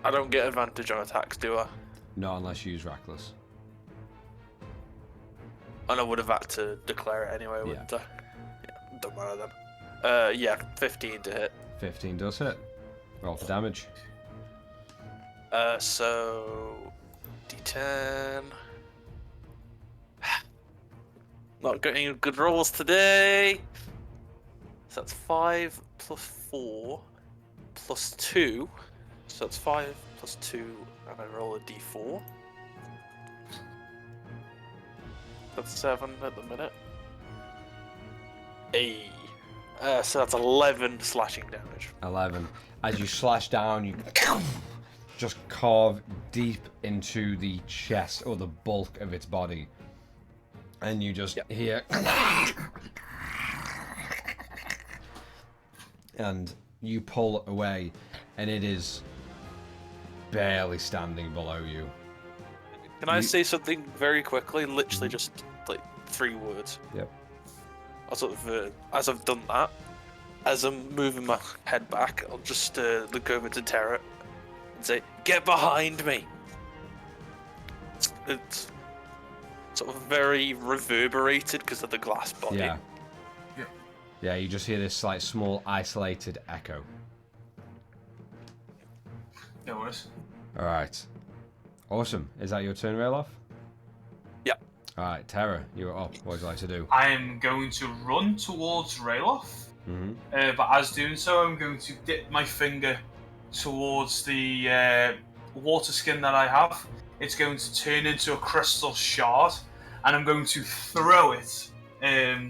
I don't get advantage on attacks, do I? Not unless you use reckless. And I would have had to declare it anyway, wouldn't I? Yeah, don't matter then. Yeah, 15 to hit. 15 does hit. Roll for damage. So D10. Not getting good rolls today. So that's 5 plus 4 plus 2. So that's 5 plus 2, and I roll a D4. That's 7 at the minute. So that's 11 slashing damage. 11. As you slash down, you just carve deep into the chest or the bulk of its body. And you just hear... and you pull away, and it is barely standing below you. Can I say something very quickly? Literally just like 3 words. Yep. I'll sort of, as I've done that, as I'm moving my head back, I'll just look over to Terra and say, "Get behind me!" It's sort of very reverberated because of the glass body. Yeah. Yeah, you just hear this like small isolated echo. No worries. Alright. Awesome. Is that your turn, Rayloff? Yeah. Alright, Terra, you're up. What would you like to do? I am going to run towards Rayloff. But as doing so, I'm going to dip my finger towards the water skin that I have. It's going to turn into a crystal shard, and I'm going to throw it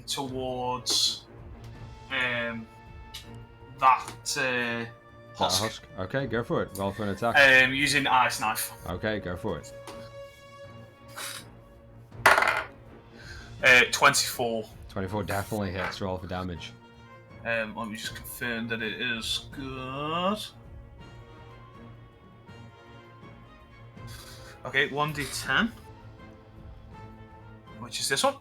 towards that husk. Okay, go for it. Roll for an attack. Using ice knife. Okay, go for it. 24. 24 definitely hits. Roll for damage. Let me just confirm that it is good. Okay, 1d10. Which is this one.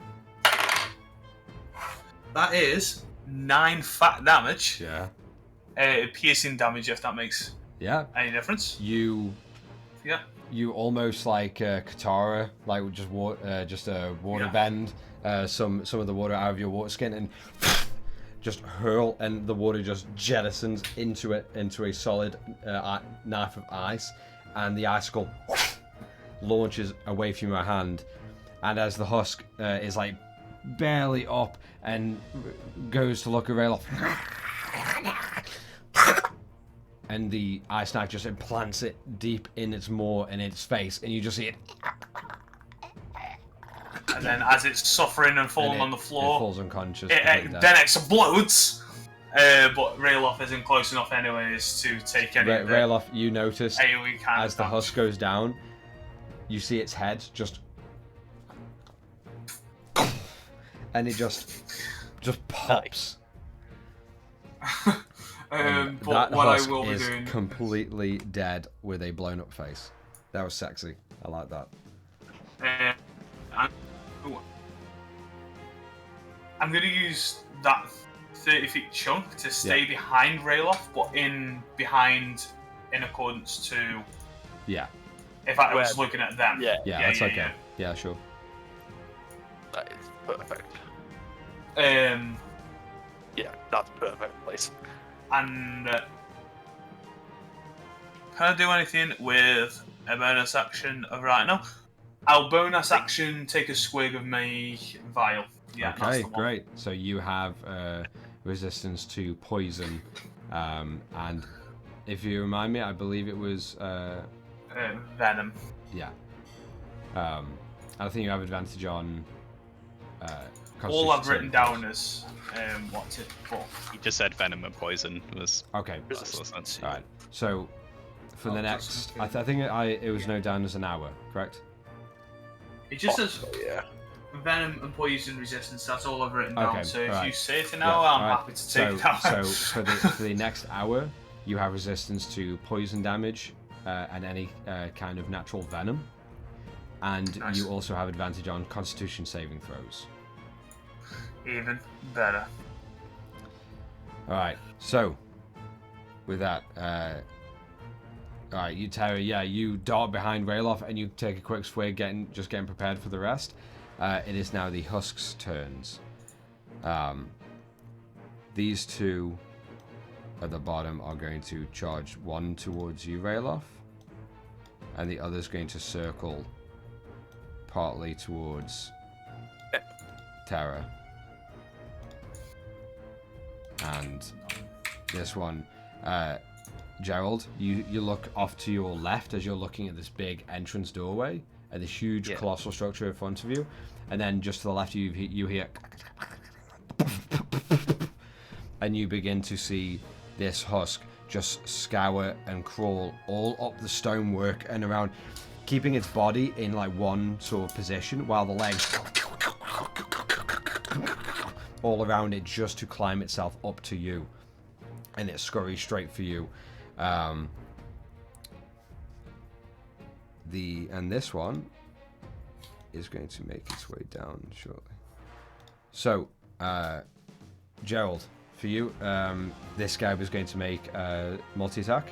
That is 9 fat damage. Yeah. Piercing damage, if that makes any difference. You almost like Katara, like just a water bend some of the water out of your water skin and just hurl, and the water just jettisons into a solid knife of ice, and the icicle launches away from your hand, and as the husk is like barely up and goes to look at Rayloff, and the ice knife just implants it deep in its maw and its face, and you just see it. And then as it's suffering and falling on the floor, it falls unconscious. it then explodes But Rayloff isn't close enough anyways to take any of the Rayloff, you notice AoE kind as of the damage. husk goes down, you see its head just, and it just pops. But That what I husk will be is doing... completely dead with a blown up face. That was sexy. I like that. I'm going to use that 30 feet chunk to stay behind Rayloff, but behind in accordance to... Yeah. If I was looking at them. Yeah, that's okay. Yeah, sure. That is perfect. Yeah, Yeah, that's perfect place. and can I do anything with a bonus action of right now? I'll bonus action take a swig of my vial. Yeah, that's Okay, the one. great. So you have resistance to poison, and if you remind me, I believe it was Venom. yeah. I think you have advantage on. All I've Constitution written saving down is what's it for? You just said venom and poison was. throws. Okay. Resistance. All right. So for the next, I think it was noted down as an hour, correct? It just says Yeah. venom and poison resistance. That's all I've written down. Okay, So if right. you say it now, I'm happy to take it out. So for the next hour, you have resistance to poison damage and any kind of natural venom, and Nice. you also have advantage on Constitution saving throws. Even better. All right. So with that, all right, you Terry, you dart behind Rayloff and you take a quick swig, getting prepared for the rest. It is now the Husk's turns. These two at the bottom are going to charge one towards you, Rayloff, and the other's going to circle partly towards Terra. And this one, Gerald, you look off to your left as you're looking at this big entrance doorway and this huge colossal structure in front of you, and then just to the left you hear and you begin to see this husk just scour and crawl all up the stonework and around, keeping its body in like one sort of position while the legs all around it just to climb itself up to you, and it scurries straight for you. And this one is going to make its way down shortly. So, Gerald, for you, this guy was going to make a multi-attack.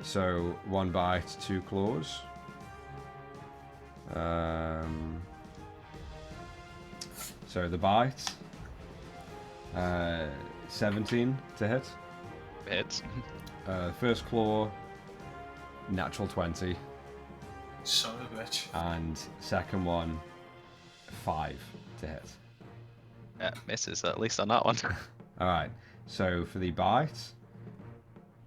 So 1 bite, 2 claws. So the bite, 17 to hit. Hits. First claw, natural 20. Son of a bitch. And second one, 5 to hit. Yeah, misses at least on that one. Alright, so for the bite,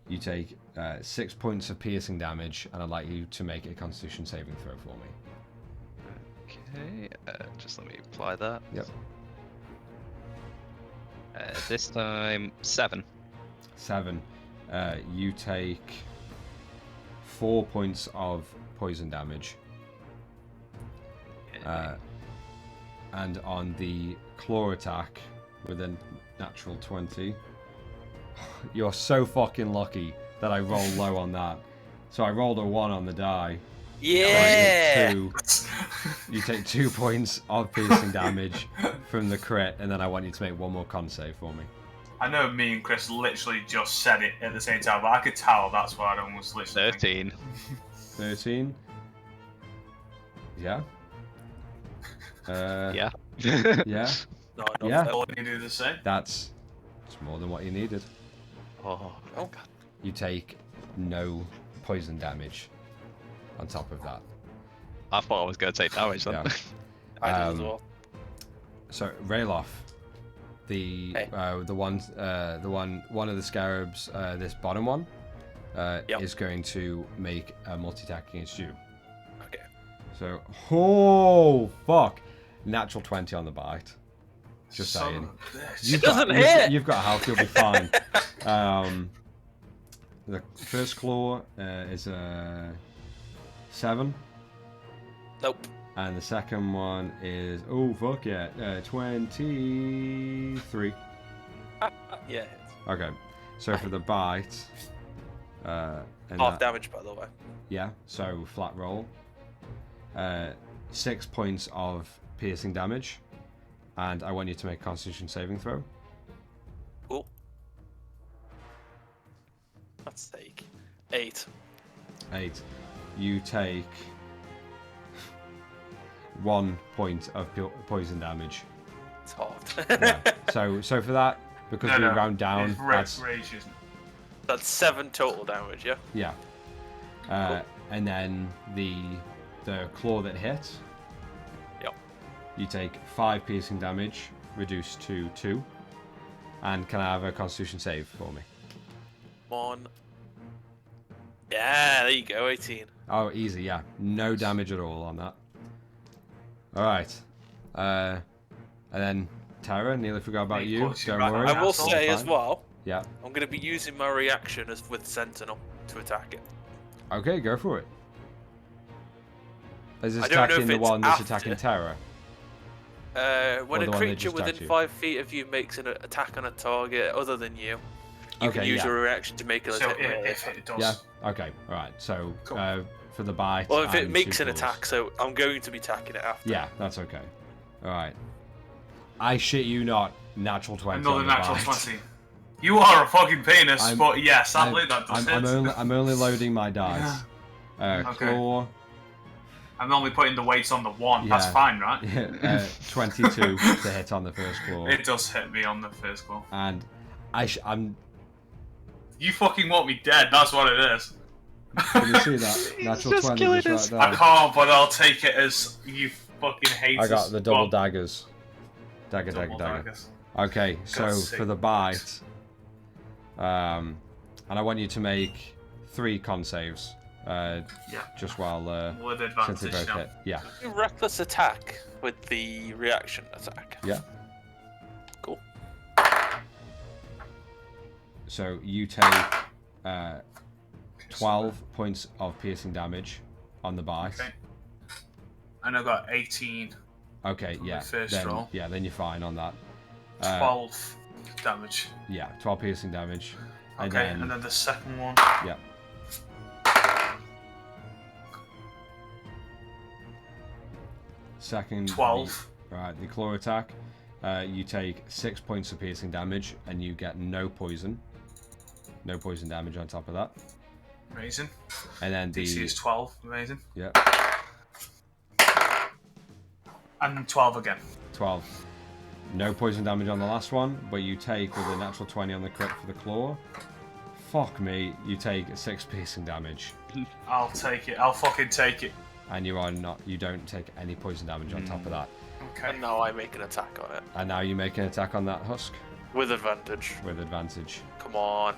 you take 6 points of piercing damage, and I'd like you to make a Constitution saving throw for me. Okay, just let me apply that. Yep. This time, 7. 7. You take 4 points of poison damage. And on the claw attack with a natural 20, you're so fucking lucky that I rolled low on that. So I rolled a 1 on the die. Yeah! You take 2 points of piercing damage from the crit, and then I want you to make 1 more con save for me. I know me and Chris literally just said it at the same time, but I could tell that's what I almost literally 13. 13. Yeah. Yeah. Yeah. No, Yeah. All you do the same. It's more than what you needed. Oh, God. You take no poison damage on top of that. I thought I was going to take damage then. Yeah. I did as well. So Rayloff, one of the scarabs, this bottom one, is going to make a multi-attack against you. Okay. So, oh fuck, natural 20 on the bite. Just Son saying. of a bitch. You've got health, you'll be fine. The first claw is a 7. Nope. And the second one is 23. Yeah. Okay, so for the bite, and Half damage, by the way. yeah, so flat roll, 6 points of piercing damage, and I want you to make a Constitution saving throw. Cool. Let's take 8. 8. You take 1 point of poison damage. It's hard. Yeah. So for that, because we round down, that's rage, isn't it? That's 7 total damage, yeah? yeah. Cool. And then the claw that hit, Yep. you take 5 piercing damage, reduced to 2. And can I have a Constitution save for me? 1. Yeah, there you go, 18. Oh, easy, yeah. No damage at all on that. Alright. And then, Tara, nearly forgot about you. Puts you Don't right worry. on I will That's all say as fine. well, Yeah. I'm going to be using my reaction as with Sentinel to attack it. Okay, go for it. Is this I don't know attacking if the it's one that's after. attacking Tara? When Or a the one that creature just within attacked you. 5 feet of you makes an attack on a target other than you can Okay, use yeah. your reaction to make an So attack. if it does. Yeah. Okay. All right. So Cool. for the bite. Well, if it and makes 2 an claws. attack, so I'm going to be attacking it after. Yeah, that's okay. All right. I shit you not. Natural 20. Another on the natural bite. 20. You are a fucking penis, I'm- but yeah, sadly that does hit. I'm only loading my dice. Okay. Claw. I'm only putting the weights on the 1. That's Yeah. fine, right? 22 to hit on the first claw. It does hit me on the first claw. And I'm. You fucking want me dead, that's what it is. Can you see that? Natural just 20 killing just us. right I there. can't, but I'll take it as you fucking hate I got us. the double Well, daggers. Dagger. double daggers. Okay, so God's for sake. the bite, and I want you to make 3 con saves. Yeah. Just while With since they advantage both now. hit. Yeah. Reckless attack with the reaction attack. Yeah. Cool. So you take 12 points of piercing damage on the bite. Okay. And I got 18, Okay, my yeah. first Then, roll. yeah, then you're fine on that. 12 damage. Yeah, 12 piercing damage. And Okay, then, and then the second one. yeah. Second. 12. Right, the claw attack. You take 6 points of piercing damage, and you get no poison. No poison damage on top of that. Amazing. And then the DC is 12. Amazing. yeah, And 12 again. 12. No poison damage on the last one, but you take with a natural 20 on the crit for the claw. Fuck me, you take 6 piercing damage, I'll take it. I'll fucking take it. and you don't take any poison damage on top of that. Okay. And now I make an attack on it And now you make an attack on that husk with advantage. with advantage. Come on.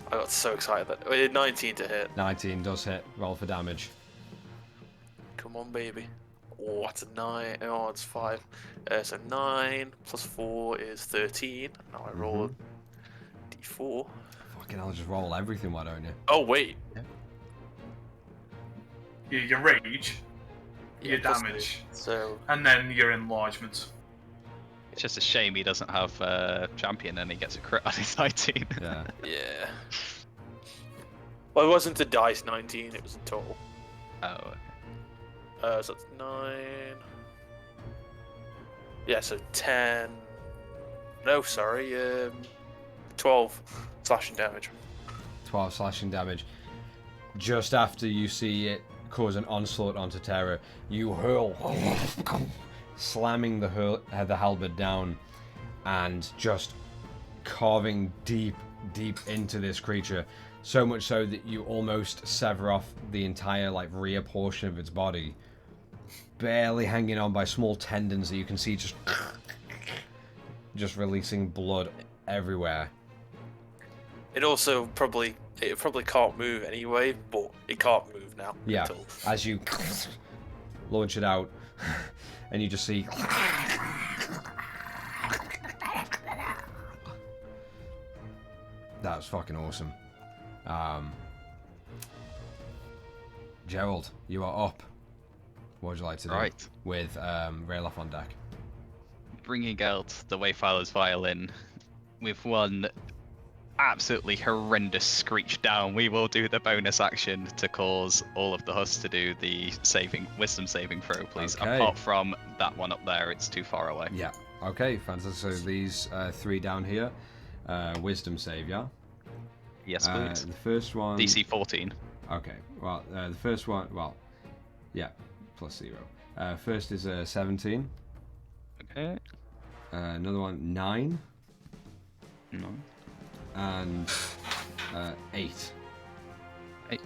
I got so excited that 19 to hit. 19 does hit. Roll for damage. Come on, baby. Oh, that's a 9. Oh, it's 5. So 9 plus 4 is 13. Now I roll d4. Fucking hell, just roll everything, why don't you? Oh, wait. Your rage, your Yeah, plus damage, So, and then your enlargement. It's just a shame he doesn't have champion and he gets a crit on his 19. Yeah. yeah. Well, it wasn't a dice 19, it was a total. Oh, okay. So that's 9. Yeah, so 10. No, sorry. 12 slashing damage. 12 slashing damage. Just after you see it cause an onslaught onto Terra, you hurl, slamming the halberd down and just carving deep into this creature, so much so that you almost sever off the entire rear portion of its body, barely hanging on by small tendons that you can see just releasing blood everywhere. It also probably can't move anyway, but it can't move now. Yeah, Until... as you launch it out, and you just see That was fucking awesome. Gerald, you are up. What would you like to do? Right. With Rayloff on deck. Bringing out the Wayfiler's violin with one absolutely horrendous screech down, we will do the bonus action to cause all of the husks to do the wisdom saving throw, please. Okay. Apart from that one up there, it's too far away. Yeah. Okay, fantastic. So these 3 down here, wisdom save, yeah? Yes, please. The first one... DC 14. Okay, well, the first one, well, yeah, +0. First is 17. Okay. Another one, 9. No. And 8. 8.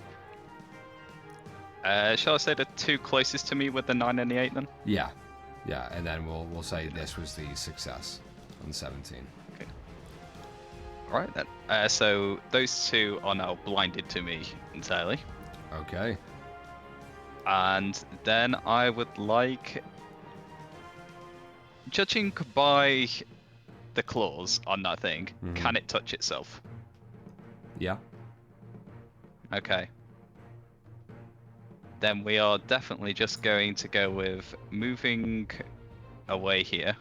Shall I say the 2 closest to me with the 9 and the 8 then? Yeah, yeah, and then we'll say this was the success on 17. Okay. Alright then. So those 2 are now blinded to me entirely. Okay. And then I would like, judging by the claws on that thing, can it touch itself? Yeah. Okay. Then we are definitely just going to go with moving away here.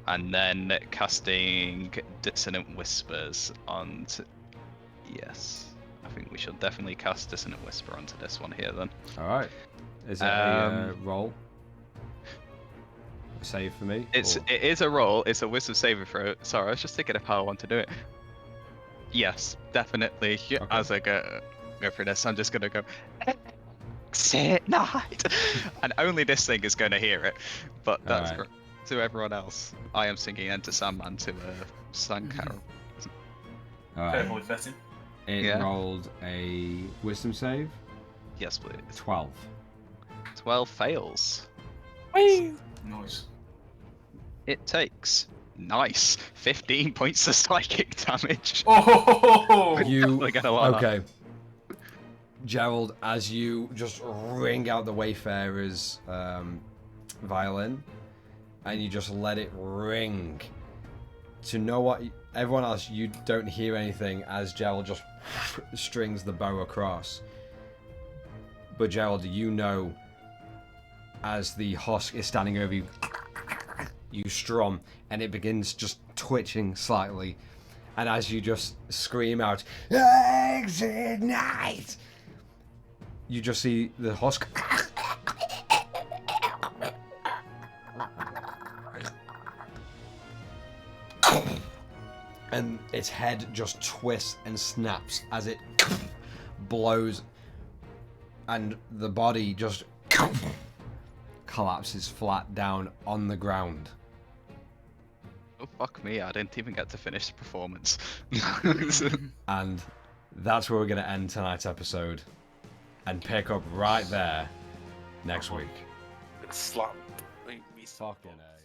And then casting Dissonant Whispers onto... Yes. I think we should definitely cast Dissonant Whisper onto this one here then. Alright. Is it a roll? A save for me? It is a roll. It's a Wisdom saving throw. Sorry, I was just thinking of how I want to do it. Yes, definitely. Okay. As I go through this, I'm just going to go... Exit night! And only this thing is going to hear it. But that's Alright. to everyone else. I am singing Enter Sandman to a Sang Carol. Alright. Perfectly fitting. It rolled a wisdom save. Yes, please. 12. 12 fails. Woo! Nice. It takes 15 points of psychic damage. Oh! You We're gonna like okay? Gerald, as you just ring out the Wayfarer's violin, and you just let it ring. To know what everyone else, you don't hear anything as Gerald just strings the bow across. But Gerald, you know, as the husk is standing over you, you strum, and it begins just twitching slightly. And as you just scream out, "Exit night!" you just see the husk and its head just twists and snaps as it blows, and the body just collapses flat down on the ground. Oh, fuck me, I didn't even get to finish the performance. And that's where we're going to end tonight's episode and pick up right there next week. Slap. Fucking A.